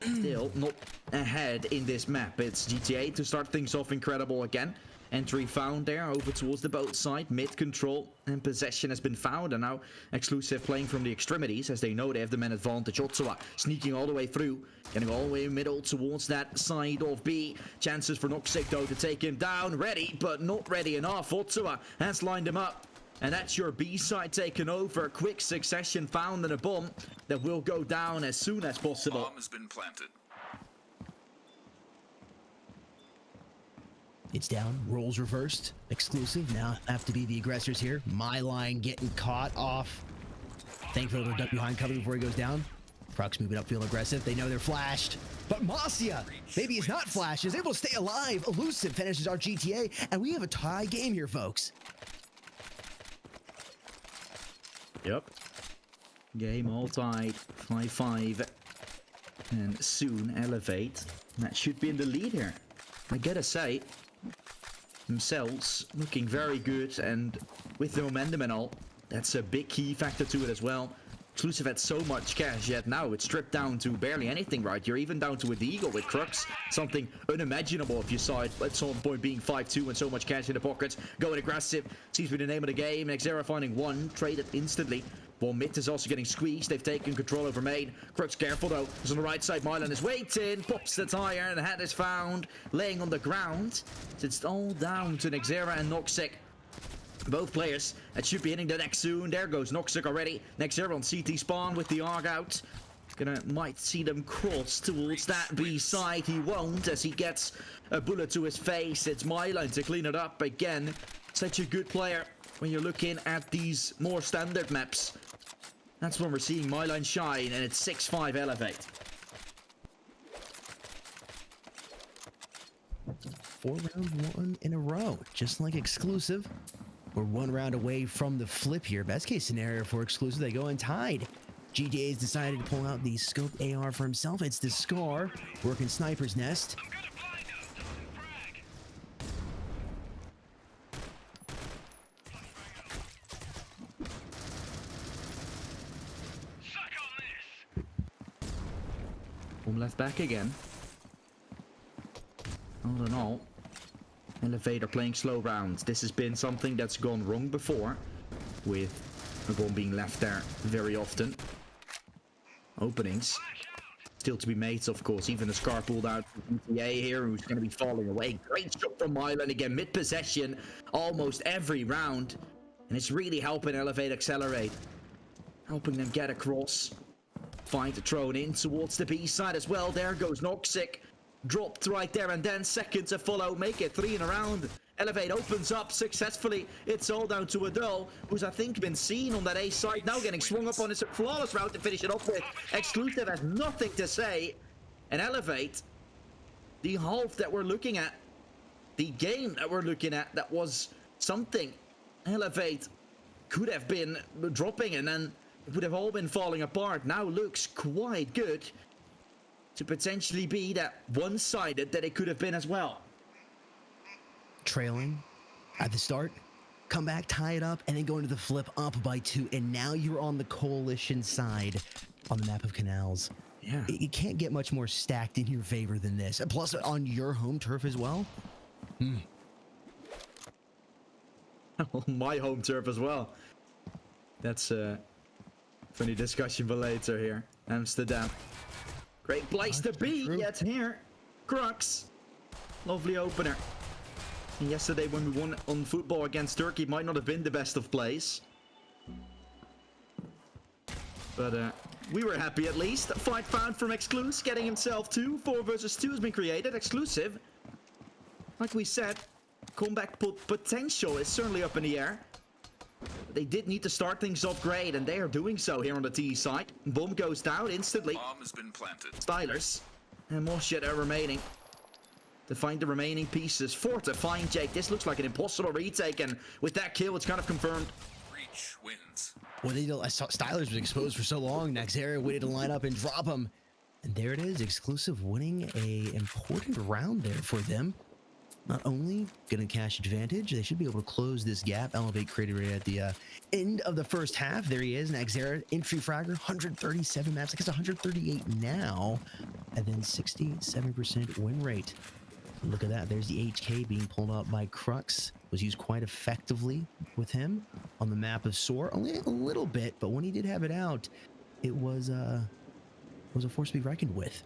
still not ahead in this map. It's GTA to start things off incredible again. Entry found there over towards the boat side. Mid control and possession has been found. And now Exclusive playing from the extremities as they know they have the man advantage. Ottawa sneaking all the way through. Getting all the way middle towards that side of B. Chances for Noxic though to take him down. Ready, but not ready enough. Ottawa has lined him up. And that's your B side taken over. Quick succession found in a bomb that will go down as soon as possible. Bomb has been planted. It's down, roles reversed. Exclusive now have to be the aggressors here. My line getting caught off. Thankfully they're ducked behind cover before he goes down. Crux moving upfield aggressive. They know they're flashed. But Masia, maybe he's not flashed, is able to stay alive. Elusive finishes our GTA, and we have a tie game here, folks. Yep. Game all tied, 5-5. And soon Elevate. That should be in the lead here. I gotta say, themselves looking very good, and with the momentum and all, that's a big key factor to it as well. Exclusive had so much cash, yet now it's stripped down to barely anything, right? You're even down to a Deagle with Crux. Something unimaginable if you saw it at some point being 5-2 and so much cash in the pockets. Going aggressive seems to be the name of the game. Nexera finding one, traded instantly. While mid is also getting squeezed. They've taken control over main. Crux careful though. He's on the right side. Mylan is waiting. Pops the tire and the hat is found. Laying on the ground. It's all down to Nexera and Noxic. Both players that should be hitting the neck soon. There goes Noxic already. Nexera on CT spawn with the ARG out. Might see them cross towards that B side. He won't as he gets a bullet to his face. It's Mylan to clean it up again. Such a good player when you're looking at these more standard maps. That's when we're seeing Mylan shine, and it's 6-5 Elevate. 4-round-1 in a row, just like Exclusive. We're 1 round away from the flip here. Best case scenario for Exclusive, they go untied. GTA's decided to pull out the scope AR for himself. It's the Scar, working Sniper's Nest. Boom left back again. All in all, Elevate are playing slow rounds. This has been something that's gone wrong before, with a bomb being left there very often. openings still to be made, of course. Even a Scar pulled out from GTA here, who's going to be falling away. Great shot from Milan again, mid-possession, almost every round. And it's really helping Elevate accelerate. Helping them get across. Find the thrown in towards the B side as well. There goes Noxic. Dropped right there, and then second to follow. Make it 3 in a round. Elevate opens up successfully. It's all down to Adol, who's I think been seen on that A side, now getting swung up on his flawless route to finish it off with. Exclusive has nothing to say. And Elevate, the half that we're looking at, the game that we're looking at, that was something Elevate could have been dropping, and then it would have all been falling apart. Now looks quite good to potentially be that one-sided that it could have been as well. Trailing at the start, come back, tie it up, and then go into the flip up by 2, and now you're on the coalition side on the map of Canals. Yeah. You can't get much more stacked in your favor than this. Plus, on your home turf as well. My home turf as well. That's a funny discussion for later here. Amsterdam. Great place to be yet here. Crux. Lovely opener. And yesterday when we won on football against Turkey, might not have been the best of plays. But we were happy at least. A fight found from Exclusive, getting himself 2. 4 versus 2 has been created. Exclusive, like we said, comeback potential is certainly up in the air. They did need to start things off great, and they are doing so here on the T side. Bomb goes down instantly. Bomb has been planted. Stylers and more shit are remaining to find the remaining pieces. 4 to find Jake. This looks like an impossible retake, and with that kill, it's kind of confirmed. Reach wins. Well, I saw Stylers was exposed for so long. Nexera waited to line up and drop him. And there it is, Exclusive winning a important round there for them. Not only getting cash advantage, they should be able to close this gap. Elevate created right at the end of the first half. There he is, Nexera, entry fragger, 137 maps. I guess 138 now. And then 67% win rate. Look at that. There's the HK being pulled up by Crux. Was used quite effectively with him on the map of Soar. Only a little bit, but when he did have it out, it was a force to be reckoned with.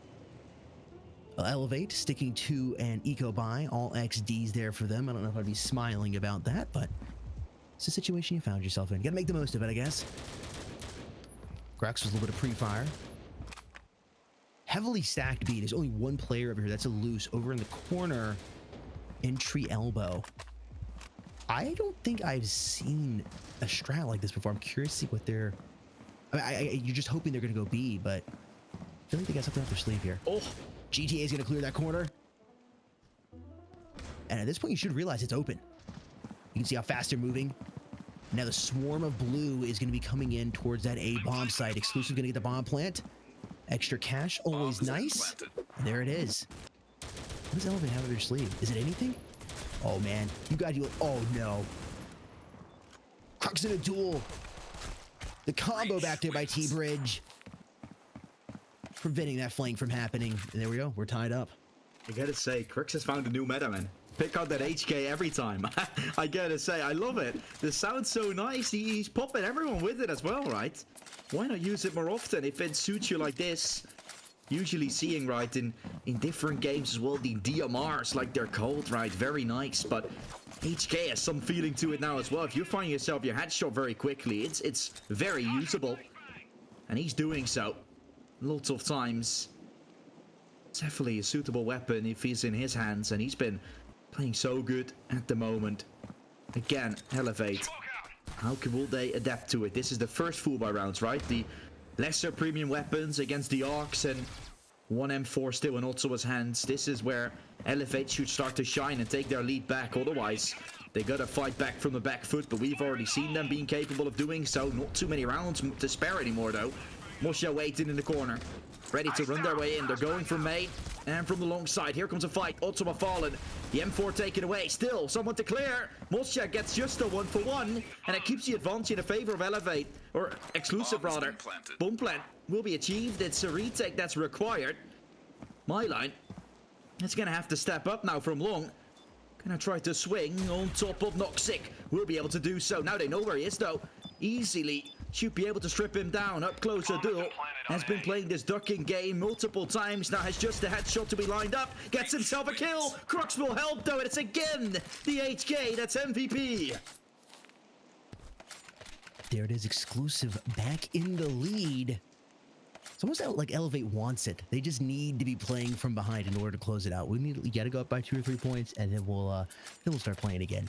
Elevate sticking to an eco buy, all XDs there for them. I don't know if I'd be smiling about that, but it's a situation you found yourself in. You gotta make the most of it, I guess. Crux was a little bit of pre-fire. Heavily stacked B. There's only one player over here. That's a loose over in the corner. Entry elbow. I don't think I've seen a strat like this before. I'm curious to see what they're... I mean, you're just hoping they're going to go B, but I feel like they got something up their sleeve here. Oh, GTA is going to clear that corner. And at this point, you should realize it's open. You can see how fast they're moving. Now the swarm of blue is going to be coming in towards that A bomb site. Exclusive going to get the bomb plant. Extra cash, always nice. And there it is. What does Elevate have up their sleeve? Is it anything? Oh man, you got you. Oh no. Crux in a duel. The combo back there by T-Bridge. Preventing that flank from happening. And there we go, we're tied up. I gotta say, Crux has found a new meta, man. Pick out that HK every time. I gotta say, I love it. This sounds so nice. He's popping everyone with it as well, right? Why not use it more often if it suits you like this? Usually seeing, right, in different games as well, the DMRs, like they're called, right? Very nice, but HK has some feeling to it now as well. If you find yourself your headshot very quickly, it's very usable. And he's doing so lots of times. It's definitely a suitable weapon if he's in his hands, and he's been playing so good at the moment. Again, Elevate. How will they adapt to it? This is the first full buy rounds, right? The lesser premium weapons against the Arcs, and one M4 still in Ottawa's hands. This is where Elevate should start to shine and take their lead back. Otherwise, they gotta fight back from the back foot, but we've already seen them being capable of doing so. Not too many rounds to spare anymore, though. Mosha waiting in the corner, ready to run their way in. They're going from main and from the long side. Here comes a fight. Ottawa fallen. The M4 taken away. Still someone to clear. Mosha gets just a 1-for-1, and it keeps the advantage in favor of Elevate, or Exclusive rather. Bomb plant will be achieved. It's a retake that's required. My line, it's gonna have to step up now from long. Gonna try to swing on top of Noxic. Will be able to do so. Now they know where he is though. Easily should be able to strip him down. Up close, Adul has been playing this ducking game multiple times. Now has just a headshot to be lined up. Gets himself a kill. Crux will help though, and it's again the HK that's MVP. There it is, Exclusive back in the lead. It's almost like Elevate wants it. They just need to be playing from behind in order to close it out. We got to go up by 2 or 3 points, and then we'll start playing again.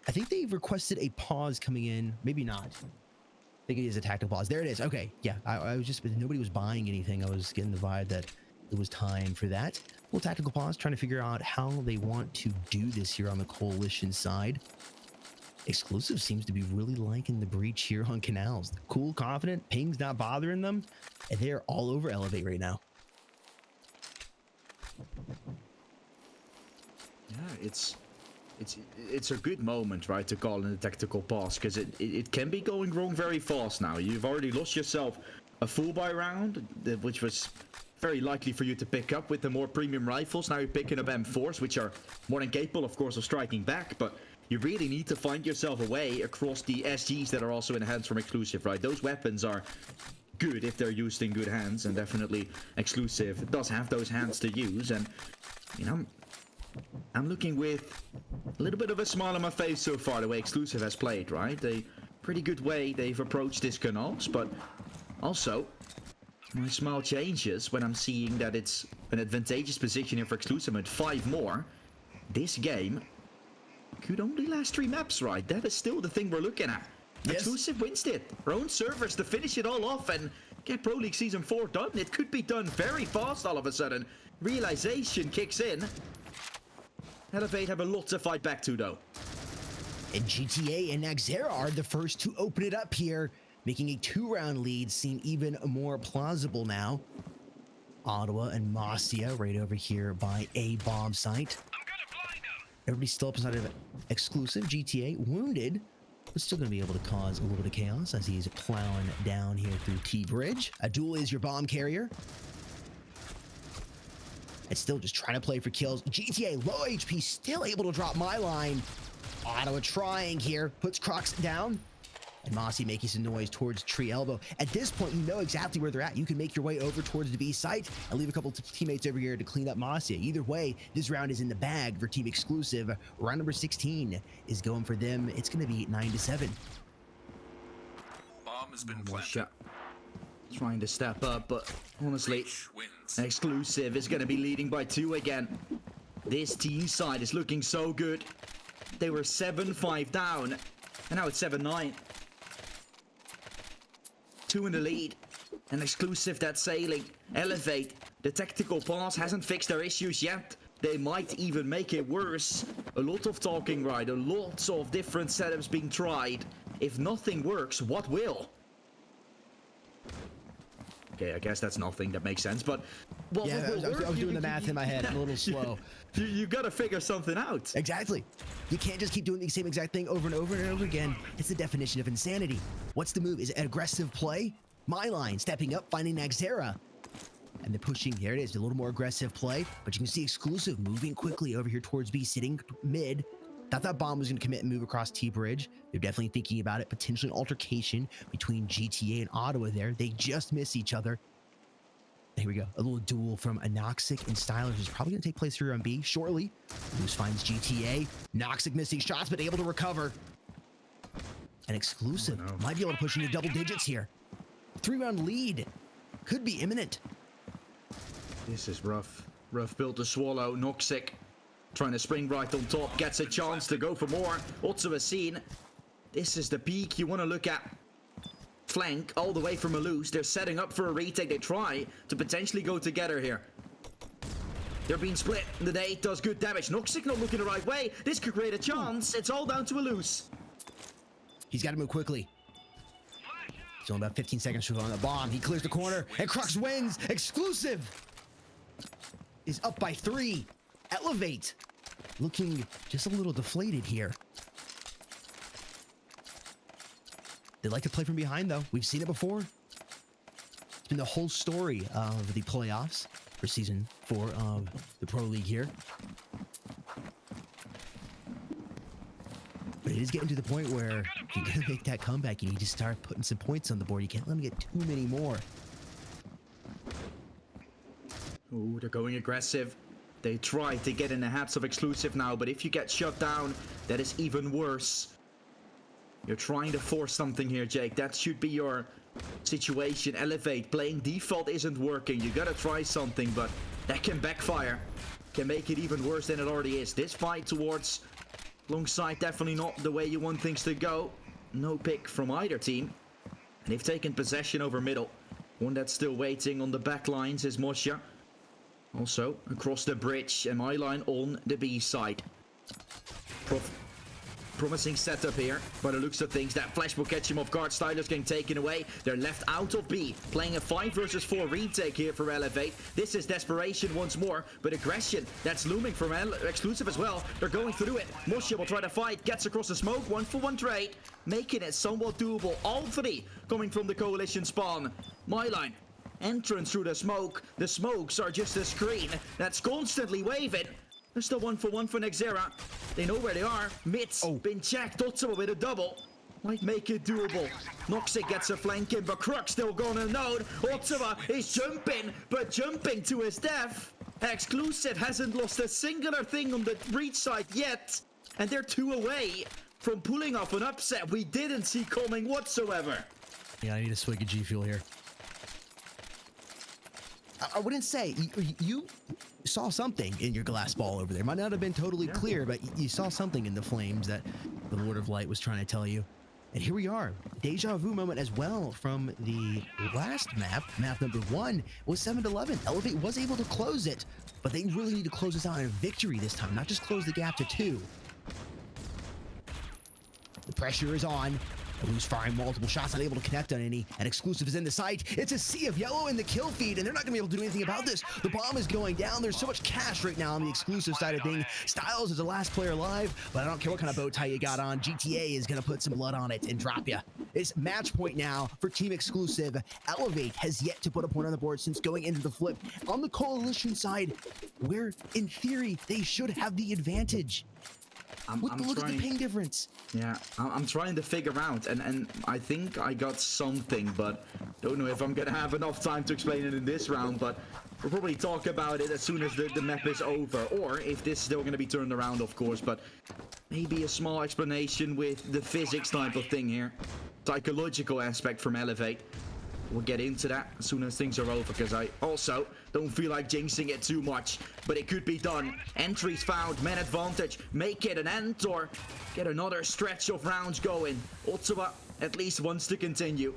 I think they've requested a pause coming in. Maybe not. I think it is a tactical pause. There it is. Okay, yeah. I was just, nobody was buying anything. I was getting the vibe that it was time for that. A little tactical pause, trying to figure out how they want to do this here on the Coalition side. Exclusive seems to be really liking the breach here on Canals. Cool, confident, ping's not bothering them, and they're all over Elevate right now. Yeah, it's a good moment, right, to call in a tactical pause, because it can be going wrong very fast now. You've already lost yourself a full buy round, which was very likely for you to pick up with the more premium rifles. Now you're picking up M4s, which are more than capable, of course, of striking back, but you really need to find yourself a way across the SGs that are also in the hands from Exclusive, right? Those weapons are good if they're used in good hands, and definitely Exclusive does have those hands to use. And, you know, I'm looking with a little bit of a smile on my face so far, the way Exclusive has played, right? A pretty good way they've approached this Canals, but also my smile changes when I'm seeing that it's an advantageous position here for Exclusive with 5 more. This game could only last 3 maps, right? That is still the thing we're looking at. Yes. Exclusive wins it. Our own servers to finish it all off and get Pro League Season 4 done. It could be done very fast all of a sudden. Realization kicks in. Elevate have a lot to fight back to, though. And GTA and Nexera are the first to open it up here, making a 2-round lead seem even more plausible now. Ottawa and Masia right over here by a bomb site. Everybody's still up inside of Exclusive. GTA wounded, but still going to be able to cause a little bit of chaos as he's plowing down here through T-Bridge. Adul is your bomb carrier. And still just trying to play for kills. GTA, low HP, still able to drop my line. Ottawa trying here, puts Crux down. And Mossy making some noise towards Tree Elbow. At this point, you know exactly where they're at. You can make your way over towards the B site and leave a couple teammates over here to clean up Mossy. Either way, this round is in the bag for Team Exclusive. Round number 16 is going for them. It's going to be 9-7. Bomb has been planted. Trying to step up, but honestly, Exclusive is going to be leading by 2 again. This team side is looking so good. They were 7-5 down, and now it's 7-9. 2 in the lead, and Exclusive that's sailing. Elevate, the tactical pass hasn't fixed their issues yet. They might even make it worse. A lot of talking, right? A lot of different setups being tried. If nothing works, what will? Okay, I guess that's nothing. That makes sense, but what yeah, I was doing the math in my head. I'm a little slow. You gotta figure something out. Exactly. You can't just keep doing the same exact thing over and over and over again. It's the definition of insanity. What's the move? Is it an aggressive play? My line, stepping up, finding Nexera. And they're pushing. There it is, a little more aggressive play. But you can see Exclusive moving quickly over here towards B, sitting mid. Thought that bomb was going to commit and move across T-Bridge. They're definitely thinking about it. Potentially an altercation between GTA and Ottawa there. They just miss each other. Here we go. A little duel from Anoxic and Stylers is probably going to take place here on B shortly. Loose finds GTA. Noxic missing shots, but able to recover. And Exclusive might be able to push into double digits here. 3-round lead could be imminent. This is rough. Rough build to swallow. Noxic trying to spring right on top. Gets a chance to go for more. Also a scene. This is the peak you want to look at. Flank all the way from a loose. They're setting up for a retake. They try to potentially go together here. They're being split. The nade does good damage. Noxic not looking the right way. This could create a chance. It's all down to a loose. He's got to move quickly. He's only about 15 seconds to go on the bomb. He clears the corner and Crux wins. Exclusive is up by 3. Elevate looking just a little deflated here. They like to play from behind, though. We've seen it before. It's been the whole story of the playoffs for Season 4 of the Pro League here. But it is getting to the point where if you're going to make that comeback, you need to start putting some points on the board. You can't let them get too many more. Oh, they're going aggressive. They try to get in the hats of exclusive now, but if you get shut down, that is even worse. You're trying to force something here, Jake. That should be your situation. Elevate. Playing default isn't working. You gotta try something, but that can backfire. Can make it even worse than it already is. This fight towards long side, definitely not the way you want things to go. No pick from either team. And they've taken possession over middle. One that's still waiting on the back lines is Mosha. Also, across the bridge, and my line on the B side. Promising setup here, by the looks of things. That flash will catch him off guard. Styler's getting taken away. They're left out of B. Playing a 5 versus 4 retake here for Elevate. This is desperation once more, but aggression that's looming from exclusive as well. They're going through it. Moshe will try to fight. Gets across the smoke. 1-for-1 trade. Making it somewhat doable. All three coming from the coalition spawn. My line. Entrance through the smoke. The smokes are just a screen that's constantly waving. There's still 1-for-1 for Nexera. They know where they are. Mid's been checked. Ottawa with a double. Might make it doable. Noxic gets a flank in, but Kruk still gonna node. Ottawa is jumping, but jumping to his death. Exclusive hasn't lost a singular thing on the breach side yet. And they're 2 away from pulling off an upset we didn't see coming whatsoever. Yeah, I need a swig of G Fuel here. I wouldn't say you saw something in your glass ball over there. Might not have been totally clear, but you saw something in the flames that the Lord of Light was trying to tell you. And here we are. Deja vu moment as well from the last map. Map number 1 was 7-11. Elevate was able to close it, but they really need to close this out in a victory this time, not just close the gap to 2. The pressure is on. Who's firing multiple shots, not able to connect on any, and exclusive is in the sight. It's a sea of yellow in the kill feed, and they're not gonna be able to do anything about this. The bomb is going down. There's so much cash right now on the exclusive side of things. Styles is the last player alive, but I don't care what kind of bow tie you got on. GTA is gonna put some blood on it and drop you. It's match point now for Team Exclusive. Elevate has yet to put a point on the board since going into the flip. On the coalition side, where in theory they should have the advantage. Look at the ping difference. Yeah, I'm trying to figure out, and I think I got something, but don't know if I'm gonna have enough time to explain it in this round, but we'll probably talk about it as soon as the map is over, or if this is still gonna be turned around, of course, but maybe a small explanation with the physics type of thing here. Psychological aspect from Elevate. We'll get into that as soon as things are over, because I also don't feel like jinxing it too much, but it could be done. Entries found, man advantage, make it an end, or get another stretch of rounds going. Ottawa at least wants to continue.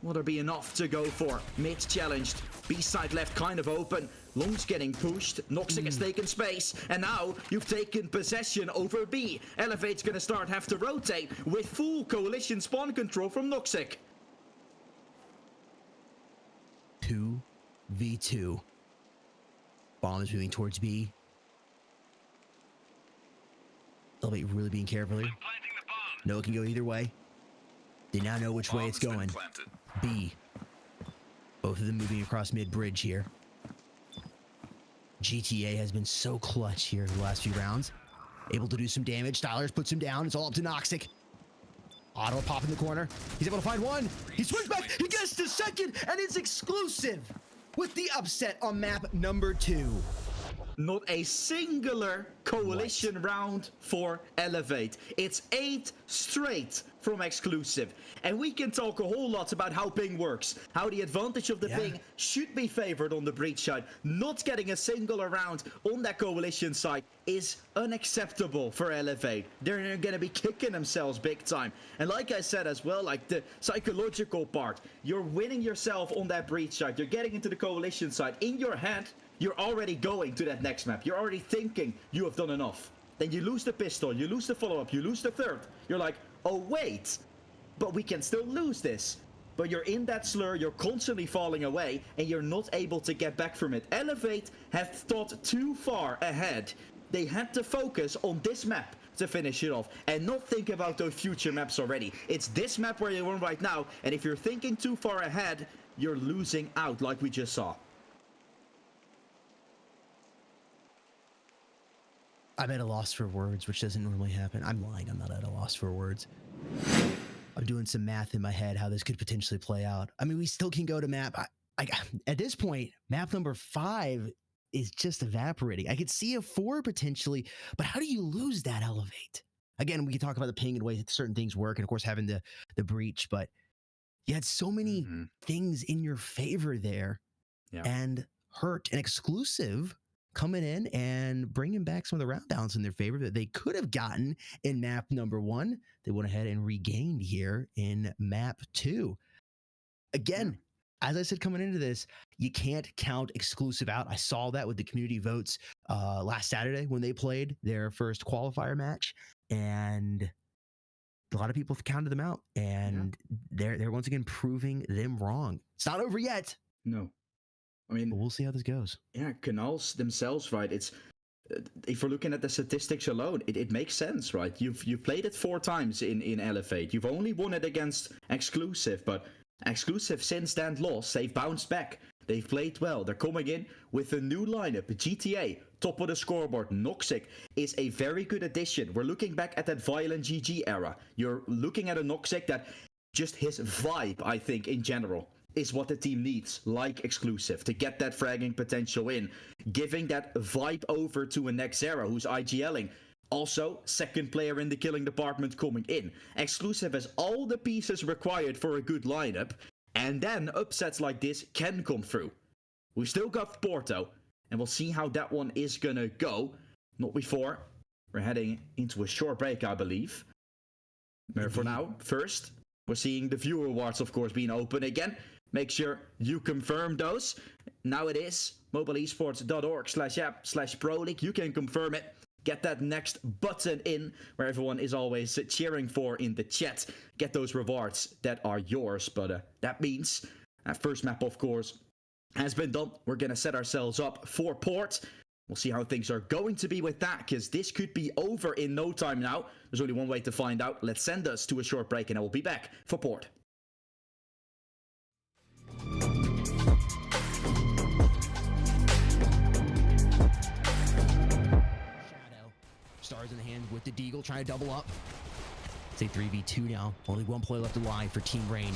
Will there be enough to go for? Mid challenged, B side left kind of open, Long's getting pushed, Noxic has taken space, and now you've taken possession over B. Elevate's gonna have to rotate with full coalition spawn control from Noxic. 2v2. Bomb is moving towards B. Elevate really being careful here. No, it can go either way. They now know which way it's going. B. Both of them moving across mid-bridge here. GTA has been so clutch here the last few rounds. Able to do some damage. Stylers puts him down. It's all up to Noxic. Ottawa pop in the corner. He's able to find one. He swings back. He gets to second, and it's exclusive with the upset on map number 2. Not a singular coalition round for Elevate. It's 8 straight from exclusive. And we can talk a whole lot about how ping works, how the advantage of the ping should be favored on the breach side. Not getting a singular round on that coalition side is unacceptable for Elevate. They're gonna be kicking themselves big time. And like I said as well, like the psychological part, you're winning yourself on that breach side. You're getting into the coalition side. In your head, you're already going to that next map. You're already thinking you have done enough. Then you lose the pistol, you lose the follow-up, you lose the third. You're like, oh wait, but we can still lose this. But you're in that slur, you're constantly falling away, and you're not able to get back from it. Elevate have thought too far ahead. They had to focus on this map to finish it off, and not think about those future maps already. It's this map where you're on right now, and if you're thinking too far ahead, you're losing out like we just saw. I'm at a loss for words, which doesn't normally happen. I'm lying. I'm not at a loss for words. I'm doing some math in my head how this could potentially play out. I mean, we still can go to map. At this point, map number 5 is just evaporating. I could see a 4 potentially, but how do you lose that elevate? Again, we can talk about the ping and ways that certain things work, and of course having the breach, but you had so many things in your favor there, and hurt an exclusive coming in and bringing back some of the round downs in their favor that they could have gotten in map number 1. They went ahead and regained here in map 2. Again, as I said coming into this, you can't count exclusive out. I saw that with the community votes last Saturday when they played their first qualifier match, and a lot of people have counted them out, and they're once again proving them wrong. It's not over yet. No. I mean, but we'll see how this goes. Yeah, Canals themselves, right? It's if we're looking at the statistics alone, it makes sense, right? You've played it 4 times in LF8. You've only won it against exclusive, but exclusive since then lost. They've bounced back. They've played well. They're coming in with a new lineup. GTA, top of the scoreboard. Noxic is a very good addition. We're looking back at that Violent GG era. You're looking at a Noxic that just his vibe, I think, in general, is what the team needs, like exclusive, to get that fragging potential in. Giving that vibe over to a Nexera who's IGLing. Also, second player in the killing department coming in. Exclusive has all the pieces required for a good lineup, and then upsets like this can come through. We've still got Porto, and we'll see how that one is gonna go. Not before we're heading into a short break, I believe. But for now, first, we're seeing the viewer awards, of course, being open again. Make sure you confirm those. Now it is mobileesports.org/app/pro league. You can confirm it. Get that next button in where everyone is always cheering for in the chat. Get those rewards that are yours. But that means that first map, of course, has been done. We're going to set ourselves up for port. We'll see how things are going to be with that, because this could be over in no time now. There's only one way to find out. Let's send us to a short break, and I will be back for port. Stars in the hand with the Deagle, trying to double up. It's a 3v2 now. Only one player left alive for Team Rain.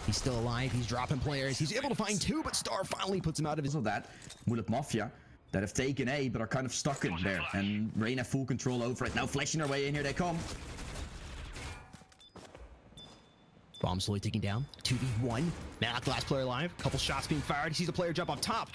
He's still alive. He's dropping players. He's able to find 2, but Star finally puts him out of his... So that, Mullet Mafia, that have taken A, but are kind of stuck in there. And Rain have full control over it. Now flashing their way in, here they come. Bomb slowly ticking down. 2v1. Malak, last player alive. Couple shots being fired. He sees a player jump up top.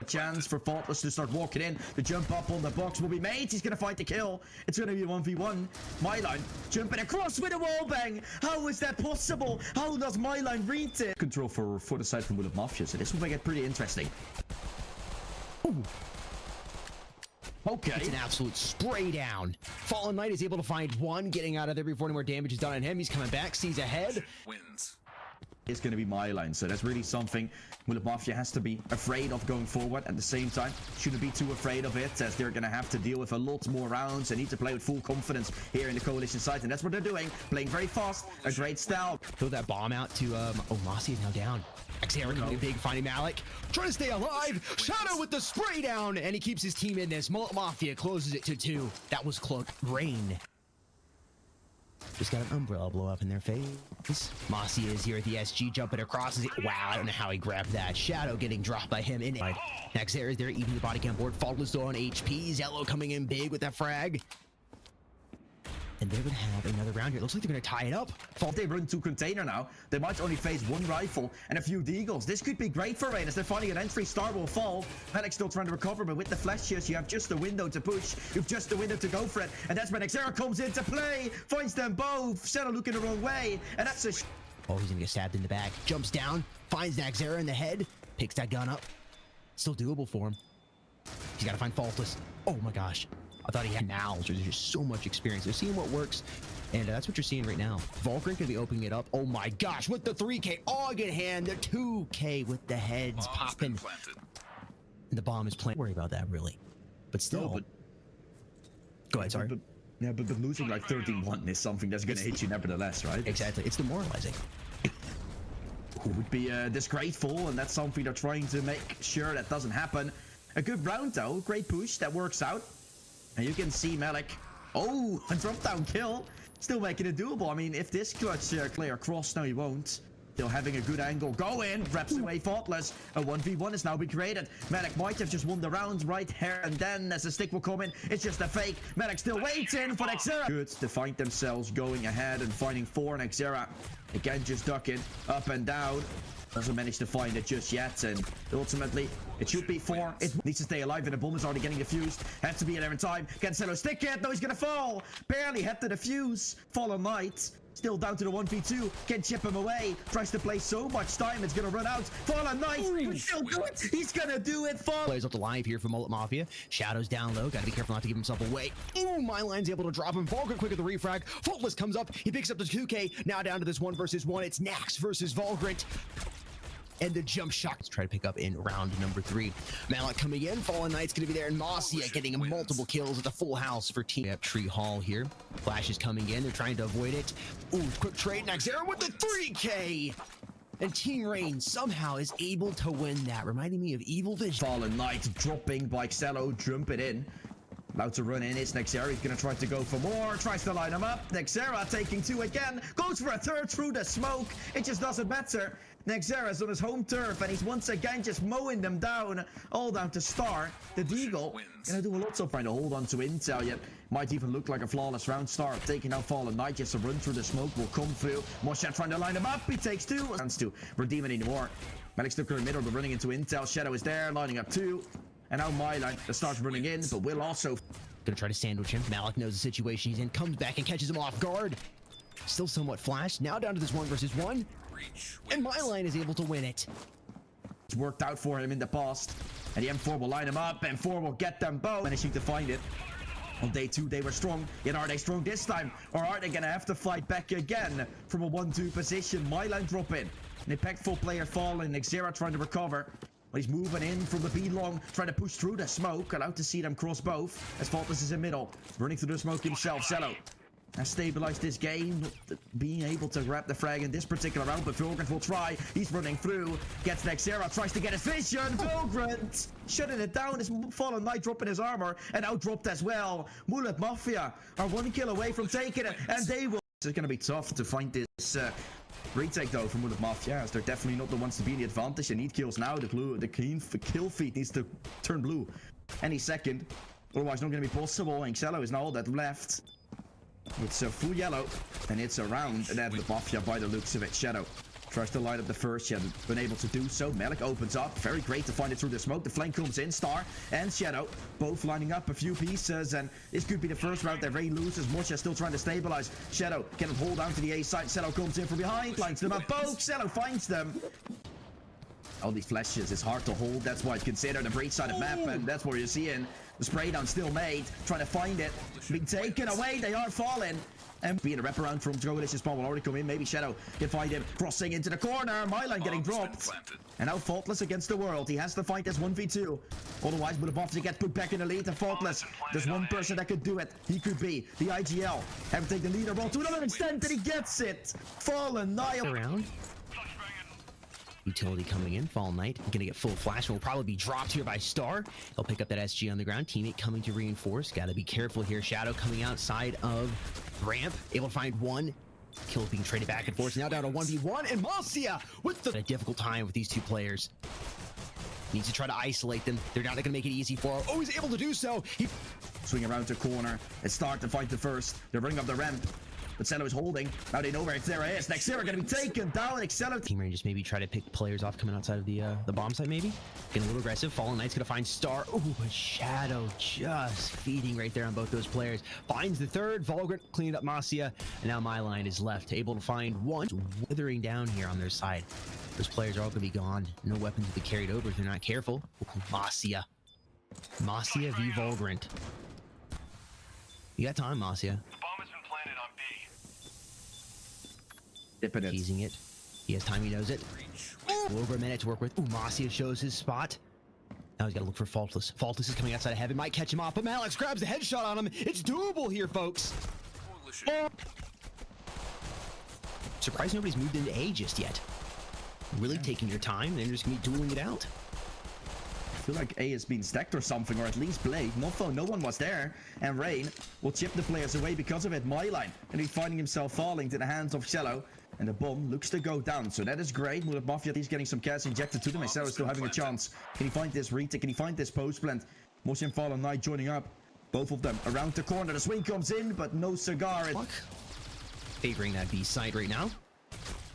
A chance for Faultless to start walking in. The jump up on the box will be made. He's going to find the kill. It's going to be a 1v1. Myline jumping across with a wallbang. How is that possible? How does Myline read it? Control for the side from Mullet Mafia. So this will make it pretty interesting. Ooh. Okay. It's an absolute spray down. Fallen Knight is able to find 1, getting out of there before any more damage is done on him. He's coming back, sees ahead. Wins. It's going to be Myline, so that's really something Mullet Mafia has to be afraid of going forward. At the same time, shouldn't be too afraid of it, as they're going to have to deal with a lot more rounds. They need to play with full confidence here in the coalition side, and that's what they're doing. Playing very fast, a great style. Throw that bomb out to oh, Mossy is now down. Nexera coming big, finding Malik, trying to stay alive. Shadow with the spray down, and he keeps his team in this. Mullet Mafia closes it to 2. That was close. Rain just got an umbrella blow up in their face. Mossy is here at the SG, jumping across. Wow, I don't know how he grabbed that. Shadow getting dropped by him in it. Nexera is there eating the body cam board. Faultless though on HP. Zello coming in big with that frag. And they're going to have another round here. Looks like they're going to tie it up. If they run to container now, they might only face 1 rifle and a few deagles. This could be great for Rain as they're finding an entry. Star will fall. Malik's still trying to recover, but with the flashes, you have just a window to push. You have just a window to go for it. And that's when Nexera comes into play. Finds them both. Shadow looking the wrong way. And that's a... Oh, he's going to get stabbed in the back. Jumps down. Finds Nexera in the head. Picks that gun up. Still doable for him. He's got to find Faultless. Oh my gosh. I thought he had Canals. There's just so much experience. They're seeing what works, and that's what you're seeing right now. Vulcan could be opening it up. Oh my gosh, with the 3K AUG in hand, the 2K with the heads popping. And the bomb is planted. Don't worry about that, really. But still. No, but... Go ahead, sorry. But losing like 13-1 is something that's going to hit you nevertheless, right? Exactly. It's demoralizing. Who would be disgraceful, and that's something they're trying to make sure that doesn't happen. A good round, though. Great push. That works out. And you can see Malik. Oh, a drop down kill. Still making it doable. I mean, if this clutch player cross, no, he won't. Still having a good angle. Go in, wraps away Faultless. A 1v1 has now been created. Medic might have just won the round right here and then as the stick will come in. It's just a fake. Medic still waiting for Nexera. Good to find themselves going ahead and finding 4 Nexera. Again, just ducking up and down. Doesn't manage to find it just yet, and ultimately it should be 4. It needs to stay alive, and the bomb is already getting defused. Has to be there in time. Cancelo stick it. No, he's gonna fall. Barely had to defuse. Fallen Knight still down to the 1v2. Can chip him away. Tries to play so much time. It's gonna run out. Fallen Knight. Still do it. He's gonna do it. Players up to live here for Mullet Mafia. Shadows down low. Gotta be careful not to give himself away. Ooh, my line's able to drop him. Vulgrin quick at the refrag. Faultless comes up. He picks up the 2K. Now down to this 1 versus 1. It's Nax versus Vulgrin. And the jump shot to try to pick up in round number 3. Malak coming in. Fallen Knight's going to be there. And Mosia getting multiple kills at the full house for Team Tree Hall here. Flash is coming in. They're trying to avoid it. Ooh, quick trade. Nexera with the 3K. And Team Rain somehow is able to win that. Reminding me of Evil Vision. Fallen Knight dropping by Xello. Jumping in. About to run in. It's Nexera. He's going to try to go for more. Tries to line him up. Nexera taking 2 again. Goes for a 3rd through the smoke. It just doesn't matter. Nexera's on his home turf, and he's once again just mowing them down. All down to Star. The Deagle gonna do a lot so trying to hold on to intel, yet might even look like a flawless round. Star taking out Fallen Knight. Just a run through the smoke will come through. Moshe trying to line him up. He takes 2. Wants to redeem it anymore. Malik's still in the middle, but running into intel. Shadow is there, lining up 2. And now Myline starts running in, but will also gonna try to sandwich him. Malik knows the situation he's in, comes back and catches him off guard. Still somewhat flashed. Now down to this 1 versus 1. And Myline is able to win it. It's worked out for him in the past. And the M4 will line him up, and 4 will get them both. Managing to find it. On day 2, they were strong. Yet are they strong this time? Or are they gonna have to fight back again from a 1-2 position? Myline drop in. An impactful player falling. Nexera trying to recover. But he's moving in from the B-long, trying to push through the smoke. Allowed to see them cross both. As Faultless is in middle. Running through the smoke himself. Xello has stabilized this game, being able to grab the frag in this particular round, but Vulgrant will try. He's running through, gets Nexera, tries to get his vision. Vulgrant shutting it down. His Fallen Knight dropping his armor, and out dropped as well. Mullet Mafia are 1 kill away from taking it, and they will. It's going to be tough to find this retake though from Mullet Mafia, as they're definitely not the ones to be in the advantage. They need kills now. The kill feed needs to turn blue any second, otherwise not going to be possible. And Xello is now all that left. It's a full yellow, and it's around, and then the Mafia by the looks of it. Shadow tries to light up the first. She hasn't been able to do so. Malik opens up. Very great to find it through the smoke. The flank comes in. Star and Shadow both lining up a few pieces, and this could be the first round they're very loose, as Moshe still trying to stabilize. Shadow can hold down to the A side. Shadow comes in from behind, lines them up both. Shadow finds them. All these flashes is hard to hold. That's why it's considered a breach side of map, and that's what you're seeing. The spray down still made, trying to find it. Being taken away, they are falling. And being a wraparound from Coalition spawn will already come in. Maybe Shadow can find him. Crossing into the corner. Myline getting dropped. And now Faultless against the world. He has to fight this 1v2. Otherwise, will the Buffy get put back in the lead? And Faultless, there's one person that could do it. He could be the IGL. Have to take the leader role to another extent, and he gets it. Fallen Knight around. Utility coming in. Fallen Knight gonna get full flash and will probably be dropped here by Star. He'll pick up that SG on the ground. Teammate coming to reinforce. Gotta be careful here. Shadow coming outside of ramp. Able to find 1. Kills being traded back and forth. Now down to 1v1. And Mosia with a difficult time with these 2 players. Needs to try to isolate them. They're not gonna make it easy for him. Oh, he's able to do so. He swing around to corner and start to fight the first. They're running up the ramp. But Xello is holding. Now they know where Nexera is. Nexera gonna be taken down. Xello. Team Rain just maybe try to pick players off coming outside of the bomb site maybe. Getting a little aggressive. Fallen Knight's gonna find Star. Ooh, but Shadow just feeding right there on both those players. Finds the 3rd. Vulgrant cleaned up Mosia. And now Myline is left. Able to find 1. Withering down here on their side. Those players are all gonna be gone. No weapons will be carried over if they're not careful. Mosia. Mosia v Vulgrant. You got time, Mosia. Dipping it. Teasing it. He has time, he knows it. Over a minute to work with. Ooh, Mosia shows his spot. Now he's got to look for Faultless. Faultless is coming outside of heaven. Might catch him off, but Malex grabs the headshot on him. It's doable here, folks. Oh. Surprised nobody's moved into A just yet. Really taking your time. They're just going to be dueling it out. feel like A has been stacked or something, or at least played. No one was there. And Rain will chip the players away because of it. Myline, and he's finding himself falling to the hands of Shallow. And the bomb looks to go down, so that is great. Mullet Mafia, he's getting some cash injected to them. Nexera is still having a chance. Can he find this retake? Can he find this post plant? Motion Fallen Knight joining up. Both of them around the corner. The swing comes in, but no cigar. Favoring that B side right now.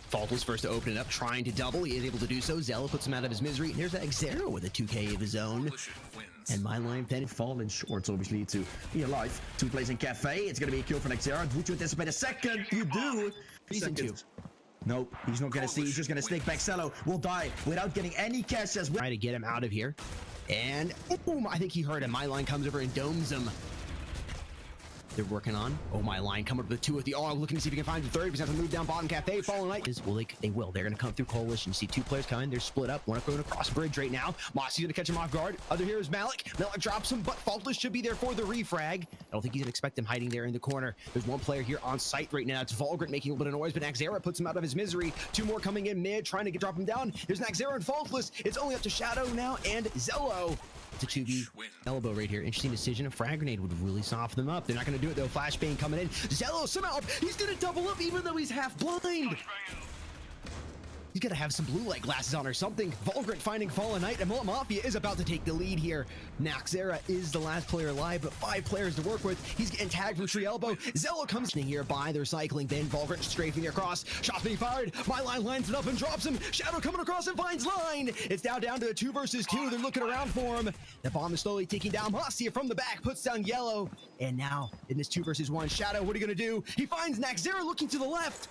Faultless first to open it up, trying to double. He is able to do so. Zello puts him out of his misery. There's that Nexera with a 2K of his own. And my line then falling short, obviously, to be alive. 2 plays in Cafe. It's going to be a kill for Nexera. Would you anticipate a second? You do. Season 2. Nope, he's not going to see. He's just going to stick back. Cello will die without getting any cash as well. Try to get him out of here. And boom, I think he heard him. My line comes over and domes him. They're working on. Oh, my line coming up with 2 with the R, looking to see if he can find the third. He's have to move down bottom. Cafe, Fallen Knight. Well, they will. They're going to come through Coalition. You see 2 players coming. They're split up. One going across bridge right now. Mossy's going to catch him off guard. Other here is Malik. Malik drops him, but Faultless should be there for the refrag. I don't think he's going to expect him hiding there in the corner. There's 1 player here on site right now. It's Vulgrant making a little bit of noise, but Nexera puts him out of his misery. 2 more coming in mid, trying to drop him down. There's Nexera and Faultless. It's only up to Shadow now and Zello. It's a 2v elbow right here. Interesting decision. A frag grenade would really soften them up. They're not going to do it though. Flashbang coming in. Zello somehow, he's going to double up even though he's half blind. He's got to have some blue light glasses on or something. Vulgrant finding Fallen Knight, and Mullet Mafia is about to take the lead here. Nexera is the last player alive, but 5 players to work with. He's getting tagged from tree elbow. Zello comes in here by their cycling. Then Vulgrant strafing across. Shots being fired. My line lines it up and drops him. Shadow coming across and finds line. It's down to a 2 versus 2. They're looking around for him. The bomb is slowly ticking down. Mafia from the back puts down Yellow. And now in this 2 versus 1, Shadow, what are you going to do? He finds Nexera looking to the left.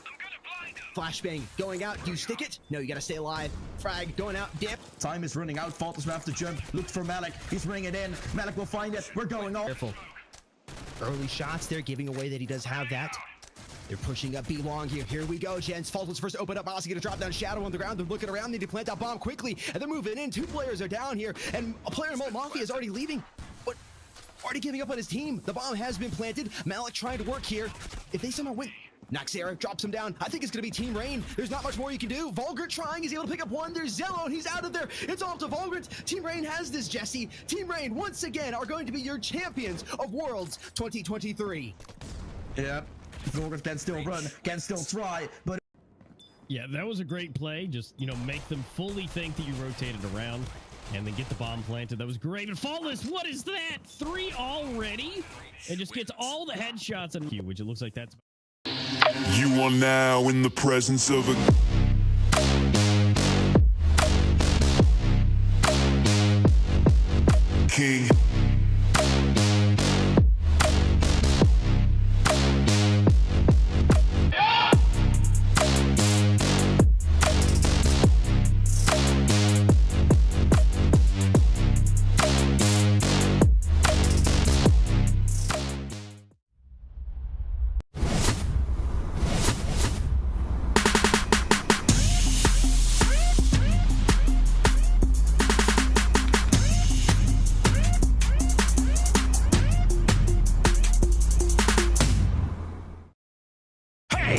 Flashbang going out. Do you stick it? No, you gotta stay alive. Frag going out. Dip. Time is running out. Faultless will have to jump. Look for Malik. He's bringing it in. Malik will find it. We're going off. Careful. Early shots there, giving away that he does have that. They're pushing up B long here. Here we go, gents. Faultless first to open up. Aussie gonna drop down. Shadow on the ground. They're looking around. Need to plant that bomb quickly. And they're moving in. 2 players are down here. And a player in Mullet Mafia is already leaving. But already giving up on his team. The bomb has been planted. Malik trying to work here. If they somehow win. Nexera drops him down. I think it's going to be Team Rain. There's not much more you can do. Vulgrant trying. He's able to pick up 1. There's Zello, and he's out of there. It's all up to Vulgrant. Team Rain has this, Jesse. Team Rain, once again, are going to be your champions of Worlds 2023. Yeah, Vulgrant can still run, can still try, but... Yeah, that was a great play. Just, you know, make them fully think that you rotated around and then get the bomb planted. That was great. And Faultless, what is that? 3 already? And just gets all the headshots on you, which it looks like that's... You are now in the presence of a king.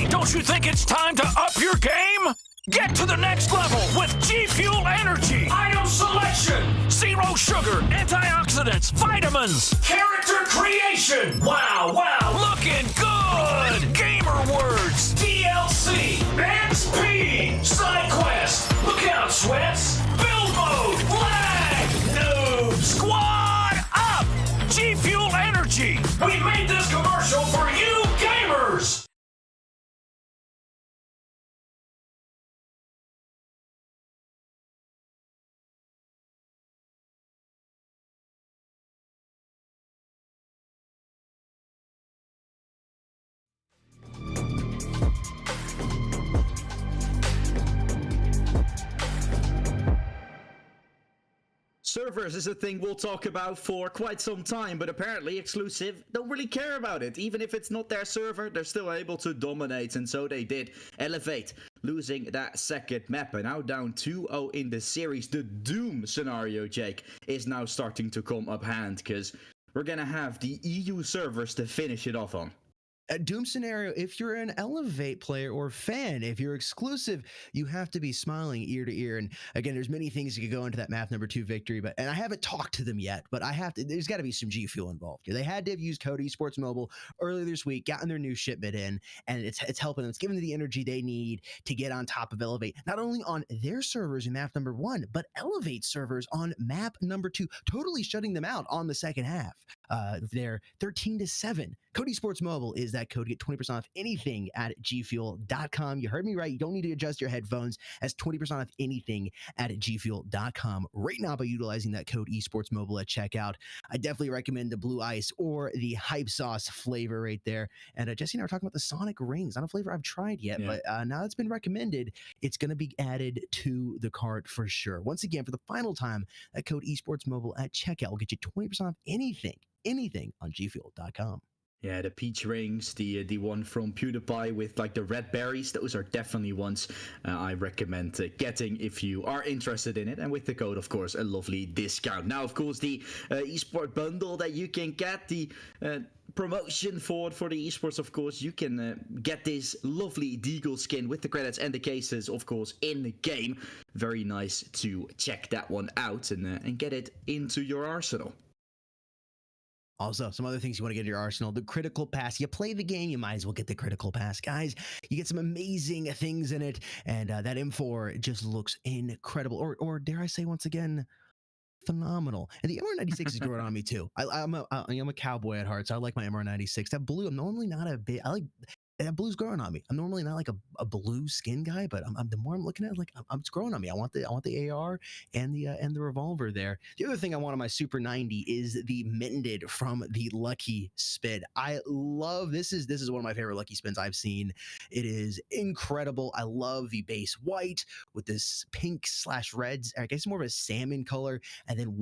Don't you think it's time to up your game? Get to the next level with G Fuel Energy. Item selection, 0 sugar, antioxidants, vitamins, character creation. Wow, looking good. Gamer words, DLC, XP, side quest. Look out, sweats. Build mode, lag, noob, squad up. G Fuel Energy. We made this commercial for you gamers. Servers is a thing we'll talk about for quite some time, but apparently Exclusive don't really care about it. Even if it's not their server, they're still able to dominate, and so they did. Elevate, losing that second map, and now down 2-0 in the series. The Doom scenario, Jake, is now starting to come up hand, because we're gonna have the EU servers to finish it off on. A Doom scenario, if you're an Elevate player or fan, if you're exclusive, you have to be smiling ear to ear. And again, there's many things that could go into that map number 2 victory, and I haven't talked to them yet, but there's got to be some G Fuel involved here. They had to have used code Esports Mobile earlier this week, gotten their new shipment in, and it's helping them. It's giving them the energy they need to get on top of Elevate, not only on their servers in map number 1, but Elevate servers on map number 2, totally shutting them out on the second half. They're 13-7. Code Esports Mobile is that code to get 20% off anything at gfuel.com. You heard me right. You don't need to adjust your headphones. That's 20% off anything at gfuel.com right now by utilizing that code Esports Mobile at checkout. I definitely recommend the Blue Ice or the Hype Sauce flavor right there. And Jesse and I were talking about the Sonic Rings. Not a flavor I've tried yet, but now it's been recommended. It's going to be added to the cart for sure. Once again, for the final time, that code Esports Mobile at checkout will get you 20% off anything on gfuel.com. Yeah, the peach rings, the one from PewDiePie with like the red berries, those are definitely ones I recommend getting if you are interested in it. And with the code, of course, a lovely discount. Now, of course, the eSport bundle that you can get, the promotion for the esports, of course, you can get this lovely Deagle skin with the credits and the cases, of course, in the game. Very nice to check that one out and get it into your arsenal. Also, some other things you want to get in your arsenal. The critical pass. You play the game, you might as well get the critical pass. Guys, you get some amazing things in it. And that M4 just looks incredible. Or dare I say once again, phenomenal. And the MR96 is growing on me too. I'm a cowboy at heart, so I like my MR96. That blue, I'm normally not a bit. That blue's growing on me. I'm normally not like a blue skin guy, but the more I'm looking at it, like it's growing on me. I want the AR and the revolver there. The other thing I want on my Super 90 is the Mended from the Lucky Spin. I love this is one of my favorite Lucky Spins I've seen. It is incredible. I love the base white with this pink/reds. I guess more of a salmon color, and then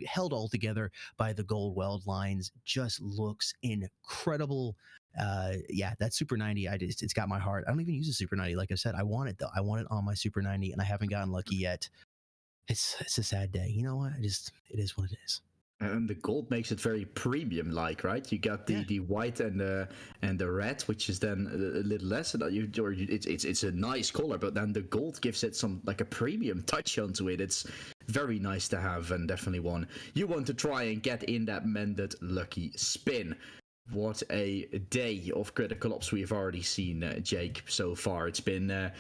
held all together by the gold weld lines. Just looks incredible. That Super 90, it's got my heart. I don't even use a Super 90, like I said. I want it though. I want it on my Super 90, and I haven't gotten lucky yet. It's a sad day. You know what? It is what it is. And the gold makes it very premium like, right? You got the white and the red, which is then a little less. It's a nice color, but then the gold gives it some like a premium touch onto it. It's very nice to have, and definitely one you want to try and get in that Mended Lucky Spin. What a day of critical ops we've already seen, Jake, so far. It's been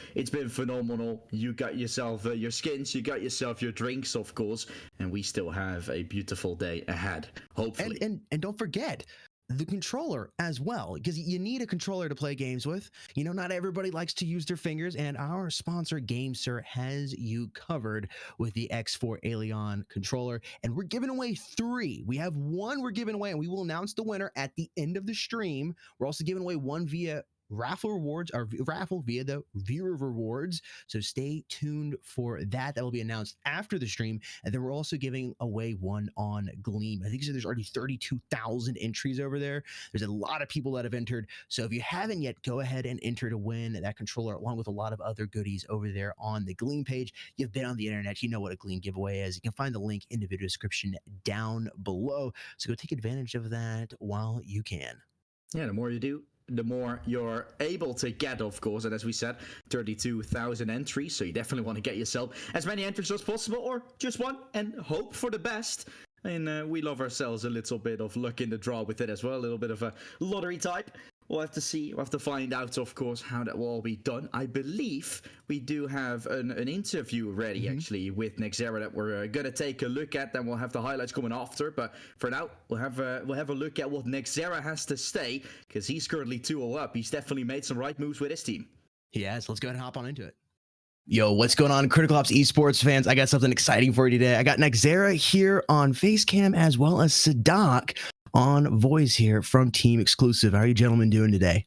phenomenal. You got yourself your skins, you got yourself your drinks, of course, and we still have a beautiful day ahead, hopefully. And don't forget the controller as well, because you need a controller to play games with. You know, not everybody likes to use their fingers, and our sponsor GameSir has you covered with the X4 Aileron controller, and we're giving away 3. We have 1 we're giving away, and we will announce the winner at the end of the stream. We're also giving away 1 via raffle via the viewer rewards, so stay tuned for that. That will be announced after the stream. And then we're also giving away 1 on Gleam. I think there's already 32,000 entries over there. There's a lot of people that have entered, so if you haven't yet, go ahead and enter to win that controller along with a lot of other goodies over there on the Gleam page. You've been on the internet, you know what a Gleam giveaway is. You can find the link in the video description down below, so go take advantage of that while you can. Yeah, the more you do, the more you're able to get, of course. And as we said, 32,000 entries, so you definitely want to get yourself as many entries as possible, or just 1, and hope for the best. And we love ourselves a little bit of luck in the draw with it as well, a little bit of a lottery type. We'll have to see, we'll have to find out, of course, how that will all be done. I believe we do have an interview ready, actually, with Nexera that we're going to take a look at. Then we'll have the highlights coming after. But for now, we'll have a look at what Nexera has to say, because he's currently 2-0 up. He's definitely made some right moves with his team. Yes, let's go ahead and hop on into it. Yo, what's going on, Critical Ops Esports fans? I got something exciting for you today. I got Nexera here on Facecam, as well as Sadak on voice here from Team Exclusive. How are you gentlemen doing today?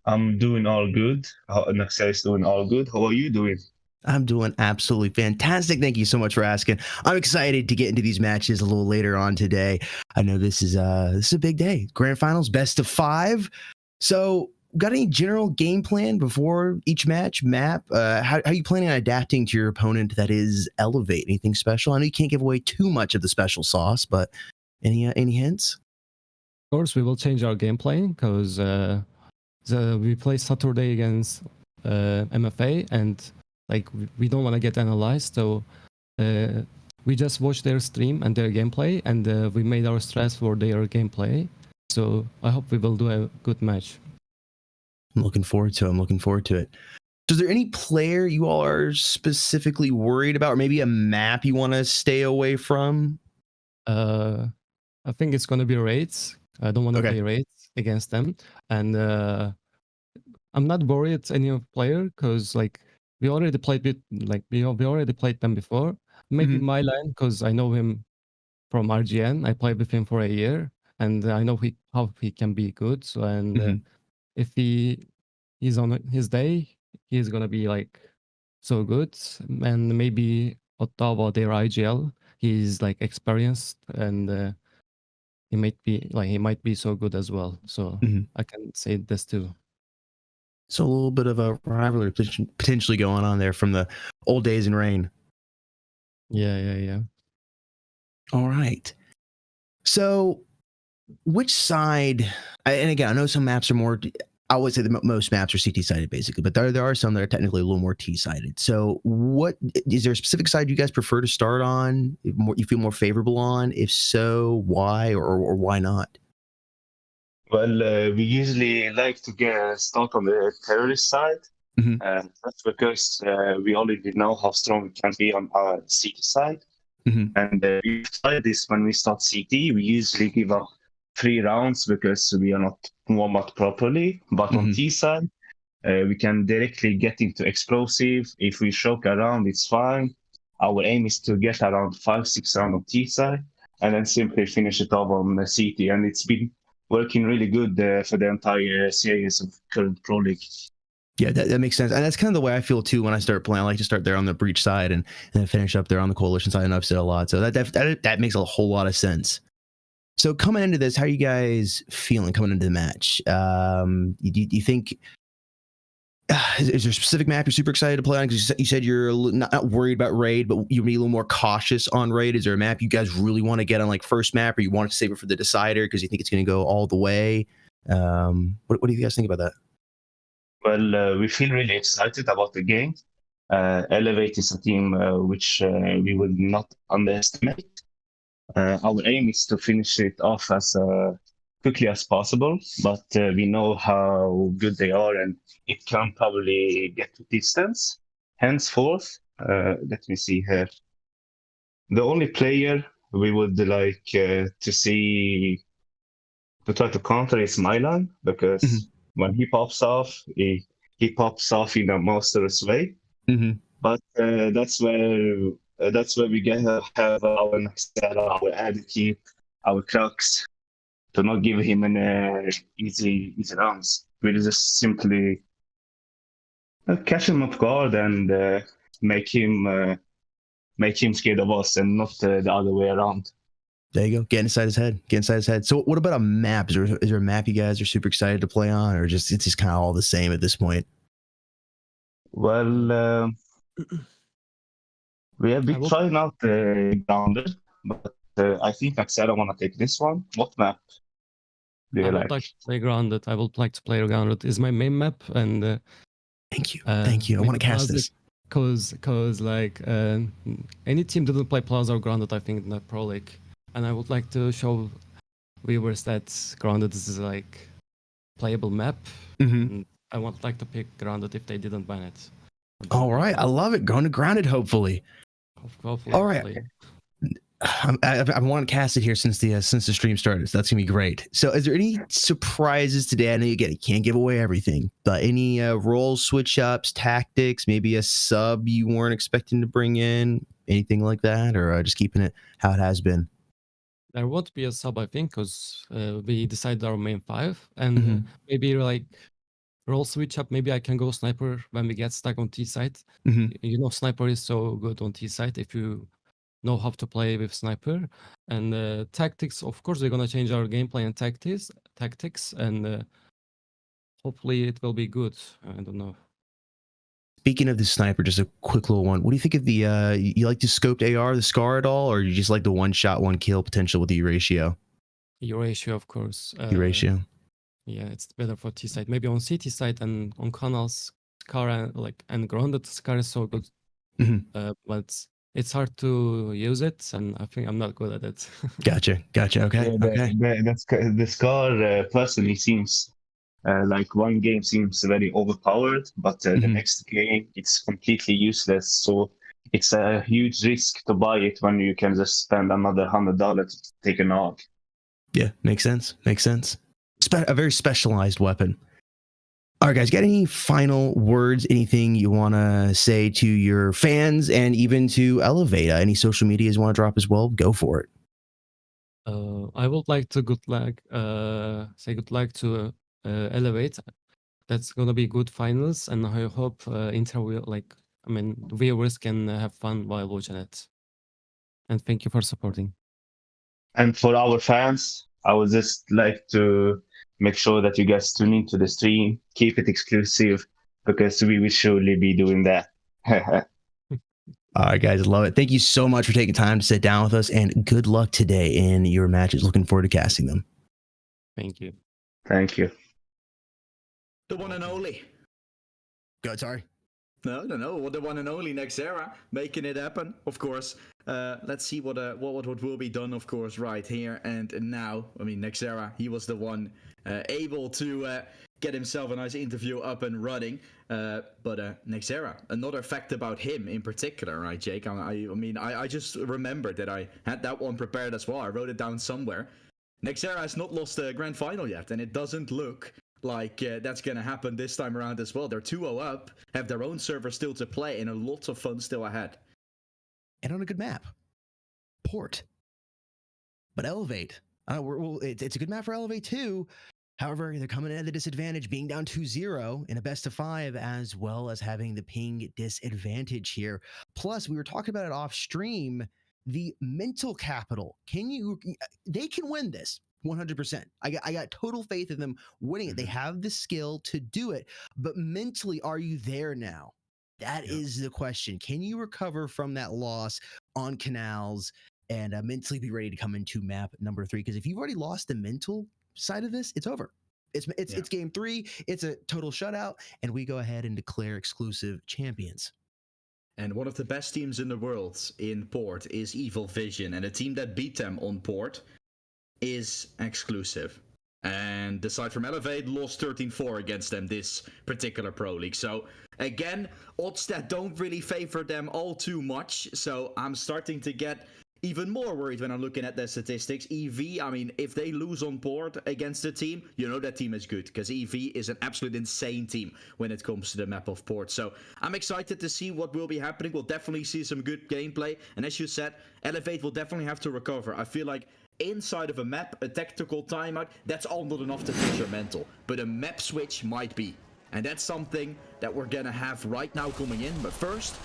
I'm doing all good. Nexera is doing all good. How are you doing? I'm doing absolutely fantastic. Thank you so much for asking. I'm excited to get into these matches a little later on today. I know this is a big day. Grand Finals, best of 5. So, got any general game plan before each match? Map? How are you planning on adapting to your opponent that is Elevate? Anything special? I know you can't give away too much of the special sauce, but any hints? course, we will change our gameplay because we play Saturday against MFA, and like we don't want to get analyzed, so we just watch their stream and their gameplay, and we made our stress for their gameplay. So I hope we will do a good match. I'm looking forward to it. I'm looking forward to it. So is there any player you all are specifically worried about, or maybe a map you want to stay away from? I think it's going to be Raids. I don't want to play Raids against them. And I'm not worried any player because like we already played with we already played them before. Maybe Mylan, because I know him from RGN. I played with him for a year, and I know how he can be good. So if he's on his day, he's gonna be like so good. And maybe Ottawa, their IGL, he's like experienced, and he might be so good as well. So I can say this too. So a little bit of a rivalry potentially going on there from the old days in Rain. Yeah. All right. So which side, and again, I know some maps are more, I would say most maps are CT-sided basically, but there are some that are technically a little more T-sided. So what, is there a specific side you guys prefer to start on, you feel more favorable on? If so, why or why not? Well, we usually like to get start on the terrorist side. That's because we already know how strong we can be on our CT side. And we try this when we start CT. We usually give up 3 rounds because we are not warm up properly. But on T side, we can directly get into explosive. If we choke around, it's fine. Our aim is to get around 5-6 rounds on T side and then simply finish it off on the CT. And it's been working really good for the entire series of current Pro League. Yeah, that makes sense. And that's kind of the way I feel too when I start playing. I like to start there on the breach side and then finish up there on the coalition side. And I've said a lot. So that makes a whole lot of sense. So coming into this, how are you guys feeling coming into the match? Do you think, is there a specific map you're super excited to play on? Because you said you're not worried about Raid, but you're a little more cautious on Raid. Is there a map you guys really want to get on like first map, or you want to save it for the decider because you think it's going to go all the way? What do you guys think about that? Well, we feel really excited about the game. Elevate is a team which we will not underestimate. Our aim is to finish it off as quickly as possible, but we know how good they are and it can probably get to distance. Henceforth, let me see here. The only player we would like to see to try to counter is Milan, because when he pops off, he pops off in a monstrous way. But that's where we have our Nexera, our Adiki, our Crux, to not give him an easy rounds. We'll just simply catch him off guard and make him scared of us, and not the other way around. There you go. Get inside his head. So what about a map? Is there a map you guys are super excited to play on, or it's just kind of all the same at this point? Well, we have been trying out the Grounded, but I think Nexera want to take this one. What map do you I like? would like to play Grounded. I would like to play Grounded. It's my main map, and thank you. I want to cast this. Cause like any team that doesn't play Plaza or Grounded, I think, in the Pro League. And I would like to show viewers that Grounded is like playable map. And I would like to pick Grounded if they didn't ban it. All right, I love it. Going to Grounded, hopefully. Hopefully. All right. I want to cast it here since the stream started. So that's gonna be great. So, is there any surprises today? I know you can't give away everything, but any role switch ups, tactics, maybe a sub you weren't expecting to bring in, anything like that, or just keeping it how it has been? There won't be a sub, I think, because we decided our main 5, and maybe like role switch up. Maybe I can go sniper when we get stuck on T side. You know, sniper is so good on T side if you know how to play with sniper. And tactics, of course, we're gonna change our gameplay and tactics, and hopefully it will be good. I don't know. Speaking of the sniper, just a quick little one. What do you think of the you like to scoped AR, the SCAR at all, or you just like the 1 shot, 1 kill potential with the ratio? Eurasia, of course. Eurasia. Yeah, it's better for T side. Maybe on CT side and on Canals, Scar and grounded Scar is so good. But it's hard to use it, and I think I'm not good at it. Gotcha. Okay. Yeah, the Scar personally seems like one game seems very overpowered, but the next game it's completely useless. So it's a huge risk to buy it when you can just spend another $100 to take an AUG. Yeah, makes sense. A very specialized weapon. All right, guys, got any final words, anything you want to say to your fans and even to Elevate? Any social medias you want to drop as well? Go for it. I would like to say good luck to Elevate. That's gonna be good finals, and I hope Inter will viewers can have fun while watching it. And thank you for supporting. And for our fans, I would just like to make sure that you guys tune into the stream, keep it exclusive, because we will surely be doing that. All right, guys, love it. Thank you so much for taking time to sit down with us, and good luck today in your matches. Looking forward to casting them. Thank you. Thank you. The one and only. Go, sorry. No, the one and only Nexera making it happen, of course. Let's see what will be done, of course, right here and now. I mean, Nexera, he was the one able to get himself a nice interview up and running. But Nexera, another fact about him in particular, right, Jake? I just remembered that I had that one prepared as well. I wrote it down somewhere. Nexera has not lost a grand final yet, and it doesn't look like that's going to happen this time around as well. They're 2-0 up, have their own server still to play, and a lot of fun still ahead. And on a good map. Port. But Elevate. It's a good map for Elevate too. However, they're coming in at the disadvantage, being down 2-0 in a best of 5, as well as having the ping disadvantage here. Plus, we were talking about it off stream, the mental capital. They can win this. 100%. I got total faith in them winning it. They have the skill to do it, but mentally, are you there now? That is the question. Can you recover from that loss on Canals and mentally be ready to come into map number 3? Because if you've already lost the mental side of this, it's over. It's game 3. It's a total shutout, and we go ahead and declare exclusive champions. And one of the best teams in the world in Port is Evil Vision, and a team that beat them on Port is exclusive. And the side from Elevate lost 13-4 against them this particular Pro League. So again, odds that don't really favor them all too much. So I'm starting to get even more worried when I'm looking at their statistics. EV, I mean, if they lose on Port against a team, you know that team is good, because EV is an absolute insane team when it comes to the map of Port. So I'm excited to see what will be happening. We'll definitely see some good gameplay. And as you said, Elevate will definitely have to recover. I feel like inside of a map, a tactical timeout, that's all not enough to fix your mental. But a map switch might be. And that's something that we're going to have right now coming in. But first,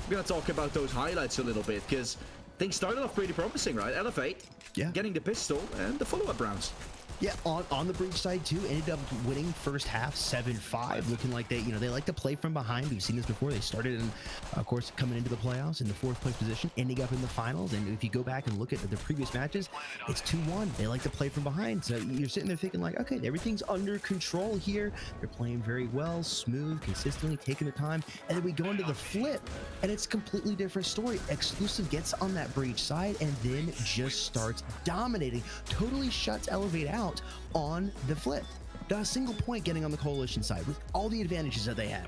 we're going to talk about those highlights a little bit, because things started off pretty promising, right? Elevate, getting the pistol and the follow-up rounds. Yeah, on the breach side too, ended up winning first half 7-5, looking like they like to play from behind. We've seen this before. They started in, of course, coming into the playoffs in the 4th place position, ending up in the finals. And if you go back and look at the previous matches, it's 2-1. They like to play from behind. So you're sitting there thinking like, okay, everything's under control here. They're playing very well, smooth, consistently, taking their time. And then we go into the flip, and it's a completely different story. Exclusive gets on that breach side and then just starts dominating. Totally shuts Elevate out on the flip. Not a single point getting on the coalition side with all the advantages that they had.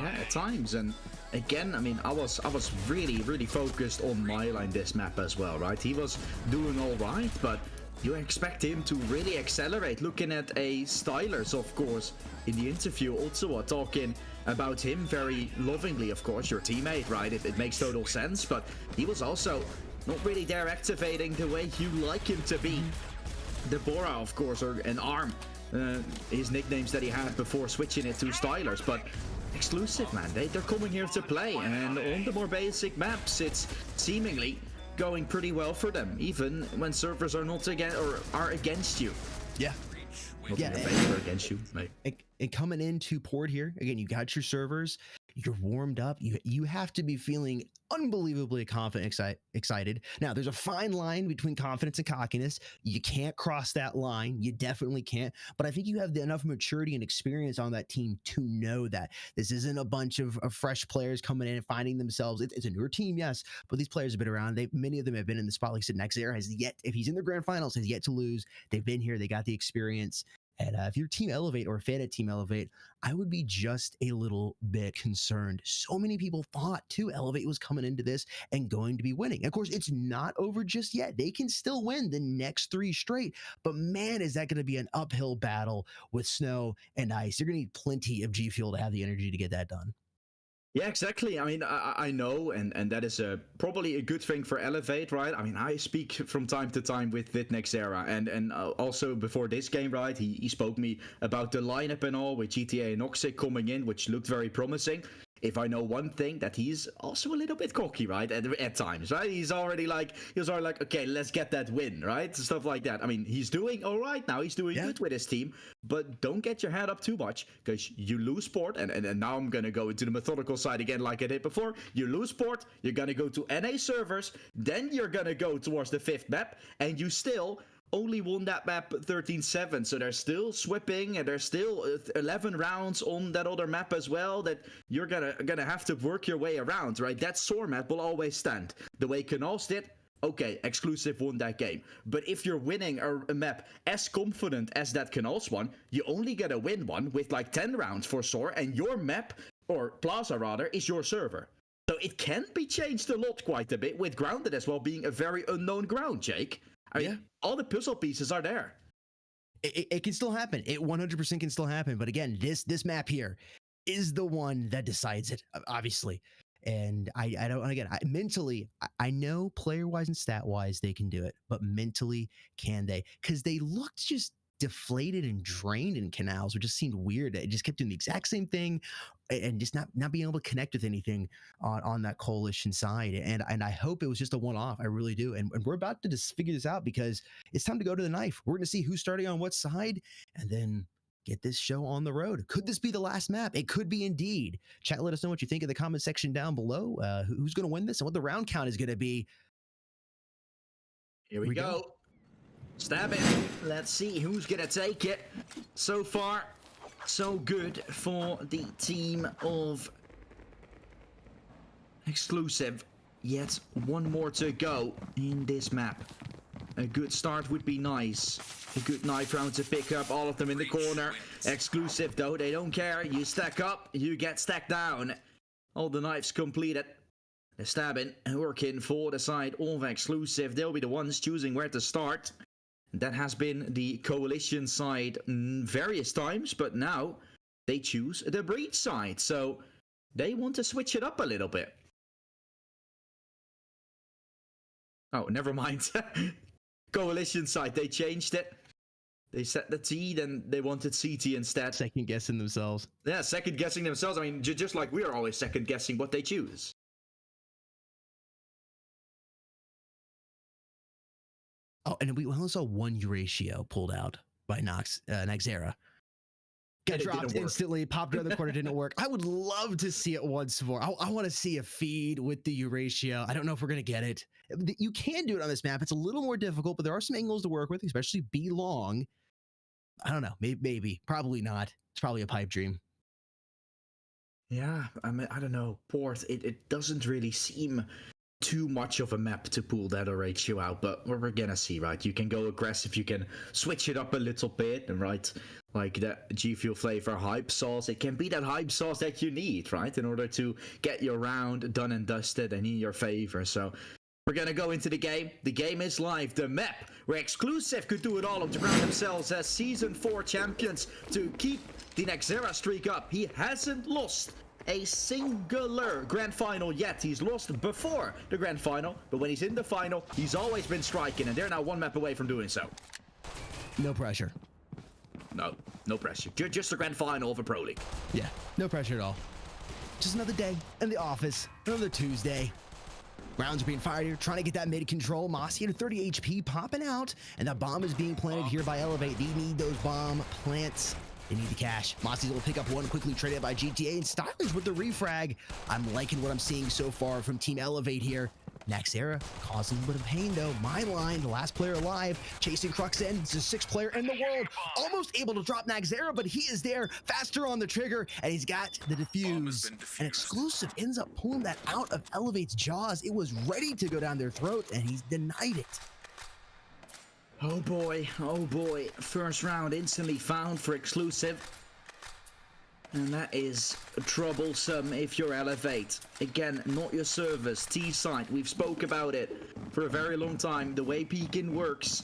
Yeah, at times. And again, I mean, I was really focused on Myline this map as well, right? He was doing all right, but you expect him to really accelerate. Looking at a Stylers, of course, in the interview, Ottawa talking about him very lovingly, of course, your teammate, right? It makes total sense, but he was also not really there activating the way you like him to be. Deborah, of course, or an ARM, his nicknames that he had before switching it to Stylers, but exclusive, man, they're coming here to play, and on the more basic maps, it's seemingly going pretty well for them, even when servers are not against you. Yeah. Not in your favor, against you, mate. And coming into Port here, again, you got your servers. you're warmed up. You have to be feeling unbelievably confident, excited. Now, there's a fine line between confidence and cockiness. You can't cross that line. You definitely can't. But I think you have enough maturity and experience on that team to know that this isn't a bunch of fresh players coming in and finding themselves. It's a newer team, yes, but these players have been around. Many of them have been in the spot. Like I said, Nexera has yet, if he's in the grand finals, has yet to lose. They've been here. They got the experience. And if you're Team Elevate or a fan of Team Elevate, I would be just a little bit concerned. So many people thought too Elevate was coming into this and going to be winning. Of course, it's not over just yet. They can still win the next 3 straight. But man, is that going to be an uphill battle with snow and ice. You're going to need plenty of G Fuel to have the energy to get that done. Yeah, exactly. I mean, I know, and that is probably a good thing for Elevate, right? I mean, I speak from time to time with Nexera, and also before this game, right, he spoke me about the lineup and all, with GTA and Noxic coming in, which looked very promising. If I know one thing, that he's also a little bit cocky, right? At times, right? He was already like, okay, let's get that win, right? Stuff like that. I mean, he's doing all right now. He's doing good with his team, but don't get your head up too much, because you lose port. And now I'm going to go into the methodical side again, like I did before. You lose port, you're going to go to NA servers, then you're going to go towards the 5th map, and you still only won that map 13-7, so they're still sweeping, and there's still 11 rounds on that other map as well that you're gonna have to work your way around, right? That SOAR map will always stand. The way Canals did, okay, Exclusive won that game. But if you're winning a map as confident as that Canals one, you only get to win one with like 10 rounds for SOAR, and your map, or Plaza rather, is your server. So it can be changed a lot, quite a bit, with Grounded as well being a very unknown ground, Jake. I mean, all the puzzle pieces are there. It can still happen. It 100% can still happen. But again, this map here is the one that decides it, obviously. And I don't, again, mentally, I know player-wise and stat-wise they can do it, but mentally, can they? Because they looked just deflated and drained in Canals, which just seemed weird. It just kept doing the exact same thing and just not being able to connect with anything on that coalition side. And I hope it was just a one-off. I really do. And we're about to just figure this out, because it's time to go to the knife. We're going to see who's starting on what side, and then get this show on the road. Could this be the last map? It could be indeed. Chat, let us know what you think in the comment section down below. Who's going to win this and what the round count is going to be. Here we go. Stab it. Let's see who's gonna take it. So far, so good for the team of Exclusive. Yet one more to go in this map. A good start would be nice. A good knife round to pick up, all of them in the corner. Exclusive though, they don't care. You stack up, you get stacked down. All the knives completed. They're stabbing and working for the side of Exclusive. They'll be the ones choosing where to start. That has been the coalition side various times, but now they choose the breach side. So they want to switch it up a little bit. Oh, never mind. Coalition side, they changed it. They set the T, then they wanted CT instead. Second guessing themselves. Yeah, second guessing themselves. I mean, just like we are always second guessing what they choose. Oh, and we also saw one ratio pulled out by Nexera. Got dropped instantly, popped another quarter, didn't work. I would love to see it once more. I want to see a feed with the ratio. I don't know if we're going to get it. You can do it on this map. It's a little more difficult, but there are some angles to work with, especially B long. I don't know. Maybe. Probably not. It's probably a pipe dream. Yeah, I mean, I don't know. Port, it doesn't really seem too much of a map to pull that ratio out, but we're gonna see, right? You can go aggressive, you can switch it up a little bit, and right, like that G Fuel flavor hype sauce, it can be that hype sauce that you need, right, in order to get your round done and dusted and in your favor. So we're gonna go into the game. The game is live. The map where Exclusive could do it all to crown themselves as Season 4 champions, to keep the Nexera streak up. He hasn't lost a singular grand final yet. He's lost before the grand final, but when he's in the final, he's always been striking, and they're now one map away from doing so. No pressure. No pressure. Just the grand final of a Pro League. Yeah, no pressure at all. Just another day in the office, another Tuesday. Rounds are being fired here, trying to get that mid control. Mossy at 30 HP popping out, and that bomb is being planted here by Elevate. They need those bomb plants They need the cash. Mossy's able to pick up one, quickly traded by GTA, and Stylers with the refrag. I'm liking what I'm seeing so far from Team Elevate here. Nexera causing a bit of pain though. My line, the last player alive, chasing Crux in. It's the 6th player in the world. Almost able to drop Nexera, but he is there, faster on the trigger, and he's got the defuse. And Exclusive ends up pulling that out of Elevate's jaws. It was ready to go down their throat, and he's denied it. Oh boy, first round instantly found for Exclusive. And that is troublesome if you're Elevate. Again, not your service, T-site. We've spoke about it for a very long time. The way peeking works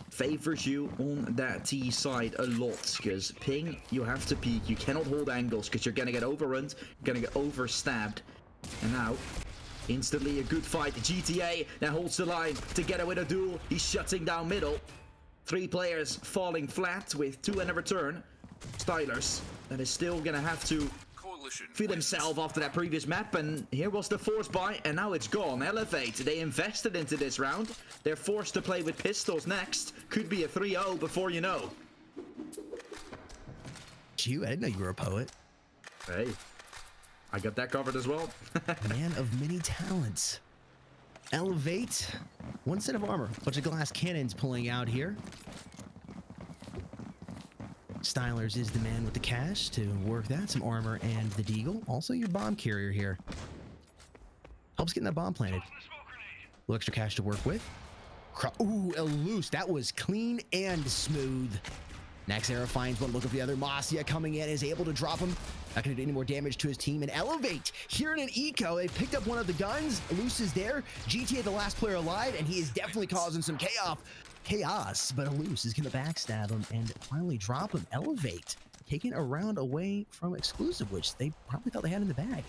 favors you on that T-site a lot. Because ping, you have to peek. You cannot hold angles because you're going to get overrun. You're going to get overstabbed. And now, instantly a good fight. GTA now holds the line together with a duel. He's shutting down middle. 3 players falling flat with 2 in a return. Stylers that is still gonna have to feed himself after that previous map, and here was the force buy, and now it's gone. Elevate, they invested into this round. They're forced to play with pistols next. Could be a 3-0 before you know. Gee, I didn't know you were a poet. Hey, I got that covered as well. Man of many talents. Elevate, 1 set of armor, bunch of glass cannons pulling out here. Stylers is the man with the cash to work that. Some armor and the deagle. Also your bomb carrier here. Helps getting that bomb planted. A little extra cash to work with. Ooh, a loose. That was clean and smooth. Nexera finds one, look at the other. Masya coming in, is able to drop him. Not going to do any more damage to his team. And Elevate, here in an eco, they picked up one of the guns. Loose is there. GTA, the last player alive, and he is definitely causing some chaos, but Alus is going to backstab him and finally drop him. Elevate, taking a round away from Exclusive, which they probably thought they had in the bag.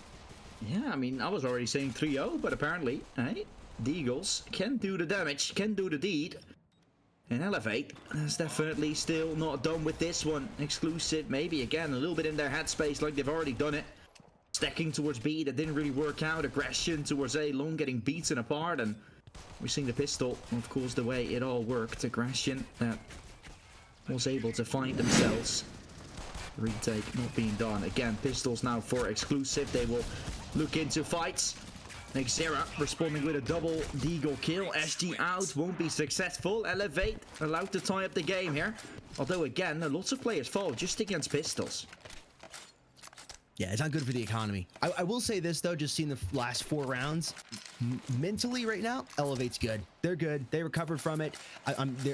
Yeah, I mean, I was already saying 3-0, but apparently, hey, the Eagles can do the damage, can do the deed. And Elevate is definitely still not done with this one. Exclusive, maybe again, a little bit in their headspace like they've already done it. Stacking towards B, that didn't really work out. Aggression towards A, long getting beaten apart, and we're seeing the pistol, of course, the way it all worked. Aggression that was able to find themselves. Retake not being done. Again, pistols now for Exclusive. They will look into fights. Nexera responding with a double deagle kill. SG out, won't be successful. Elevate allowed to tie up the game here. Although again, lots of players fall just against pistols. Yeah, it's not good for the economy. I will say this though, just seeing the last 4 rounds, mentally right now, Elevate's good. They're good. They recovered from it.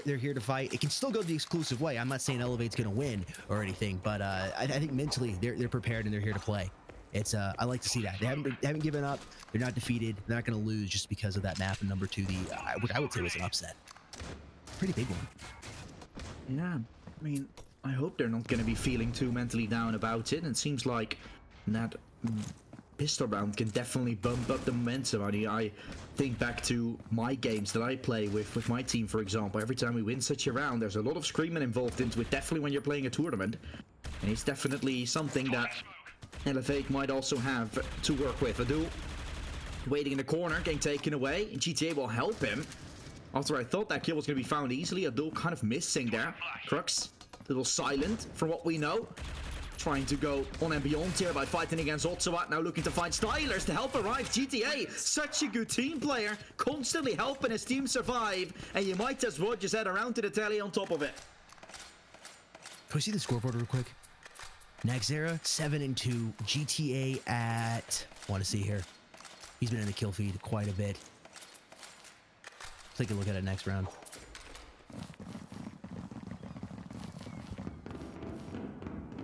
They're here to fight. It can still go the Exclusive way. I'm not saying Elevate's gonna win or anything, but I think mentally they're prepared and they're here to play. It's I like to see that. They haven't given up. They're not defeated. They're not gonna lose just because of that map. And number 2, which I would say was an upset. Pretty big one. Yeah, I mean, I hope they're not going to be feeling too mentally down about it. It seems like that pistol round can definitely bump up the momentum. I mean, I think back to my games that I play with my team, for example. Every time we win such a round, there's a lot of screaming involved into it, definitely when you're playing a tournament. And it's definitely something that Elevate might also have to work with. A duel waiting in the corner, getting taken away. GTA will help him. After I thought that kill was going to be found easily, a duel kind of missing there. Crux, a little silent from what we know. Trying to go on and beyond here by fighting against Ottawa. Now looking to find Stylers to help arrive. GTA, such a good team player, constantly helping his team survive. And you might as well just head around to the tally on top of it. Can we see the scoreboard real quick? Nexera 7-2. GTA at, want to see here. He's been in the kill feed quite a bit. Take a look at it next round.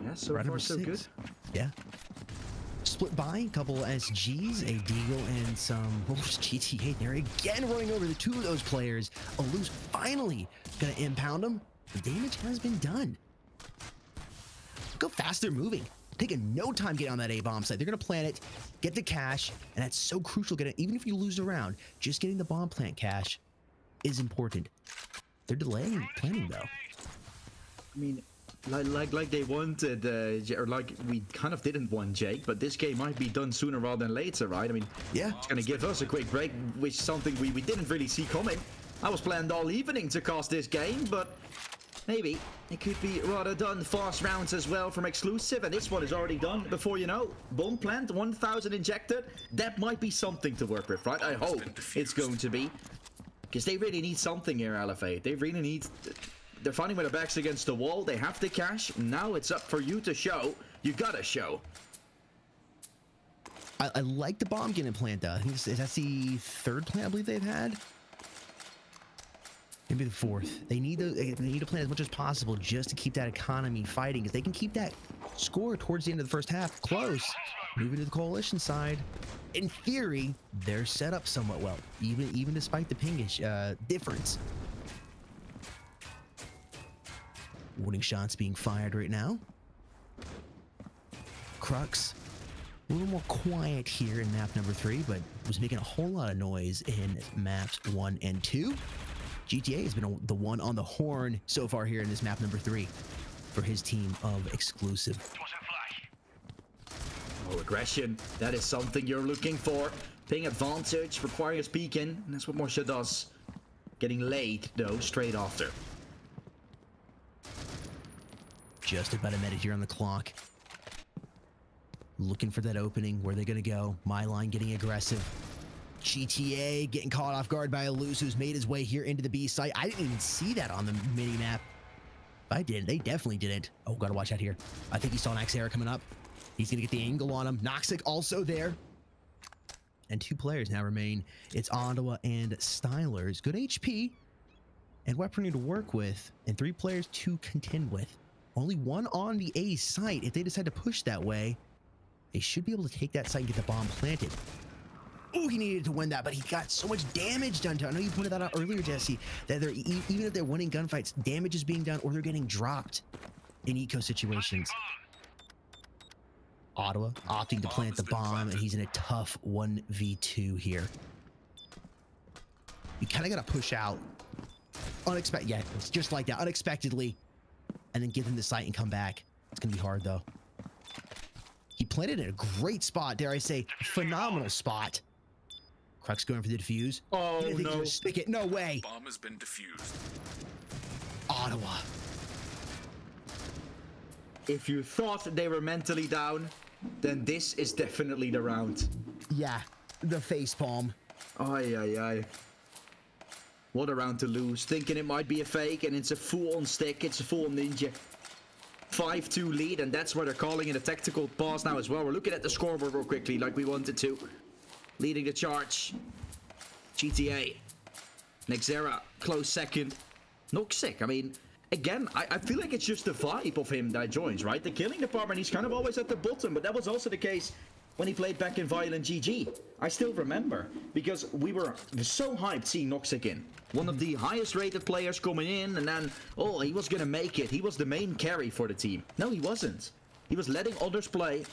Yeah, so far so good. Yeah. Split by a couple SGs, a deagle, and some GTA there again, running over the 2 of those players. Alus finally gonna impound them. The damage has been done. Look how fast they're moving. Taking no time getting on that A-bomb site. They're gonna plant it, get the cash, and that's so crucial. Even if you lose a round, just getting the bomb plant cash is important. They're delaying planning though. I mean, like they wanted, or like we kind of didn't want Jake, but this game might be done sooner rather than later, right? I mean, yeah, it's gonna give us a quick break, which is something we didn't really see coming. I was planned all evening to cast this game, but maybe it could be rather done. Fast rounds as well from Exclusive, and this one is already done before you know. Bomb plant, 1,000 injected. That might be something to work with, right? I hope it's going to be. Because they really need something here, LFA. They really need... They're fighting with their backs against the wall. They have the cash. Now it's up for you to show. You gotta show. I like the bomb getting planted. I think that's the third plant I believe they've had. Maybe the fourth. They need to plant as much as possible just to keep that economy fighting. If they can keep that score towards the end of the first half close, moving to the coalition side, in theory, they're set up somewhat well, even despite the pingish difference. Warning shots being fired right now. Crux, a little more quiet here in map number 3, but was making a whole lot of noise in maps 1 and 2. GTA has been the one on the horn so far here in this map number 3 for his team of Exclusive. Oh, aggression. That is something you're looking for. Ping advantage, requiring a peek in, and that's what Morsha does. Getting laid, though, straight after. Just about a minute here on the clock. Looking for that opening. Where are they going to go? My line getting aggressive. GTA getting caught off guard by Eluse, who's made his way here into the B site. I didn't even see that on the mini-map. I didn't. They definitely didn't. Oh, gotta watch out here. I think he saw Nexera coming up. He's gonna get the angle on him. Noxic also there. And 2 players now remain. It's Ottawa and Stylers. Good HP and weaponry to work with, and 3 players to contend with. Only 1 on the A site. If they decide to push that way, they should be able to take that site and get the bomb planted. Oh, he needed to win that, but he got so much damage done to him. I know you pointed that out earlier, Jesse, that they're, even if they're winning gunfights, damage is being done or they're getting dropped in eco situations. Ottawa opting to plant the bomb, and he's in a tough 1v2 here. You kind of got to push out. Unexpected, yeah, it's just like that, unexpectedly, and then give him the site and come back. It's going to be hard, though. He planted in a great spot, dare I say, phenomenal spot. Crux going for the defuse. Oh, no. Stick it. No way. Bomb has been defused. Ottawa. If you thought they were mentally down, then this is definitely the round. Yeah, the facepalm. Ay, ay, ay. What a round to lose. Thinking it might be a fake, and it's a full-on stick. It's a full ninja. 5-2 lead, and that's where they're calling it a tactical pause now as well. We're looking at the scoreboard real quickly, like we wanted to. Leading the charge. GTA. Nexera, close second. Noxic, I mean, again, I feel like it's just the vibe of him that joins, right? The killing department, he's kind of always at the bottom, but that was also the case when he played back in Violent GG. I still remember, because we were so hyped seeing Noxic in. One of the highest rated players coming in, and then, oh, he was gonna make it. He was the main carry for the team. No, he wasn't. He was letting others play.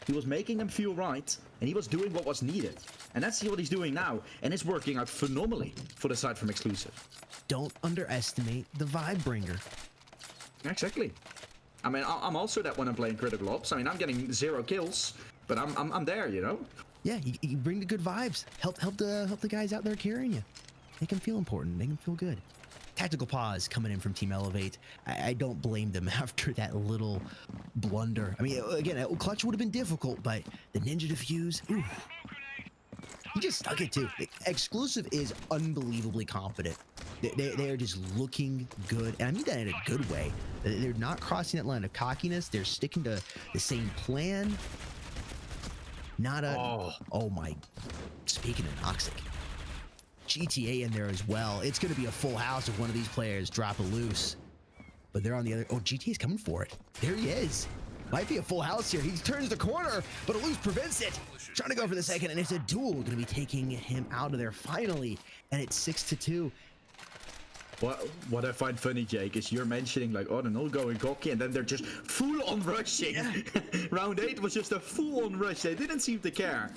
He was making them feel right, and he was doing what was needed. And that's what he's doing now, and it's working out phenomenally for the side from Exclusive. Don't underestimate the vibe bringer. Exactly. I mean, I'm also that when I'm playing criticalops. I mean, I'm getting 0 kills, but I'm there, you know? Yeah, you bring the good vibes. Help the guys out there carrying you. Make them feel important. Make them feel good. Tactical pause coming in from Team Elevate. I don't blame them after that little blunder. I mean, again, clutch would have been difficult, but the ninja defuse, ooh. He just stuck it too. Exclusive is unbelievably confident. They are just looking good, and I mean that in a good way. They're not crossing that line of cockiness. They're sticking to the same plan. Not a... Oh my... Speaking of Noxic. GTA in there as well. It's going to be a full house if one of these players drop a loose. But they're on the other... Oh, GTA's coming for it. There he is. Might be a full house here. He turns the corner, but a loose prevents it. Trying to go for the second, and it's a duel. Going to be taking him out of there finally. And it's 6-2. What I find funny, Jake, is you're mentioning like, oh, they're not going cocky, and then they're just full-on rushing. Yeah. Round 8 was just a full-on rush. They didn't seem to care.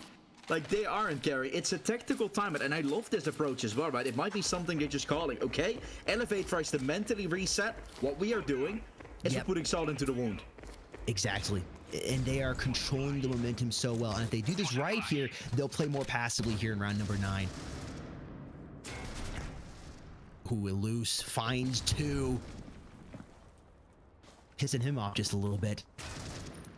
Like, they aren't carry. It's a tactical timeout, and I love this approach as well, right? It might be something they're just calling, okay? Elevate tries to mentally reset. What we are doing is we're putting salt into the wound. Exactly. And they are controlling the momentum so well. And if they do this right here, they'll play more passively here in round number 9. Ooh, loose finds 2. pissing him off just a little bit.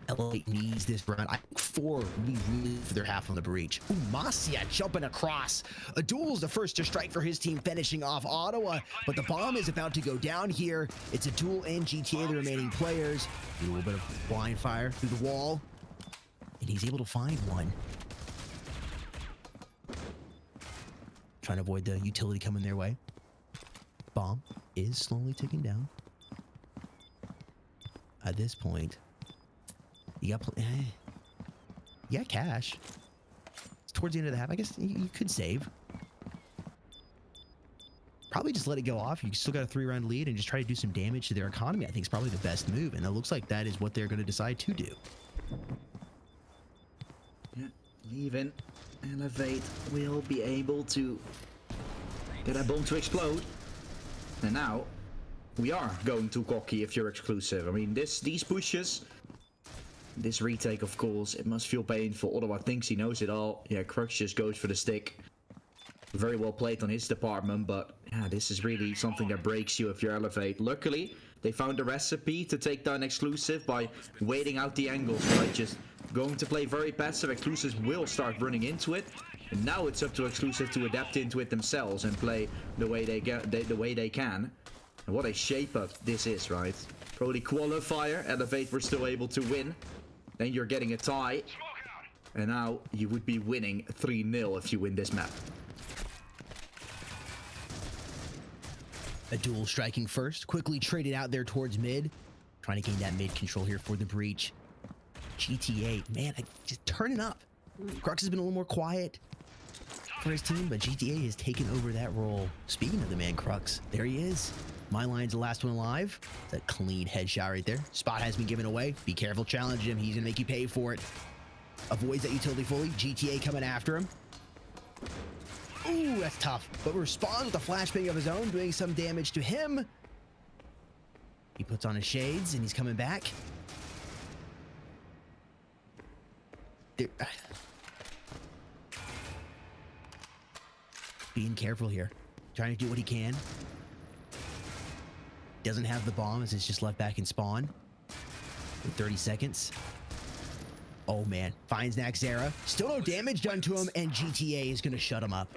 Elevate needs this round. I think 4 would be really for their half on the breach. Ooh, Masia jumping across. Adul's the first to strike for his team, finishing off Ottawa, but the bomb is about to go down here. It's Adul and GTA, the remaining players. Do a little bit of blind fire through the wall, and he's able to find one. Trying to avoid the utility coming their way. Bomb is slowly ticking down. At this point, you got cash. It's towards the end of the half. I guess you could save. Probably just let it go off. You still got a 3-round lead and just try to do some damage to their economy. I think it's probably the best move, and it looks like that is what they're going to decide to do. Yeah, leaving. Elevate will be able to get that bomb to explode. And now we are going too cocky if you're exclusive. I mean, these pushes, this retake, of course, it must feel painful. Ottawa thinks he knows it all. Yeah, Crux just goes for the stick. Very well played on his department, but yeah, this is really something that breaks you if you're Elevate. Luckily, they found a recipe to take down exclusive by waiting out the angles, right? Just going to play very passive. Exclusives will start running into it, and now it's up to exclusive to adapt into it themselves and play the way they can. And what a shape up this is, right? Probably qualifier. Elevate were still able to win. Then you're getting a tie, and now you would be winning 3-0 if you win this map. Adul striking first, quickly traded out there towards mid, trying to gain that mid control here for the breach. GTA, man, just turning up. Crux has been a little more quiet for his team, but GTA has taken over that role. Speaking of the man Crux, there he is. My line's the last one alive. It's a clean headshot right there. Spot has been given away. Be careful, challenge him. He's gonna make you pay for it. Avoids that utility fully. GTA coming after him. Ooh, that's tough. But responds with a flashbang of his own, doing some damage to him. He puts on his shades and he's coming back. Being careful here. Trying to do what he can. Doesn't have the bomb as it's just left back in spawn. With 30 seconds. Oh man, finds Nexera. Still no damage done to him, and GTA is gonna shut him up.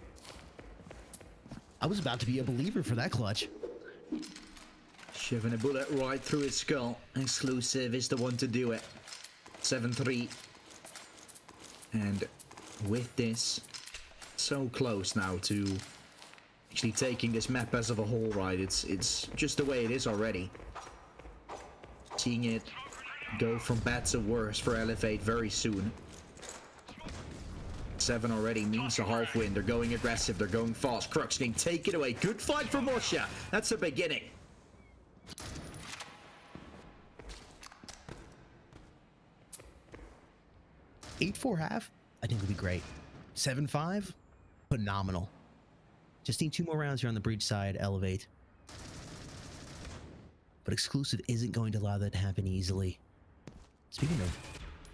I was about to be a believer for that clutch. Shoving a bullet right through his skull. Exclusive is the one to do it. 7-3. And with this, so close now to actually taking this map as of a whole, right? It's just the way it is already. Seeing it go from bad to worse for Elevate very soon. 7 already means a half win. They're going aggressive. They're going fast. Crux can take it away. Good fight for Mosha. That's the beginning. $8-4 half, I think would be great. 7-5, phenomenal. Just need 2 more rounds here on the breach side, Elevate. But exclusive isn't going to allow that to happen easily. Speaking of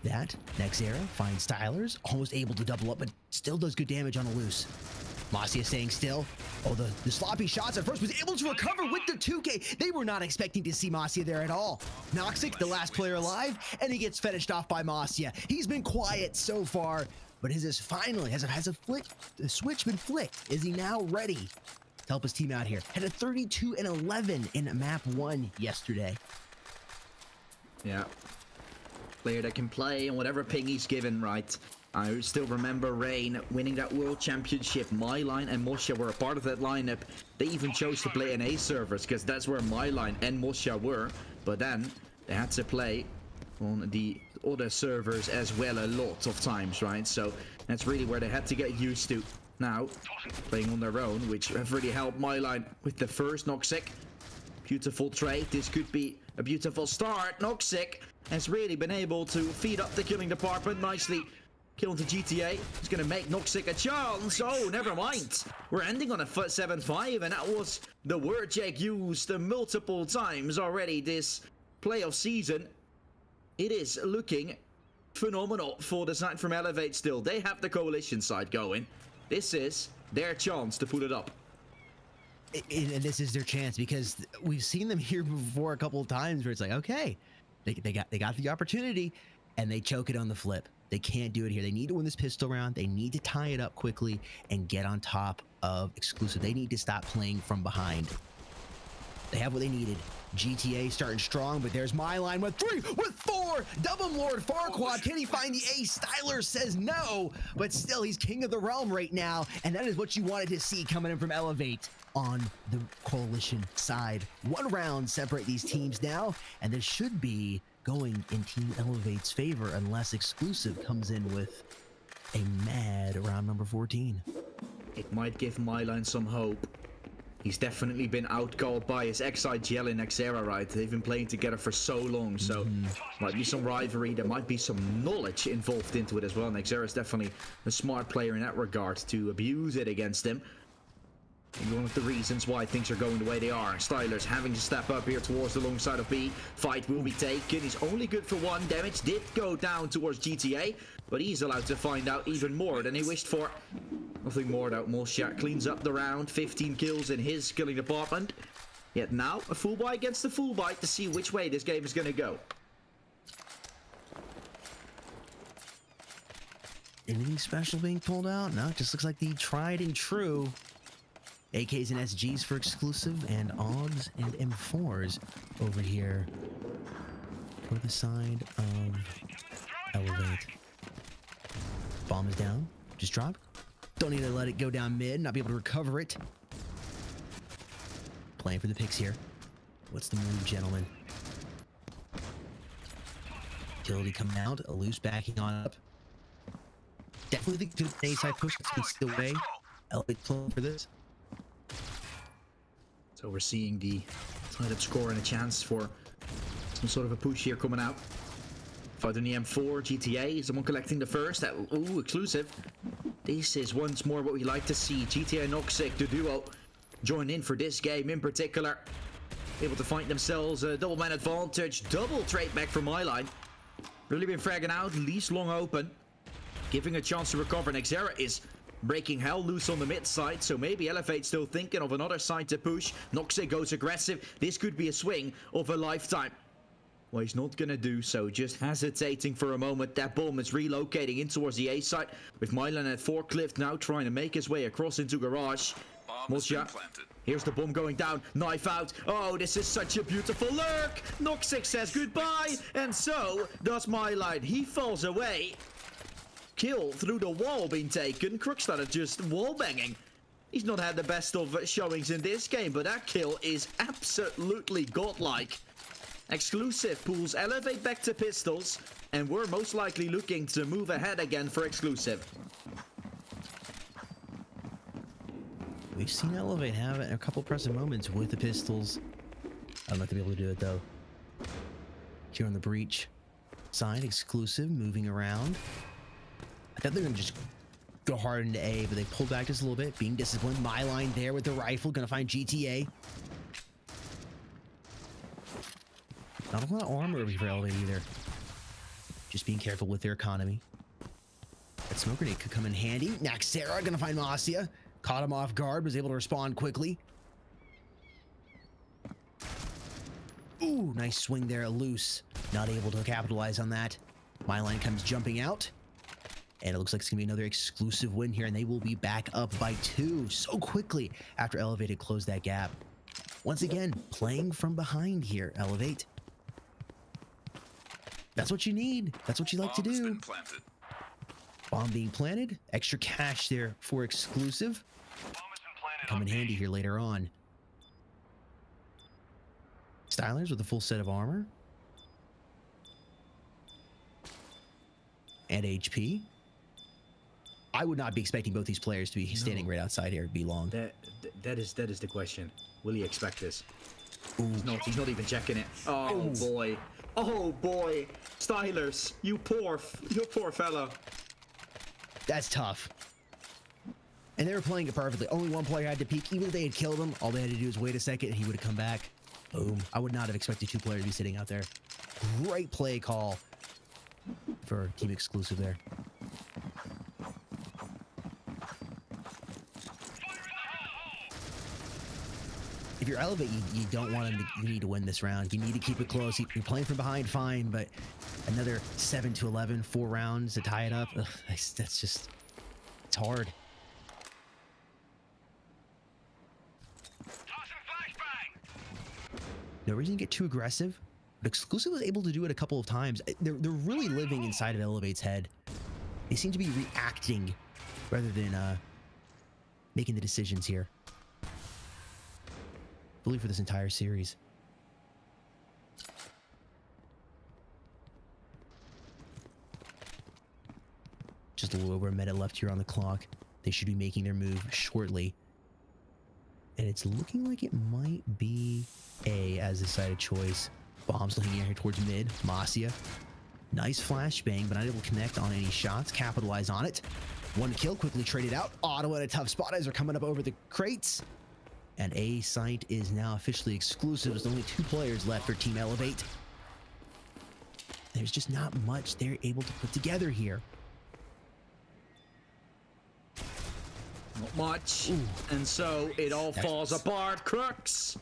that, Nexera finds Stylers, almost able to double up, but still does good damage on a loose. Masia staying still. Oh, the sloppy shots at first, was able to recover with the 2K. They were not expecting to see Masia there at all. Noxic, the last player alive, and he gets finished off by Masia. He's been quiet so far, but has a switch been flicked? Is he now ready to help his team out here? Had a 32-11 in map 1 yesterday. Yeah. Player that can play on whatever ping he's given, right? I still remember Rain winning that world championship. My line and Mosha were a part of that lineup. They even chose to play NA servers because that's where my line and Mosha were. But then they had to play on the other servers as well a lot of times, right? So that's really where they had to get used to. Now, playing on their own, which have really helped my line with the first Noxic. Beautiful trade. This could be a beautiful start. Noxic has really been able to feed up the killing department nicely. Killing the GTA. He's going to make Noxic a chance. Oh, never mind. We're ending on a 7-5, and that was the word Jake used multiple times already this playoff season. It is looking phenomenal for the side from Elevate still. They have the coalition side going. This is their chance to put it up. And this is their chance, because we've seen them here before a couple of times where it's like, okay, they got the opportunity and they choke it on the flip. They can't do it here. They need to win this pistol round. They need to tie it up quickly and get on top of Exclusive. They need to stop playing from behind. They have what they needed. GTA starting strong, but there's my line with 3, with 4. Double Lord Farquaad. Can he find the ace? Styler says no, but still he's king of the realm right now, and that is what you wanted to see coming in from Elevate on the Coalition side. 1 round separate these teams now, and this should be going in Team Elevate's favor unless Exclusive comes in with a mad round number 14. It might give Myline some hope. He's definitely been outcalled by his ex-IGL in Nexera, right? They've been playing together for so long, so might be some rivalry. There might be some knowledge involved into it as well. Nexera is definitely a smart player in that regard to abuse it against him. Maybe one of the reasons why things are going the way they are. Styler's having to step up here towards the long side of B. Fight will be taken. He's only good for 1. Damage did go down towards GTA, but he's allowed to find out even more than he wished for. Nothing more though. Molshat cleans up the round. 15 kills in his killing department. Yet now, a full buy against a full buy to see which way this game is going to go. Anything special being pulled out? No, it just looks like the tried and true AKs and SGs for Exclusive, and AUGs and M4s over here for the side of Elevate. Bomb is down. Just drop. Don't need to let it go down mid, not be able to recover it. Playing for the picks here. What's the move, gentlemen? Utility coming out. A loose backing on up. Definitely think the A side push gets the way. Elevate playing for this. So we're seeing the side-up score and a chance for some sort of a push here coming out. Fight on the M4, GTA, someone collecting the first. Ooh, Exclusive. This is once more what we like to see. GTA and Noxic, the duo, join in for this game in particular. Able to find themselves a double man advantage. Double trade back from my line. Really been fragging out, least long open. Giving a chance to recover. Nexera is breaking hell loose on the mid side, so maybe Elevate still thinking of another side to push. Noxic goes aggressive. This could be a swing of a lifetime. Well, he's not gonna do so, just hesitating for a moment. That bomb is relocating in towards the A side, with Mylan at forklift now trying to make his way across into garage. Molshat, here's the bomb going down, knife out. Oh, this is such a beautiful lurk. Noxic says goodbye, and so does Mylan. He falls away. Kill through the wall being taken. Crook started just wall banging. He's not had the best of showings in this game, but that kill is absolutely godlike. Exclusive pulls Elevate back to pistols, and we're most likely looking to move ahead again for Exclusive. We've seen Elevate have a couple pressing moments with the pistols. I don't know if they'll be able to do it though. Here on the breach side, Exclusive moving around. I thought they were gonna just go hard into A, but they pulled back just a little bit, being disciplined. My line there with the rifle, gonna find GTA. Not a lot of armor over here for Elevate either. Just being careful with their economy. That smoke grenade could come in handy. Nexera gonna find Masia. Caught him off guard, was able to respond quickly. Ooh, nice swing there, loose. Not able to capitalize on that. My line comes jumping out. And it looks like it's going to be another Exclusive win here, and they will be back up by 2 so quickly after Elevate had closed that gap. Once again, playing from behind here, Elevate. That's what you need. That's what you like to do. Bomb being planted. Extra cash there for Exclusive. Come in handy here later on. Stylers with a full set of armor. And HP. I would not be expecting both these players to be standing right outside here. Be long. That is the question. Will he expect this? He's not even checking it. Oh boy. Oh boy. Stylers, you poor fellow. That's tough. And they were playing it perfectly. Only one player had to peek. Even if they had killed him, all they had to do was wait a second and he would have come back. Boom. I would not have expected 2 players to be sitting out there. Great play call for Team Exclusive there. if you're Elevate, you don't want them to, you need to win this round. You need to keep it close. You're playing from behind, fine, but another 7-11, 4 rounds to tie it up. Ugh, that's just, it's hard. No reason to get too aggressive, but Exclusive was able to do it a couple of times. They're really living inside of Elevate's head. They seem to be reacting rather than making the decisions here. I believe for this entire series. Just a little over a minute left here on the clock. They should be making their move shortly. And it's looking like it might be A as the side of choice. Bombs looking here towards mid. Masia. Nice flashbang, but not able to connect on any shots. Capitalize on it. One kill, quickly traded out. Ottawa in a tough spot as they're coming up over the crates. And A site is now officially exclusive. There's only 2 players left for Team Elevate. There's just not much they're able to put together here. Not much. Ooh. And so it all falls apart. Crux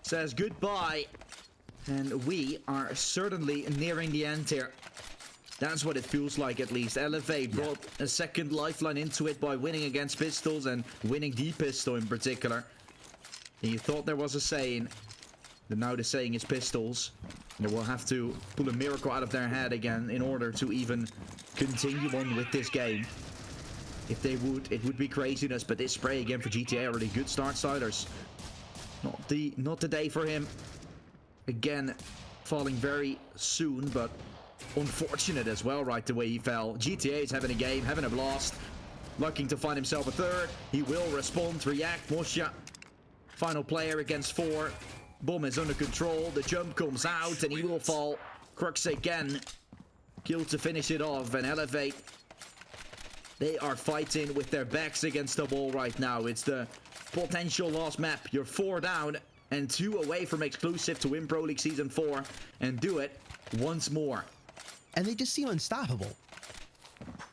says goodbye. And we are certainly nearing the end here. That's what it feels like, at least. Elevate brought a second lifeline into it by winning against Pistols and winning the Pistol in particular. And you thought there was a saying, but now the saying is Pistols. And they will have to pull a miracle out of their head again in order to even continue on with this game. If they would, it would be craziness, but this spray again for GTA, already good start siders. Not the day for him. Again, falling very soon, but unfortunate as well, right the way he fell. GTA is having a game, having a blast. Looking to find himself a third. He will respond, react. Mosha, final player against 4. Bomb is under control. The jump comes out and he will fall. Crux again. Kill to finish it off and Elevate. They are fighting with their backs against the wall right now. It's the potential last map. You're 4 down and 2 away from exclusive to win Pro League Season 4 and do it once more. And they just seem unstoppable.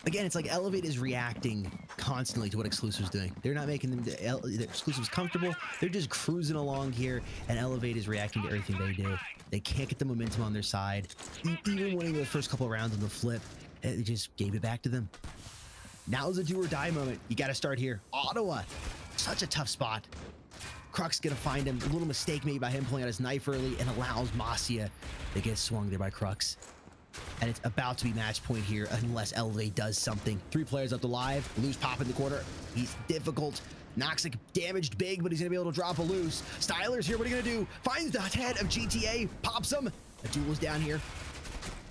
Again, it's like Elevate is reacting constantly to what Exclusive's doing. They're not making them the Exclusive's comfortable. They're just cruising along here, and Elevate is reacting to everything they do. They can't get the momentum on their side. Even winning the first couple of rounds on the flip, they just gave it back to them. Now's a do or die moment. You got to start here. Ottawa, such a tough spot. Crux gonna find him. A little mistake made by him pulling out his knife early and allows Masia to get swung there by Crux. And it's about to be match point here unless Elevate does something. 3 players up alive. Loose pop in the corner. He's difficult. Noxic damaged big, but he's gonna be able to drop a loose. Styler's here. What are you gonna do? Finds the head of GTA. Pops him. A duel is down here.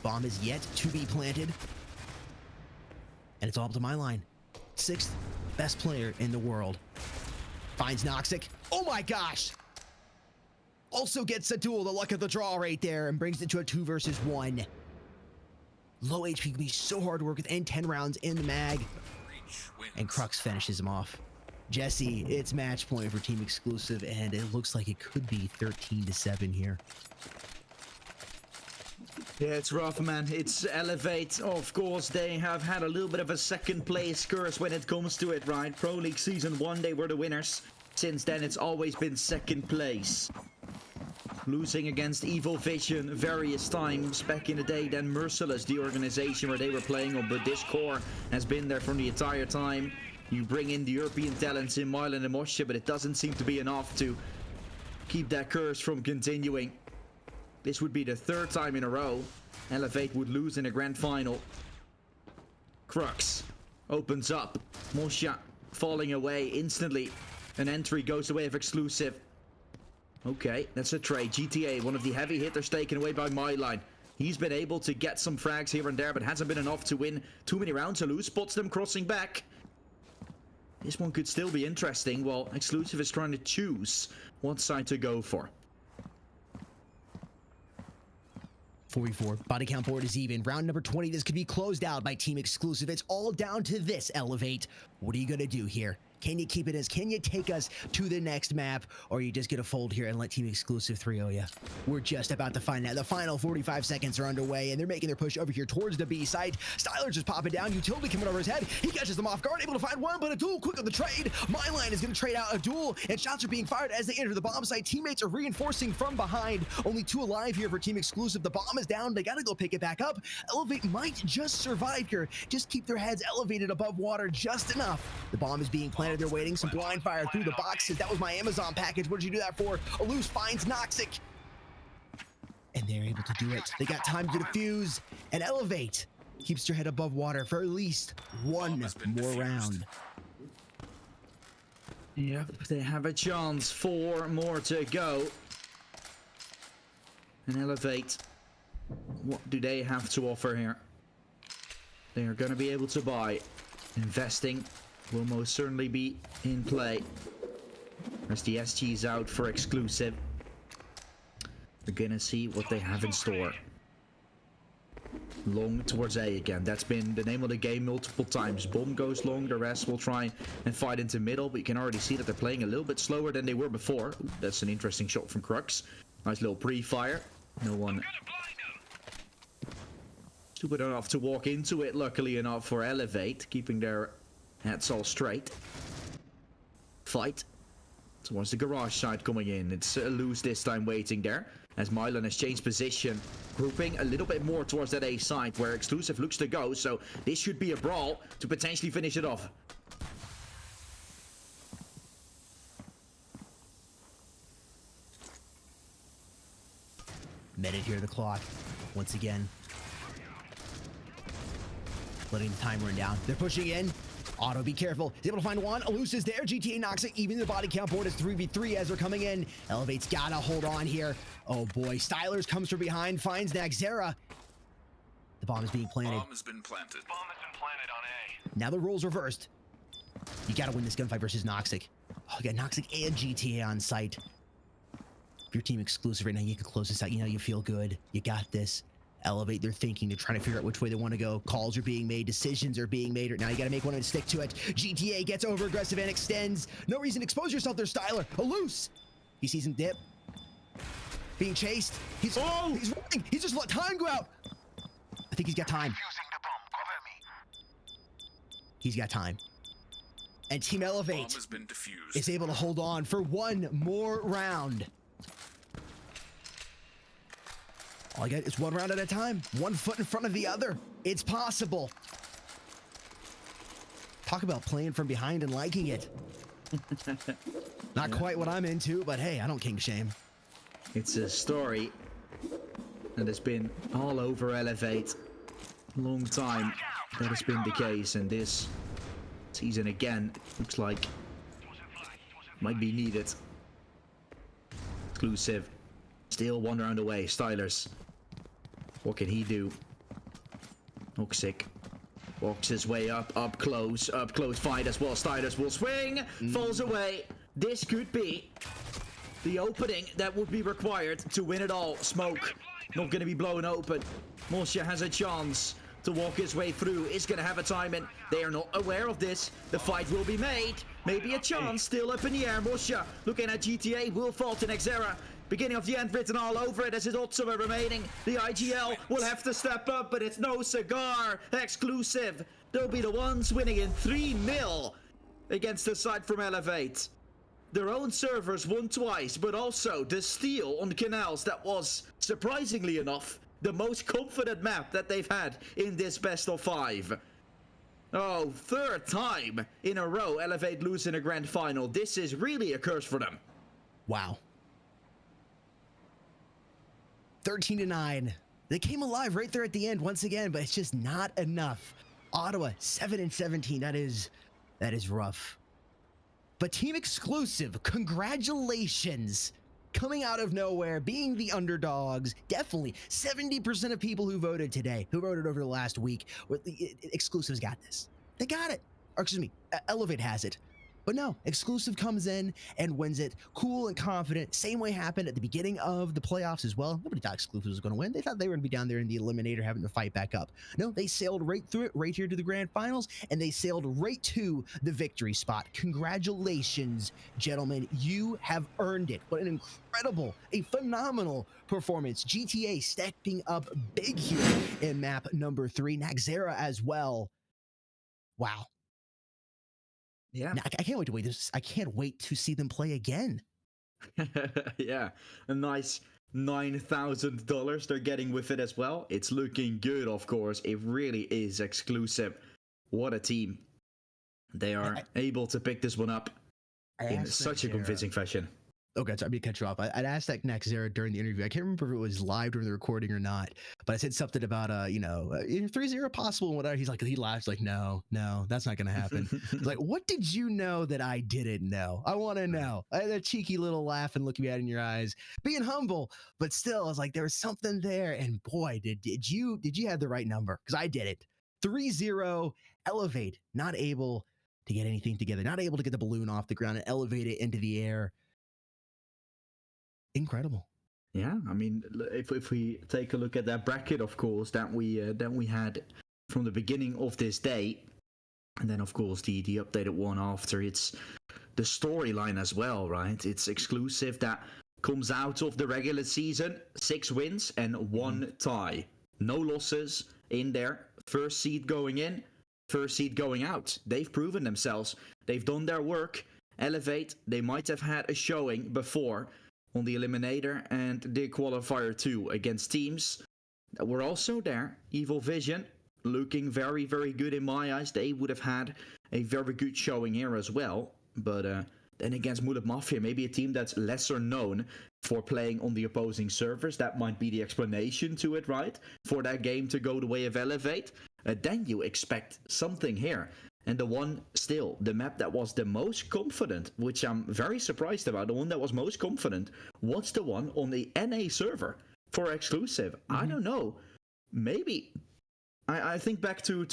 Bomb is yet to be planted. And it's all up to my line. 6th best player in the world. Finds Noxic. Oh my gosh! Also gets a duel, the luck of the draw right there, and brings it to a 2 versus 1. Low HP can be so hard to work with, and 10 rounds in the mag. And Crux finishes him off. Jesse, it's match point for Team Exclusive, and it looks like it could be 13-7 here. Yeah, it's rough, man. It's Elevate. Of course, they have had a little bit of a second place curse when it comes to it, right? Pro League Season 1, they were the winners. Since then, it's always been second place. Losing against Evil Vision various times back in the day, then Merciless, the organization where they were playing on, but this core has been there from the entire time. You bring in the European talents in Milan and Moshe, but it doesn't seem to be enough to keep that curse from continuing. This would be the 3rd time in a row Elevate would lose in a grand final. Crux opens up. Moshe falling away instantly. An entry goes away of Exclusive. Okay, that's a trade. GTA, one of the heavy hitters taken away by Myline. He's been able to get some frags here and there, but hasn't been enough to win too many rounds. Alou spots them crossing back. This one could still be interesting while Exclusive is trying to choose what side to go for. 44. Body count board is even. Round number 20. This could be closed out by Team Exclusive. It's all down to this, Elevate. What are you gonna do here? Can you keep it as? Can you take us to the next map? Or are you just gonna fold here and let Team Exclusive 3-0 you? We're just about to find out. The final 45 seconds are underway, and they're making their push over here towards the B site. Styler just popping down. Utility coming over his head. He catches them off guard, able to find one, but a duel quick on the trade. MyLine is gonna trade out a duel, and shots are being fired as they enter the bomb site. Teammates are reinforcing from behind. Only 2 alive here for Team Exclusive. The bomb is down. They gotta go pick it back up. Elevate might just survive here. Just keep their heads elevated above water just enough. The bomb is being planted. They're waiting. Some blind fire through the boxes. That was my Amazon package. What did you do that for? Alus finds Noxic. And they're able to do it. They got time to defuse and elevate. Keeps their head above water for at least one more round. Yep, they have a chance. 4 more to go. And Elevate. What do they have to offer here? They are going to be able to buy. Investing will most certainly be in play. As the SG's out for Exclusive. We're gonna see what they have in store. Long towards A again. That's been the name of the game multiple times. Bomb goes long, the rest will try and fight into middle, but you can already see that they're playing a little bit slower than they were before. Ooh, that's an interesting shot from Crux. Nice little pre-fire. No one stupid enough to walk into it, luckily enough for Elevate, keeping their heads all straight. Fight towards the garage side coming in. It's Loose this time waiting there, as MyLine has changed position, grouping a little bit more towards that A side where Exclusive looks to go, so this should be a brawl to potentially finish it off. Minute here, the clock. Once again. Letting the time run down. They're pushing in. Otto, be careful. He's able to find one. Alus is there. GTA knocks it. Even the body count board is 3v3 as they're coming in. Elevate's gotta hold on here. Oh boy. Stylers comes from behind, finds Nexera. The bomb is being planted. Bomb has been planted. Bomb has been planted on A. Now the roles reversed. You gotta win this gunfight versus Noxic. Oh, you got Noxic and GTA on site. If you're Team Exclusive right now, you can close this out. You know, you feel good. You got this. Elevate their thinking. They're trying to figure out which way they want to go. Calls are being made. Decisions are being made. Right now, you got to make one and stick to it. GTA gets over aggressive and extends. No reason to expose yourself there, Styler. Alus. He sees him dip. Being chased. He's running. He's just let time go out. I think he's got time. He's got time. And Team Elevate Bomb has been defused. is able to hold on for one more round. All I got is one round at a time. One foot in front of the other. It's possible. Talk about playing from behind and liking it. Not quite what I'm into, but hey, I don't king shame. It's a story that has been all over Elevate. Long time that has been the case, and this season again looks like might be needed. Exclusive. Still 1 round away. Stylers. What can he do? Noxic walks his way up close fight as well. Stylers will swing, falls away. This could be the opening that would be required to win it all. Smoke not going to be blown open. Moshe has a chance to walk his way through. Is going to have a time, and they are not aware of this. The fight will be made. Maybe a chance still up in the air. Moshe looking at GTA will fall to Nexera. Beginning of the end written all over it as his odds are remaining. The IGL will have to step up, but it's no cigar. Exclusive. They'll be the ones winning in 3-0 against the side from Elevate. Their own servers won twice, but also the steal on Canals that was, surprisingly enough, the most confident map that they've had in this best of 5. Oh, 3rd time in a row Elevate lose in a grand final. This is really a curse for them. Wow. 13-9. They came alive right there at the end once again, but it's just not enough. Ottawa 7-17. That is rough. But Team Exclusive, congratulations. Coming out of nowhere, being the underdogs. Definitely 70% of people who voted today, who voted over the last week, Exclusive's got this. They got it. Or excuse me, Elevate has it. But no, Exclusive comes in and wins it cool and confident. Same way happened at the beginning of the playoffs as well. Nobody thought Exclusive was going to win. They thought they were going to be down there in the Eliminator having to fight back up. No, they sailed right through it, right here to the grand finals, and they sailed right to the victory spot. Congratulations, gentlemen. You have earned it. What an incredible, a phenomenal performance. GTA stepping up big here in map number 3. Nexera as well. Wow. Yeah. Now, I can't wait to wait. I can't wait to see them play again. Yeah, a nice $9,000 they're getting with it as well. It's looking good, of course. It really is Exclusive. What a team. They are able to pick this one up in such a convincing fashion. Okay, sorry, I'm gonna cut you off. I'd asked that Nexera during the interview. I can't remember if it was live during the recording or not, but I said something about 3-0 possible and whatever. He laughs like, no, that's not gonna happen. I was like, what did you know that I didn't know? I want to know. I had a cheeky little laugh and looking at in your eyes, being humble, but still, I was like, there was something there. And boy, did you have the right number? Because I did it. 3-0, Elevate, not able to get anything together, not able to get the balloon off the ground and elevate it into the air. Incredible. Yeah, I mean, if we take a look at that bracket, of course, that we had from the beginning of this day, and then of course the updated one after, it's the storyline as well, right? It's Exclusive that comes out of the regular season, 6 wins and 1 tie, no losses in there. First seed going in, first seed going out. They've proven themselves. They've done their work. Elevate, they might have had a showing before on the Eliminator and the Qualifier 2 against teams that were also there. Evil Vision, looking very, very good in my eyes. They would have had a very good showing here as well. But then against Mullet Mafia, maybe a team that's lesser known for playing on the opposing servers. That might be the explanation to it, right? For that game to go the way of Elevate. Then you expect something here. And the map that was the most confident, which I'm very surprised about, the one that was most confident, was the one on the NA server for Exclusive. I don't know. Maybe. I think back to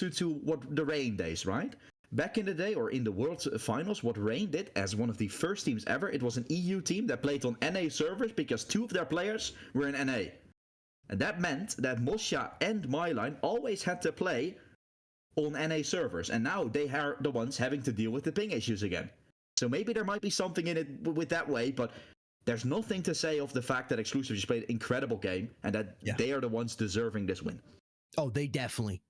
what the Rain days, right? Back in the day, or in the World Finals, what Rain did as one of the first teams ever, it was an EU team that played on NA servers because 2 of their players were in NA. And that meant that Mosha and Myline always had to play on NA servers, and now they are the ones having to deal with the ping issues again. So maybe there might be something in it with that way, but there's nothing to say of the fact that Exclusive just played an incredible game and that they are the ones deserving this win. Oh, they definitely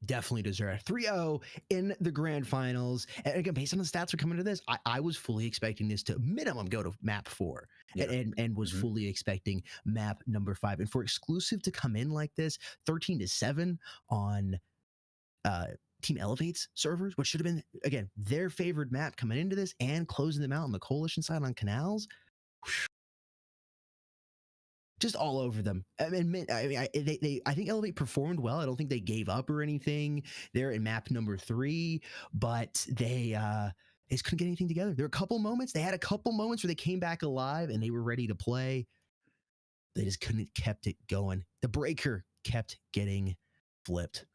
deserve it. 3-0 in the grand finals. And again, based on the stats we're coming to this, I was fully expecting this to minimum go to map 4 and was fully expecting map number 5. And for Exclusive to come in like this, 13-7 on Team Elevate's servers, which should have been, again, their favored map coming into this, and closing them out on the Coalition side on Canals. Just all over them. I think Elevate performed well. I don't think they gave up or anything there in map number 3, but they just couldn't get anything together. There were a couple moments. They had a couple moments where they came back alive and they were ready to play. They just couldn't kept it going. The breaker kept getting flipped.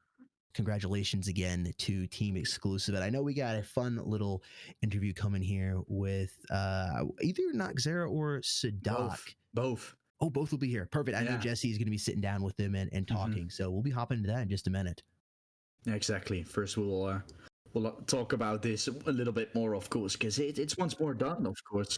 Congratulations again to Team Exclusive. And I know we got a fun little interview coming here with either Nexera or Sadak. Both. Oh, both will be here. Perfect. I know Jesse is going to be sitting down with them and talking. So we'll be hopping into that in just a minute. Exactly. First, we'll talk about this a little bit more, of course, because it's once more done, of course.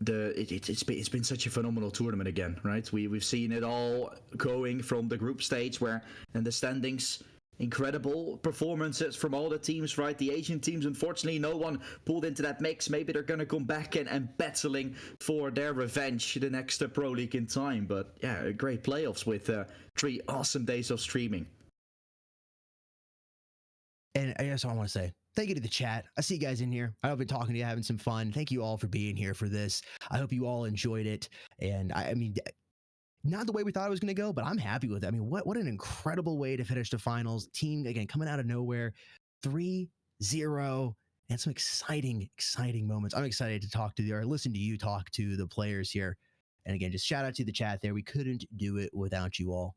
It's been such a phenomenal tournament again, right? We've seen it all going from the group stage where, and the standings, incredible performances from all the teams, right? The Asian teams, unfortunately, no one pulled into that mix. Maybe they're going to come back and battling for their revenge the next Pro League in time. But yeah, great playoffs with 3 awesome days of streaming. And I guess I want to say thank you to the chat. I see you guys in here. I've been talking to you, having some fun. Thank you all for being here for this. I hope you all enjoyed it. And I mean, not the way we thought it was going to go, but I'm happy with it. I mean, what an incredible way to finish the finals. Team, again, coming out of nowhere, 3-0, and some exciting moments. I'm excited to talk to or listen to you talk to the players here. And again, just shout out to the chat there. We couldn't do it without you all.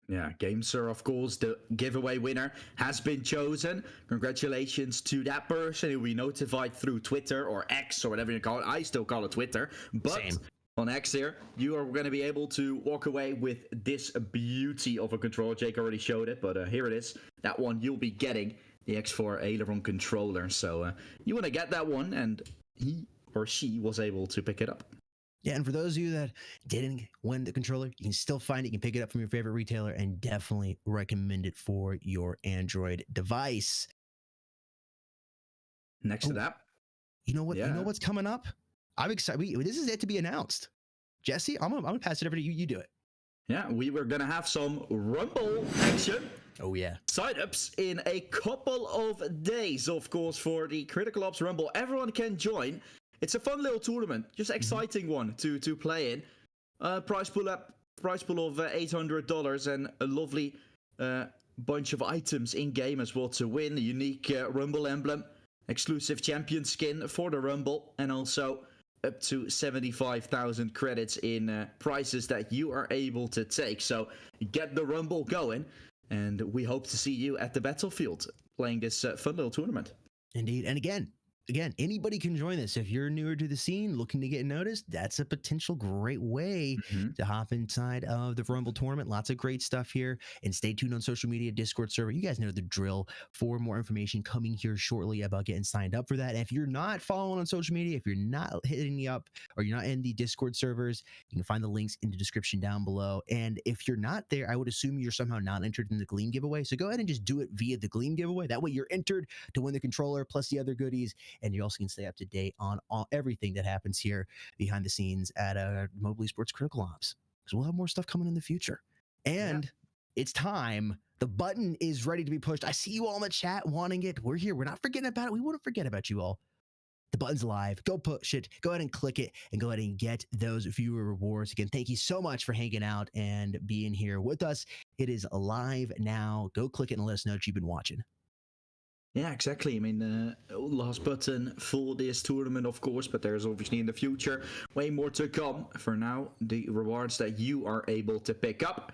Yeah, GameSir, of course, the giveaway winner has been chosen. Congratulations to that person. He'll be notified through Twitter or X or whatever you call it. I still call it Twitter, but Same. on X here, you are going to be able to walk away with this beauty of a controller. Jake already showed it, but here it is. That one, you'll be getting the X4 Aileron controller. So you want to get that one, and he or she was able to pick it up. Yeah, and for those of you that didn't win the controller, you can still find it. You can pick it up from your favorite retailer and definitely recommend it for your Android device. Next to that, you know what? You know what's coming up? I'm excited. This is it to be announced. Jesse, I'm gonna pass it over to you. You do it. Yeah, we were gonna have some Rumble action. Oh yeah. Sign-ups in a couple of days, of course, for the criticalops Rumble. Everyone can join. It's a fun little tournament, just exciting one to play in. Prize pool of $800 and a lovely bunch of items in game as well to win. A unique Rumble emblem, exclusive champion skin for the Rumble, and also up to 75,000 credits in prizes that you are able to take. So get the Rumble going, and we hope to see you at the battlefield playing this fun little tournament. Indeed, and again, anybody can join this. If you're newer to the scene, looking to get noticed, that's a potential great way to hop inside of the Rumble tournament. Lots of great stuff here. And stay tuned on social media, Discord server. You guys know the drill. For more information coming here shortly about getting signed up for that. And if you're not following on social media, if you're not hitting me up or you're not in the Discord servers, you can find the links in the description down below. And if you're not there, I would assume you're somehow not entered in the Gleam giveaway. So go ahead and just do it via the Gleam giveaway. That way you're entered to win the controller plus the other goodies. And you also can stay up to date on everything that happens here behind the scenes at Mobile Esports Critical Ops, because we'll have more stuff coming in the future. And it's time. The button is ready to be pushed. I see you all in the chat wanting it. We're here. We're not forgetting about it. We wouldn't forget about you all. The button's live. Go push it. Go ahead and click it and go ahead and get those viewer rewards. Again, thank you so much for hanging out and being here with us. It is live now. Go click it and let us know that you've been watching. Yeah, exactly. I mean, last button for this tournament, of course, but there's obviously in the future way more to come. For now, the rewards that you are able to pick up,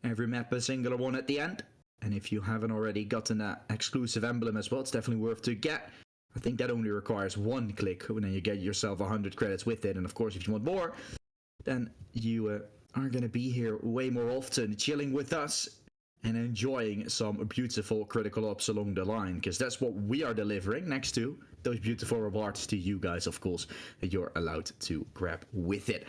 every map a singular one at the end. And if you haven't already gotten that exclusive emblem as well, it's definitely worth to get. I think that only requires one click, and then you get yourself 100 credits with it. And of course, if you want more, then you are going to be here way more often, chilling with us and enjoying some beautiful critical ops along the line, because that's what we are delivering next to those beautiful rewards to you guys, of course, that you're allowed to grab with it.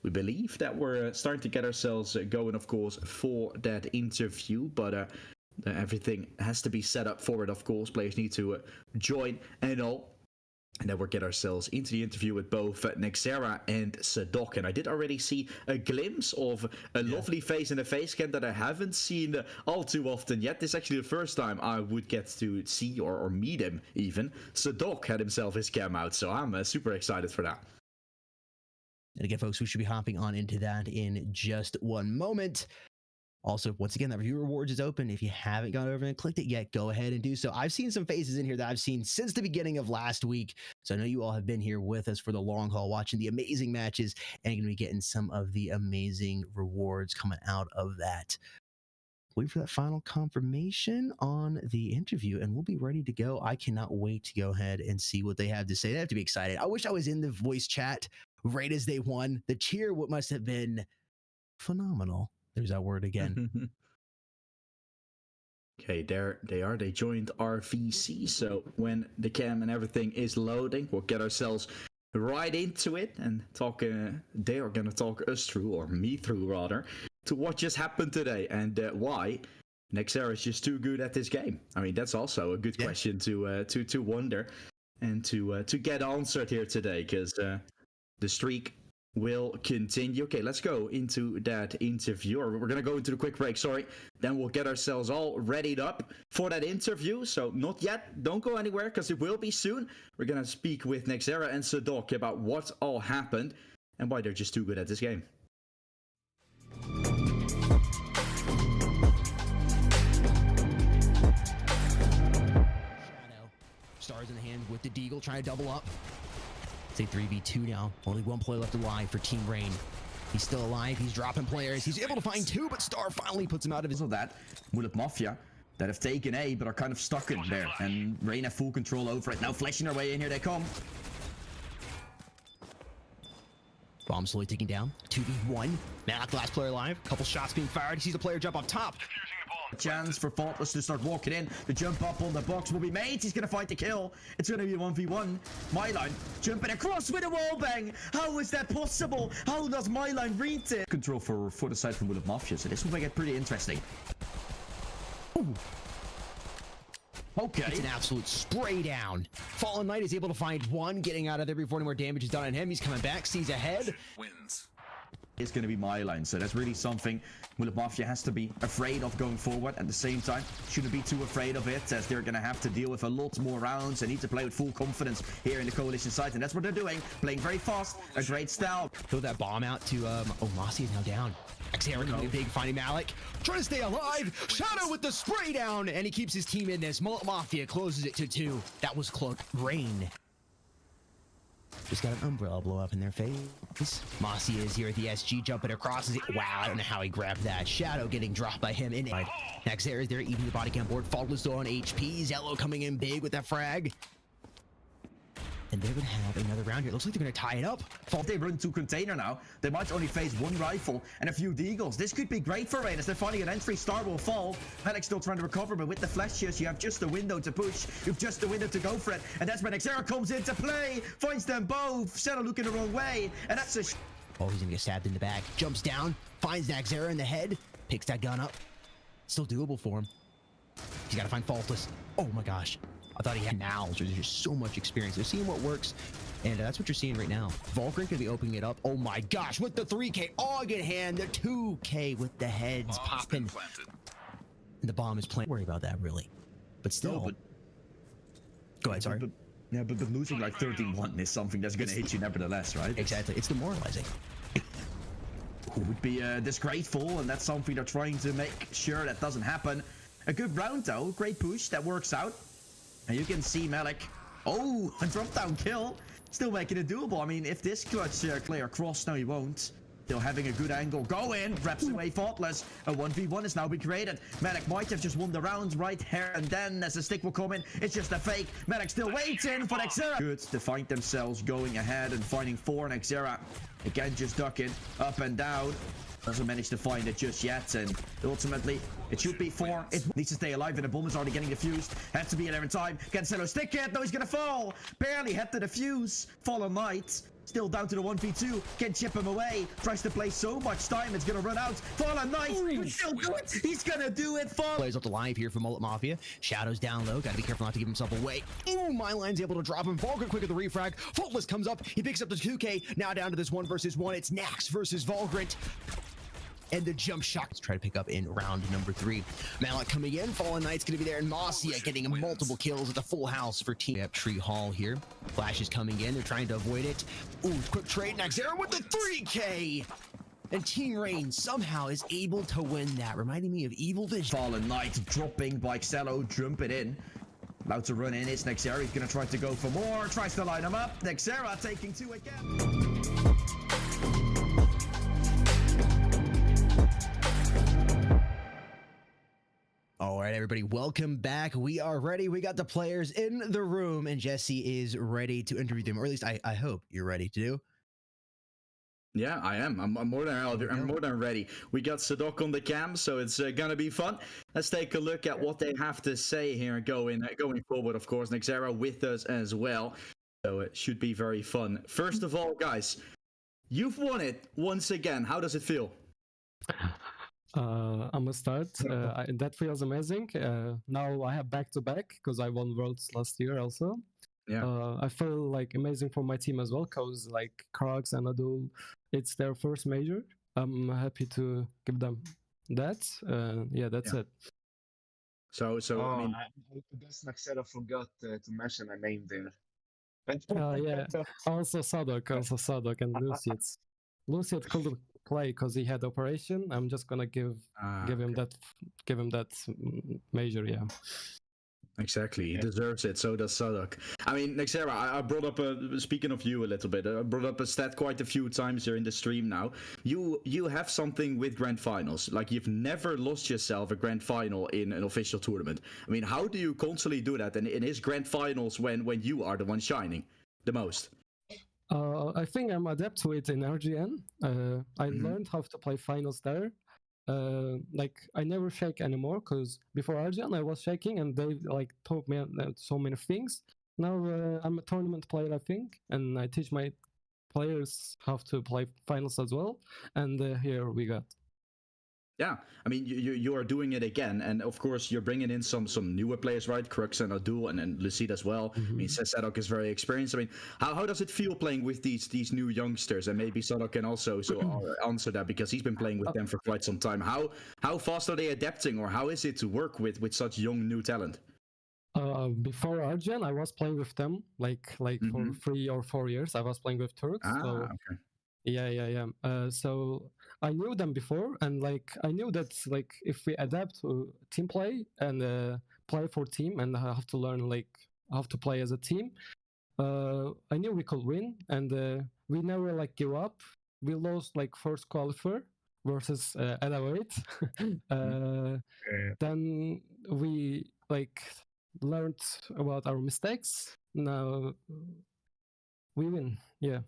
We believe that we're starting to get ourselves going, of course, for that interview, but everything has to be set up for it, of course. Players need to join and all. And then we'll get ourselves into the interview with both Nexera and Sadok. And I did already see a glimpse of a lovely face in the face cam that I haven't seen all too often yet. This is actually the first time I would get to see or meet him even. Sadok had himself his cam out, so I'm super excited for that. And again, folks, we should be hopping on into that in just one moment. Also, once again, that review rewards is open. If you haven't gone over and clicked it yet, go ahead and do so. I've seen some faces in here that I've seen since the beginning of last week. So I know you all have been here with us for the long haul, watching the amazing matches and going to be getting some of the amazing rewards coming out of that. Wait for that final confirmation on the interview and we'll be ready to go. I cannot wait to go ahead and see what they have to say. They have to be excited. I wish I was in the voice chat right as they won. The cheer must have been phenomenal. There's that word again. Okay, there they are. They joined RVC. So when the cam and everything is loading, we'll get ourselves right into it and talk. They are going to talk us through, or me through rather, to what just happened today and why Nexera is just too good at this game. I mean, that's also a good question to wonder and to get answered here today, because the streak will continue. Okay, let's go into that interview, or we're gonna go into the quick break, sorry. Then we'll get ourselves all readied up for that interview. So not yet, don't go anywhere, because it will be soon. We're gonna speak with Nexera and Sadok about what all happened and why they're just too good at this game. Stars in the hand with the Deagle, trying to double up. It's a 3v2 now. Only one player left alive for Team Rain. He's still alive. He's dropping players. He's able to find two, but Star finally puts him out of his... That Bullet Mafia that have taken A but are kind of stuck in there, and Rain have full control over it. Now flashing their way in, here they come. Bomb slowly ticking down. 2v1. Now the last player alive. Couple shots being fired. He sees a player jump up top. A chance for Faultless to start walking in. The jump up on the box will be made. He's going to find the kill. It's going to be a 1v1. Myline jumping across with a wall bang. How is that possible? How does Myline read it? Control for the side from Bullet Mafia. So this will make it pretty interesting. Ooh. Okay. It's an absolute spray down. Fallen Knight is able to find one, getting out of there before any more damage is done on him. He's coming back, sees ahead. Wins. It's going to be Myline, so that's really something Bullet Mafia has to be afraid of going forward. At the same time, shouldn't be too afraid of it, as they're going to have to deal with a lot more rounds. They need to play with full confidence here in the Coalition side, and that's what they're doing. Playing very fast, a great style. Throw that bomb out to, oh, Mossy is now down. Nexera doing big, finding Malik. Trying to stay alive. Shadow with the spray down, and he keeps his team in this. Mullet Mafia closes it to 2. That was close. Rain. Just got an umbrella blow up in their face. Mossy is here at the SG, jumping across. Wow, I don't know how he grabbed that. Shadow getting dropped by him in it. Nexera is there, eating the body cam board. Faultless still on HP. Zello coming in big with that frag. And they're going to have another round here. Looks like they're going to tie it up. If they run to container now, they might only face one rifle and a few deagles. This could be great for Rain as they're finding an entry. Star will fall. Malik's still trying to recover, but with the flashes, you have just a window to push. You have just a window to go for it. And that's when Nexera comes into play. Finds them both. Shadow looking the wrong way. And that's a... Oh, he's going to get stabbed in the back. Jumps down. Finds Nexera in the head. Picks that gun up. Still doable for him. He's got to find Faultless. Oh my gosh. I thought he had Canals. There's just so much experience. They're seeing what works, and that's what you're seeing right now. Vulcan could be opening it up. Oh my gosh, with the 3K AUG in hand, the 2K with the heads popping. And the bomb is planted. Don't worry about that, really. But still. No, but... Go ahead, sorry. But losing like 13-1 is something that's going to hit you nevertheless, right? Exactly. It's demoralizing. It would be disgraceful, and that's something they're trying to make sure that doesn't happen. A good round, though. Great push. That works out. And you can see Malik, oh, a drop down kill, still making it doable. I mean, if this clutch player cross, no he won't. Still having a good angle, go in, wraps away Faultless. A 1v1 has now been created. Malik might have just won the round right here and then as the stick will come in, it's just a fake. Malik still waiting for Nexera. Good to find themselves going ahead and finding 4 Nexera. Again, just ducking up and down. Doesn't manage to find it just yet, and ultimately it should be 4. It needs to stay alive, and the bomb is already getting defused. Has to be there in time. Cancelo stick it. No, he's gonna fall. Barely had to defuse. Fallen Knight still down to the 1v2. Can chip him away. Tries to play so much time. It's gonna run out. Fallen Knight. Still do it. He's gonna do it. Plays up the live here for Mullet Mafia. Shadow's down low. Gotta be careful not to give himself away. Ooh, Myline's able to drop him. Vulgar quick at the refrag. Faultless comes up. He picks up the 2K. Now down to this 1 versus 1. It's Nax versus Vulgrant. And the jump shot to try to pick up in round number 3. Malik coming in. Fallen Knight's going to be there. And Mossy getting multiple kills at the full house for Team Tree Hall here. Flash is coming in. They're trying to avoid it. Ooh, quick trade. Nexera with the 3K. And Team Rain somehow is able to win that. Reminding me of Evil Vision. Fallen Knight dropping by Xello, jumping in. About to run in. It's Nexera. He's going to try to go for more. Tries to line him up. Nexera taking 2 again. All right, everybody, welcome back. We are ready. We got the players in the room, and Jesse is ready to interview them, or at least I hope you're ready to do. Yeah, I am. I'm more than ready. We got Sadok on the cam, so it's gonna be fun. Let's take a look at what they have to say here going forward. Of course, Nexera with us as well, so it should be very fun. First of all, guys, you've won it once again. How does it feel? I'm gonna start. That feels amazing. Now I have back-to-back because I won Worlds last year also. Yeah. I feel like amazing for my team as well because like Krogs and Adul, it's their first major. I'm happy to give them that. Yeah, that's it. So I mean, I guess Nexera forgot to mention a name there. Yeah. Also Sadok and Luciet. Luciet couldn't play because he had operation. I'm just gonna give him that major. Yeah. Exactly, he deserves it. So does Sadok. I mean, Nexera, I brought up speaking of you a little bit. I brought up a stat quite a few times here in the stream. Now, you have something with grand finals. Like you've never lost yourself a grand final in an official tournament. I mean, how do you constantly do that? And in his grand finals, when you are the one shining the most. I think I'm adept to it in RGN. I learned how to play finals there. Like I never shake anymore because before RGN I was shaking and they like taught me so many things. Now I'm a tournament player, I think, and I teach my players how to play finals as well. And here we got. Yeah, I mean, you are doing it again, and of course you're bringing in some newer players, right? Crux and Adul and Lucid as well. I mean, Sadok is very experienced. I mean, how does it feel playing with these new youngsters? And maybe Sadok can also answer that because he's been playing with them for quite some time. How fast are they adapting, or how is it to work with such young new talent? Before Argent, I was playing with them like for 3 or 4 years. I was playing with Turks. So okay. Yeah. So I knew them before, and like I knew that like if we adapt to team play and play for team, and I have to learn like how to play as a team, I knew we could win, and we never like give up. We lost like first qualifier versus Elevate. Then we like learned about our mistakes. Now we win. Yeah.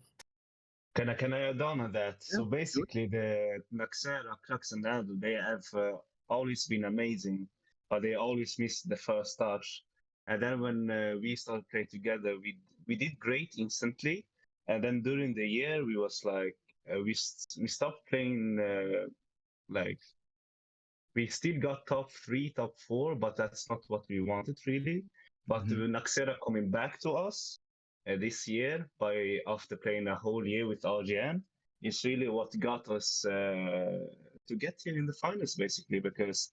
Can I add on that? Yeah. So basically, the Nexera, Crux, and Adul, they have always been amazing, but they always missed the first touch. And then when we started playing together, we did great instantly. And then during the year, we was like we stopped playing like we still got top 3, top 4, but that's not what we wanted really. But Nexera coming back to us this year after playing a whole year with RGN is really what got us to get here in the finals, basically. Because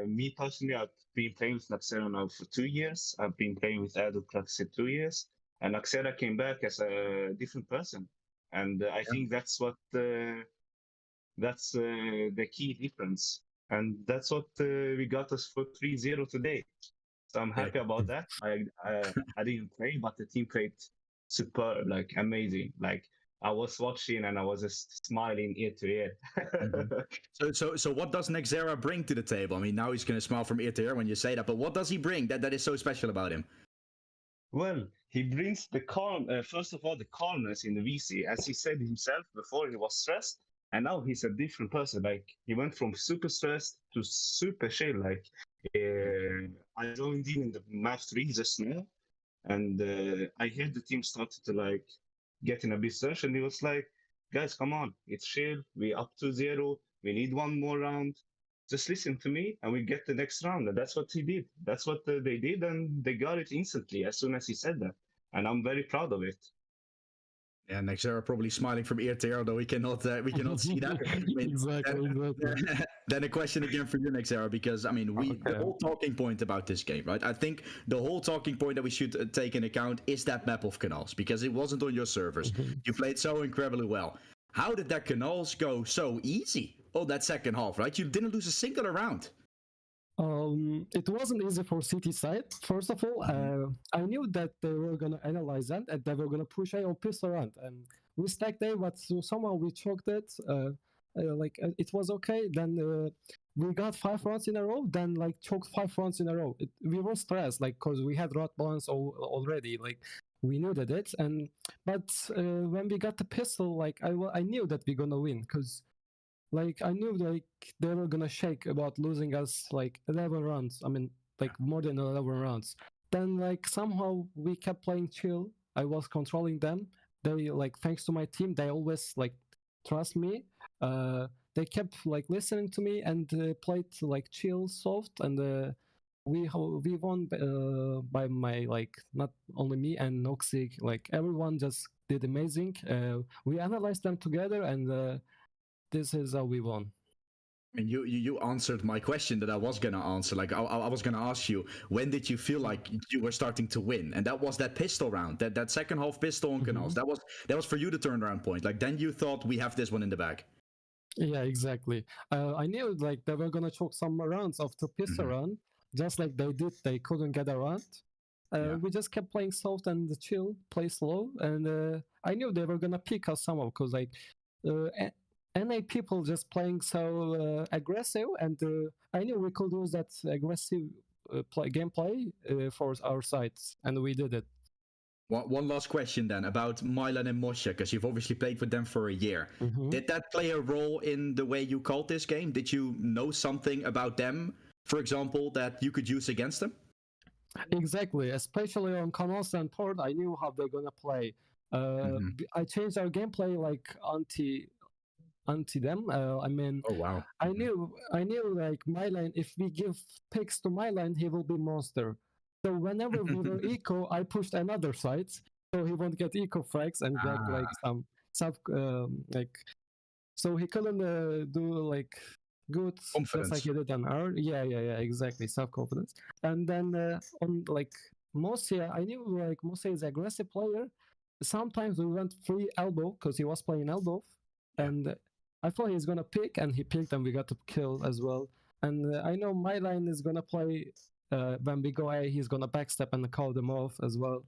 me personally, I've been playing with Nexera now for 2 years. I've been playing with Adul Crux for 2 years, and Nexera came back as a different person, and I think that's what the key difference, and that's what we got us for 3-0 today. So I'm happy about that. I didn't play, but the team played superb, like amazing. Like I was watching and I was just smiling ear to ear. So what does Nexera bring to the table? I mean, now he's going to smile from ear to ear when you say that, but what does he bring that is so special about him? Well, he brings the calm. First of all, the calmness in the VC. As he said himself before, he was stressed, and now he's a different person. Like he went from super stressed to super chill. Like I joined in the map 3 just now, and I heard the team started to like get in a bit stressed, and he was like, "Guys, come on, it's chill. We up 2-0. We need one more round. Just listen to me, and we get the next round." And that's what he did. That's what they did, and they got it instantly as soon as he said that. And I'm very proud of it. Yeah, Nexera probably smiling from ear to ear, though we cannot see that. I mean, Exactly. Then a question again for you, Nexera, because I mean, the whole talking point about this game, right? I think the whole talking point that we should take into account is that map of Canals, because it wasn't on your servers. You played so incredibly well. How did that Canals go so easy on that second half, right? You didn't lose a single round. It wasn't easy for CT side. First of all, I knew that they were gonna analyze that and they were gonna push AO pistol around, and we stacked A, but somehow we choked it. It was okay. Then we got 5 rounds in a row. Then like choked 5 rounds in a row. We were stressed, like because we had rot balance already. Like we knew that but when we got the pistol, like I knew that we're gonna win, because like I knew like they were gonna shake about losing us like 11 rounds. I mean, like more than 11 rounds. Then like somehow we kept playing chill. I was controlling them. They like, thanks to my team, they always like trust me. They kept like listening to me and played like chill, soft, and we won by my like not only me and Noxic, like everyone just did amazing. We analyzed them together, and this is how we won. And you answered my question that I was gonna answer. Like I was gonna ask you, when did you feel like you were starting to win? And that was that pistol round, that second half pistol on Canals. That was for you the turnaround point. Like then you thought, we have this one in the bag. Yeah, exactly. I knew like they were gonna choke some rounds after pistol round, just like they did, they couldn't get around. We just kept playing soft and chill, play slow, and I knew they were gonna pick us somehow because like NA people just playing so aggressive, and I knew we could use that aggressive gameplay for our sides, and we did it. One last question then about Milan and Moshe, because you've obviously played with them for a year. Did that play a role in the way you called this game? Did you know something about them, for example, that you could use against them? Exactly, especially on Canals and Port, I knew how they're gonna play. I changed our gameplay like anti them. I mean, oh wow, I knew like my line. If we give picks to my line, he will be monster. So whenever we were eco, I pushed another side, so he won't get eco frags and get like some like. So he couldn't do like good confidence. Just like he did on our yeah, exactly, self-confidence. And then on like Mosia, I knew like Mosia is an aggressive player. Sometimes we went free elbow because he was playing elbow, and I thought he's gonna pick, and he picked, and we got to kill as well. And I know my line is gonna play when we go A, he's gonna backstep and call them off as well.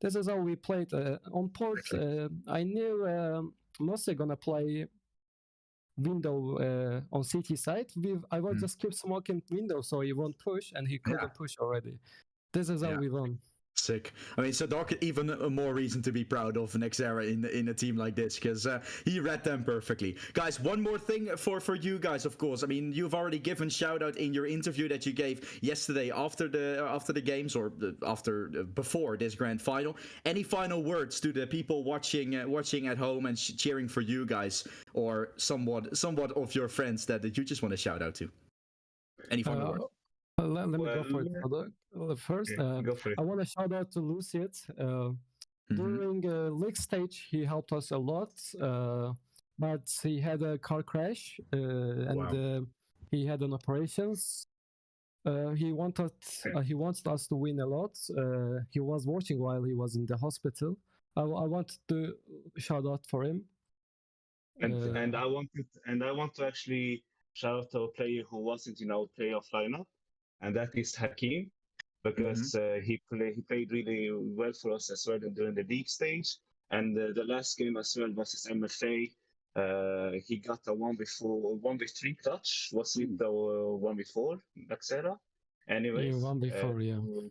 This is how we played on port. I knew Mosia gonna play window on CT side. I will just keep smoking window so he won't push, and he couldn't push already. This is how we won. Sick. I mean, so Dark, even more reason to be proud of Nexera in a team like this, because he read them perfectly. Guys, one more thing for you guys, of course. I mean, you've already given shout out in your interview that you gave yesterday after the games, or before this grand final. Any final words to the people watching at home and cheering for you guys, or somewhat of your friends that you just want to shout out to? Any final words? Let me go for it. First, go for it. I want to shout out to Luciet. During league stage, he helped us a lot, but he had a car crash and he had an operations. He wanted us to win a lot. He was watching while he was in the hospital. I want to shout out for him. And I want to actually shout out to a player who wasn't in our playoff lineup, and that is Hakim, because he played really well for us as well during the league stage, and the last game as well versus MFA, he got a 1v3 clutch. Was it the 1v4 Nexera? Anyways, 1v4,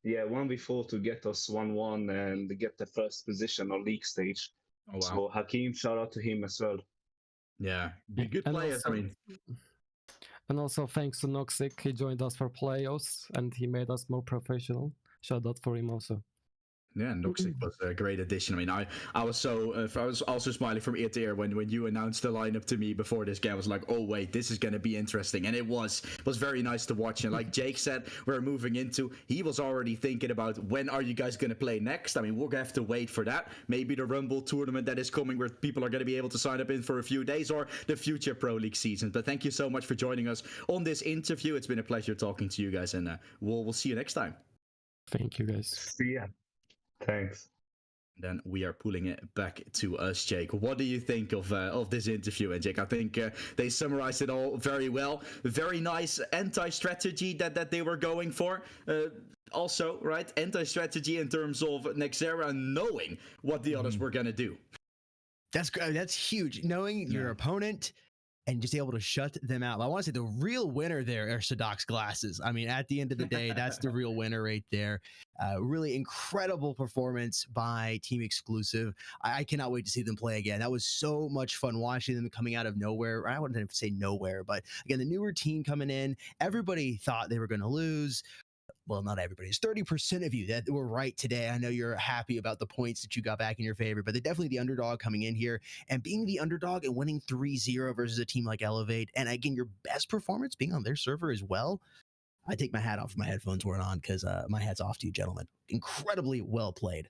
yeah, 1v4 to get us 1-1 and get the first position on league stage. Oh, wow. So Hakim, shout out to him as well. Yeah, good players. I mean. And also thanks to Noxic, he joined us for playoffs and he made us more professional. Shout out for him also. Yeah, Noxic was a great addition. I mean, I was also smiling from ear to ear when you announced the lineup to me before this game. I was like, oh wait, this is going to be interesting, and it was very nice to watch. And like Jake said, we're moving into. He was already thinking about when are you guys going to play next. I mean, we're going to have to wait for that. Maybe the Rumble tournament that is coming, where people are going to be able to sign up in for a few days, or the future Pro League season. But thank you so much for joining us on this interview. It's been a pleasure talking to you guys, and we'll see you next time. Thank you, guys. See ya. Thanks. Then we are pulling it back to us, Jake. What do you think of this interview? And Jake, I think they summarized it all very well. Very nice anti-strategy that they were going for. Also, right, anti-strategy in terms of Nexera knowing what the others were going to do. That's huge. Knowing your opponent and just able to shut them out. I want to say the real winner there are Sadok's glasses. I mean, at the end of the day, that's the real winner right there. Really incredible performance by Team Exclusive. I cannot wait to see them play again. That was so much fun watching them coming out of nowhere. I wouldn't say nowhere, but again, the newer team coming in, everybody thought they were going to lose. Well, not everybody. It's 30% of you that were right today. I know you're happy about the points that you got back in your favor, but they're definitely the underdog coming in here and being the underdog and winning 3-0 versus a team like Elevate. And again, your best performance being on their server as well. I take my hat off. My headphones weren't on because my hat's off to you, gentlemen. Incredibly well played.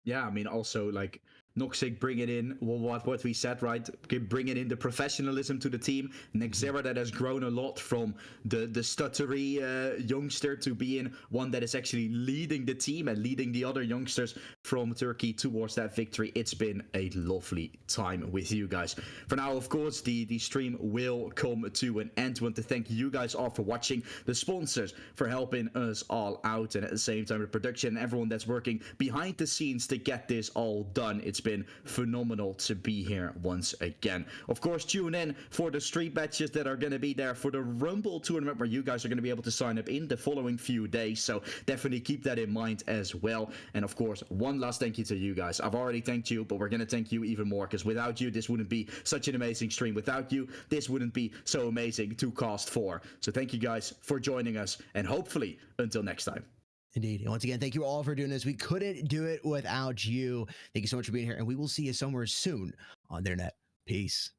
Yeah, I mean, also like Noxic bringing in what we said, right? Bringing in the professionalism to the team. Nexera that has grown a lot from the stuttery youngster to being one that is actually leading the team and leading the other youngsters from Turkey towards that victory. It's been a lovely time with you guys. For now, of course, the stream will come to an end. I want to thank you guys all for watching, the sponsors for helping us all out, and at the same time the production and everyone that's working behind the scenes to get this all done. It's been phenomenal to be here once again. Of course, tune in for the street matches that are going to be there for the Rumble tournament, where you guys are going to be able to sign up in the following few days, so definitely keep that in mind as well. And of course, one last thank you to you guys. I've already thanked you, but we're going to thank you even more, because without you, this wouldn't be such an amazing stream. Without you, this wouldn't be so amazing to cast for. So thank you guys for joining us, and hopefully until next time. Indeed. And once again, thank you all for doing this. We couldn't do it without you. Thank you so much for being here, and we will see you somewhere soon on the internet. Peace.